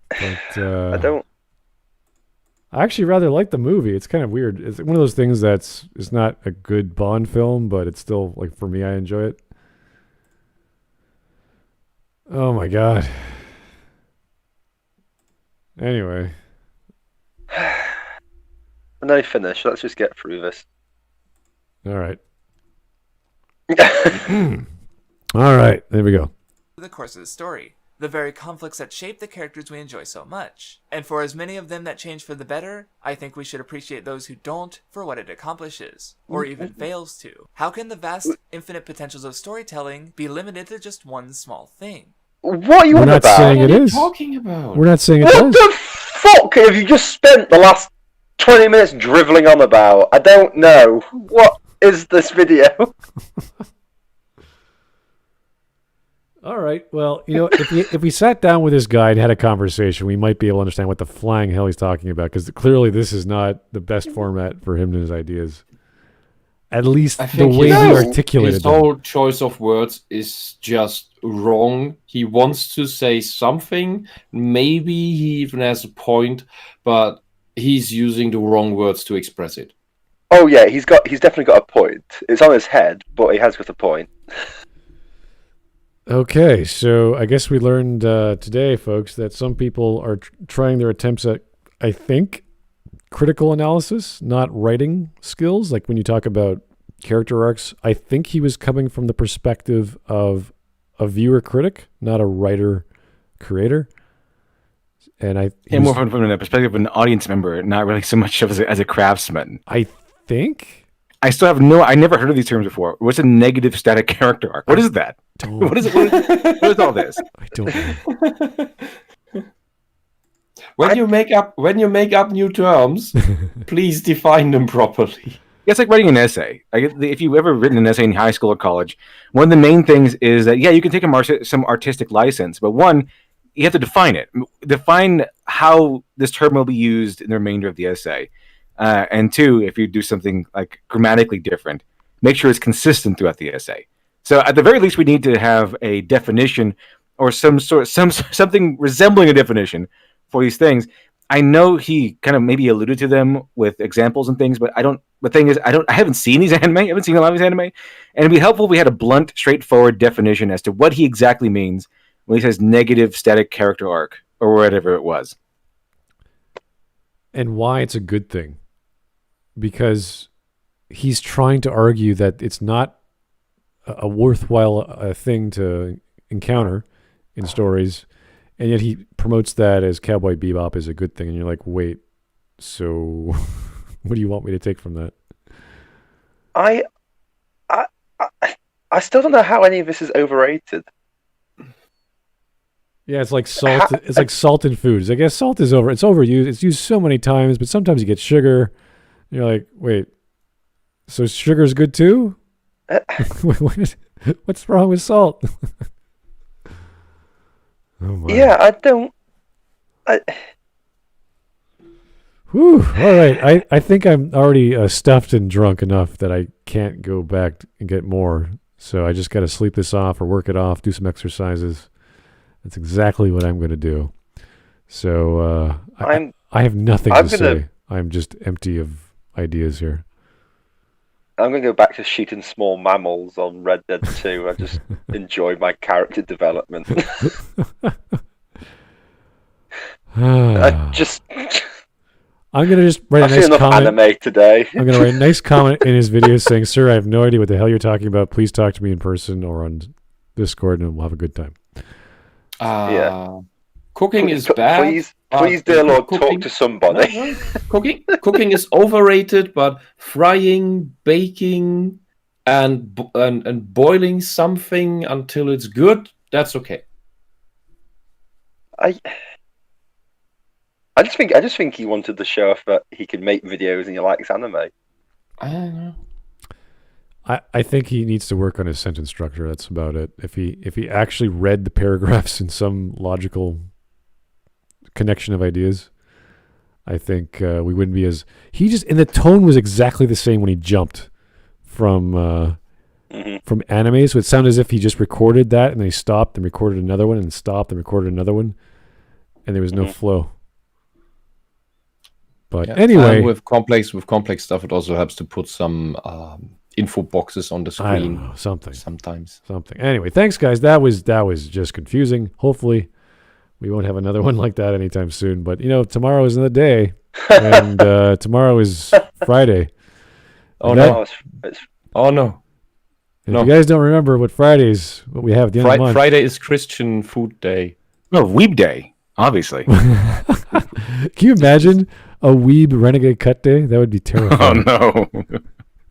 But I don't. I actually rather like the movie. It's kind of weird. It's one of those things it's not a good Bond film, but it's still, like, for me, I enjoy it. Oh my god. Anyway. No finish. Let's just get through this. All right. All right. There we go. The course of the story, the very conflicts that shape the characters we enjoy so much. And for as many of them that change for the better, I think we should appreciate those who don't for what it accomplishes, or even fails to. How can the vast, infinite potentials of storytelling be limited to just one small thing? What are you We're on not about? saying it What are you is. talking about? We're not saying it What does. the fuck have you just spent the last 20 minutes driveling on about? I don't know. What is this video? All right. Well, if we sat down with this guy and had a conversation, we might be able to understand what the flying hell he's talking about, because clearly this is not the best format for him and his ideas. At least I the think way he his- articulated His them. whole choice of words is just wrong. He wants to say something. Maybe he even has a point, but he's using the wrong words to express it. Oh yeah, he's definitely got a point. It's on his head, but he has got a point. Okay, so I guess we learned today, folks, that some people are trying their attempts at, I think, critical analysis, not writing skills. Like when you talk about character arcs, I think he was coming from the perspective of a viewer critic, not a writer creator. And More from the perspective of an audience member, not really so much as a craftsman. I think. I still have I never heard of these terms before. What's a negative static character arc? What is that? What is it? What is all this? I don't know. When you make up new terms, please define them properly. It's like writing an essay. If you've ever written an essay in high school or college, one of the main things is that, yeah, you can take some artistic license, but one, you have to define it. Define how this term will be used in the remainder of the essay. And two, if you do something like grammatically different, make sure it's consistent throughout the essay. So at the very least, we need to have a definition or something resembling a definition for these things. I know he kind of maybe alluded to them with examples and things, but the thing is, I haven't seen these anime. I haven't seen a lot of these anime. And it'd be helpful if we had a blunt, straightforward definition as to what he exactly means when he says negative static character arc or whatever it was. And why it's a good thing. Because he's trying to argue that it's not a worthwhile thing to encounter in stories and yet he promotes that as Cowboy Bebop is a good thing, and you're like, wait, so what do you want me to take from that? I still don't know how any of this is overrated. Yeah, it's like salt. It's like salt in foods. I guess salt is it's overused. It's used so many times, but sometimes you get sugar. You're like, wait, so sugar's good too? What's wrong with salt? Oh my. Yeah, I don't. Whew. All right. I think I'm already stuffed and drunk enough that I can't go back and get more. So I just got to sleep this off or work it off, do some exercises. That's exactly what I'm going to do. So I have nothing to say. I'm just empty of ideas here. I'm going to go back to shooting small mammals on Red Dead 2. I just enjoy my character development. I'm going to just write I've a nice seen enough comment. anime today. I'm going to write a nice comment in his video saying, "Sir, I have no idea what the hell you're talking about. Please talk to me in person or on Discord and we'll have a good time." Yeah. Cooking is bad. Please, dear Lord, talk to somebody. No. Cooking is overrated, but frying, baking, and boiling something until it's good, that's okay. I just think he wanted to show off that he could make videos and he likes anime. I don't know. I think he needs to work on his sentence structure. That's about it. If he actually read the paragraphs in some logical connection of ideas, I think we wouldn't be as and the tone was exactly the same when he jumped from anime. So it sounded as if he just recorded that and then he stopped and recorded another one and stopped and recorded another one, and there was no flow. But anyway, and with complex stuff, it also helps to put some info boxes on the screen. I don't know, something. Anyway, thanks guys. That was just confusing. Hopefully, we won't have another one like that anytime soon. But tomorrow is another day, and tomorrow is Friday. Oh no! Oh no! If you guys don't remember what we have at the end of the month. Friday is Christian Food Day. No, Weeb Day, obviously. Can you imagine a Weeb Renegade Cut Day? That would be terrifying.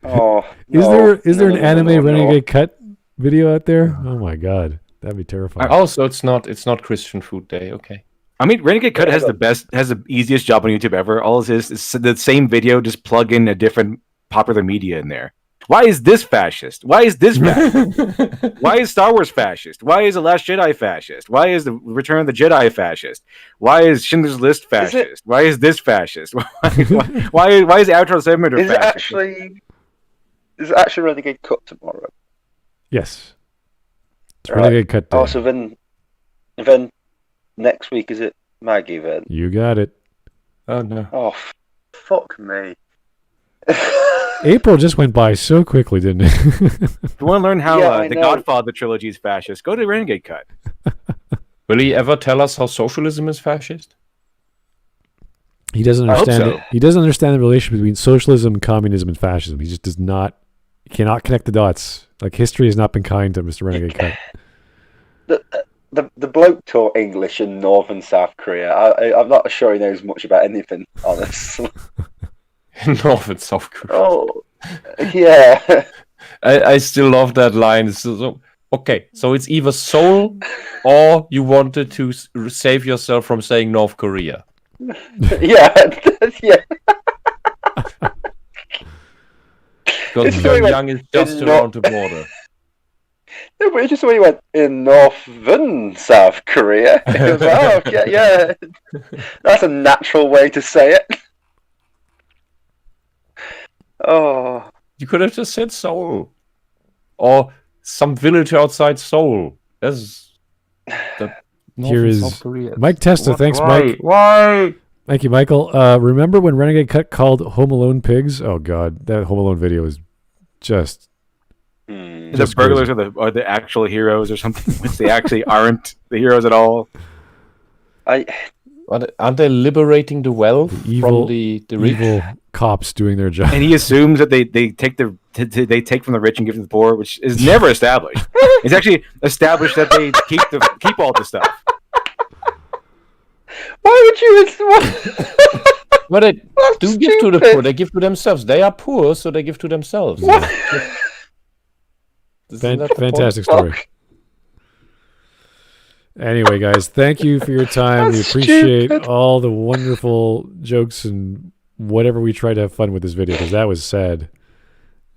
Oh no! Is there an anime Renegade Cut video out there? Oh my god, that'd be terrifying. Also, it's not Christian Food Day. Okay. I mean, Renegade Cut has the easiest job on YouTube ever. All it is the same video, just plug in a different popular media in there. Why is this fascist? Why is this fascist? Why is Star Wars fascist? Why is The Last Jedi fascist? Why is The Return of the Jedi fascist? Why is Schindler's List fascist? Why is this fascist? Why is Outro Segment fascist? Is it actually Renegade Cut tomorrow? Yes. It's Renegade Cut Day. Oh, so then next week is it Maggie then? You got it. Oh no. Oh, fuck me. April just went by so quickly, didn't it? If you want to learn how the know. Godfather trilogy is fascist, go to Renegade Cut. Will he ever tell us how socialism is fascist? He doesn't understand so. it. He doesn't understand the relationship between socialism, communism, and fascism. He just does not. He cannot connect the dots. Like history has not been kind to Mr. Renegade Cut. The bloke taught English in North and South Korea. I'm not sure he knows much about anything, honestly. North and South Korea. Oh, yeah. I still love that line. Okay, so it's either Seoul or you wanted to save yourself from saying North Korea. Yeah. Because Pyongyang is just around the border. Yeah, but it's just the way he went in Northern South Korea. It was like, oh, yeah. That's a natural way to say it. Oh. You could have just said Seoul. Or some village outside Seoul. That's the Here is South Korea. Mike Testa. Thanks, Why? Mike. Why? Thank you, Michael. Remember when Renegade Cut called Home Alone pigs? Oh, God. That Home Alone video is just... The burglars are the actual heroes or something, which they actually aren't the heroes at all. Aren't they liberating the wealth from the rich? Evil cops doing their job. And he assumes that they take they take from the rich and give to the poor, which is never established. It's actually established that they keep all the stuff. Why would you? But they That's do give to the stupid. poor. They give to themselves. They are poor, so they give to themselves. What? Isn't that the point? Fantastic story. Anyway, guys, thank you for your time. We That's appreciate stupid. all the wonderful jokes and whatever we tried to have fun with this video, because that was sad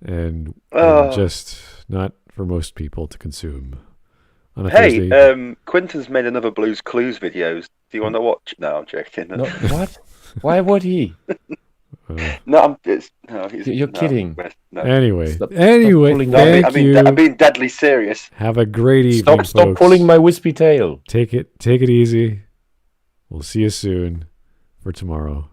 and just not for most people to consume on a Hey, Thursday. Quinton's made another Blues Clues videos. Do you want to watch? No, I'm joking. No, what? Why would he? No, You're kidding. No. Anyway, Stop thank pulling No, you. I'm being deadly serious. Have a great evening, Stop folks. pulling my wispy tail. Take it easy. We'll see you soon for tomorrow.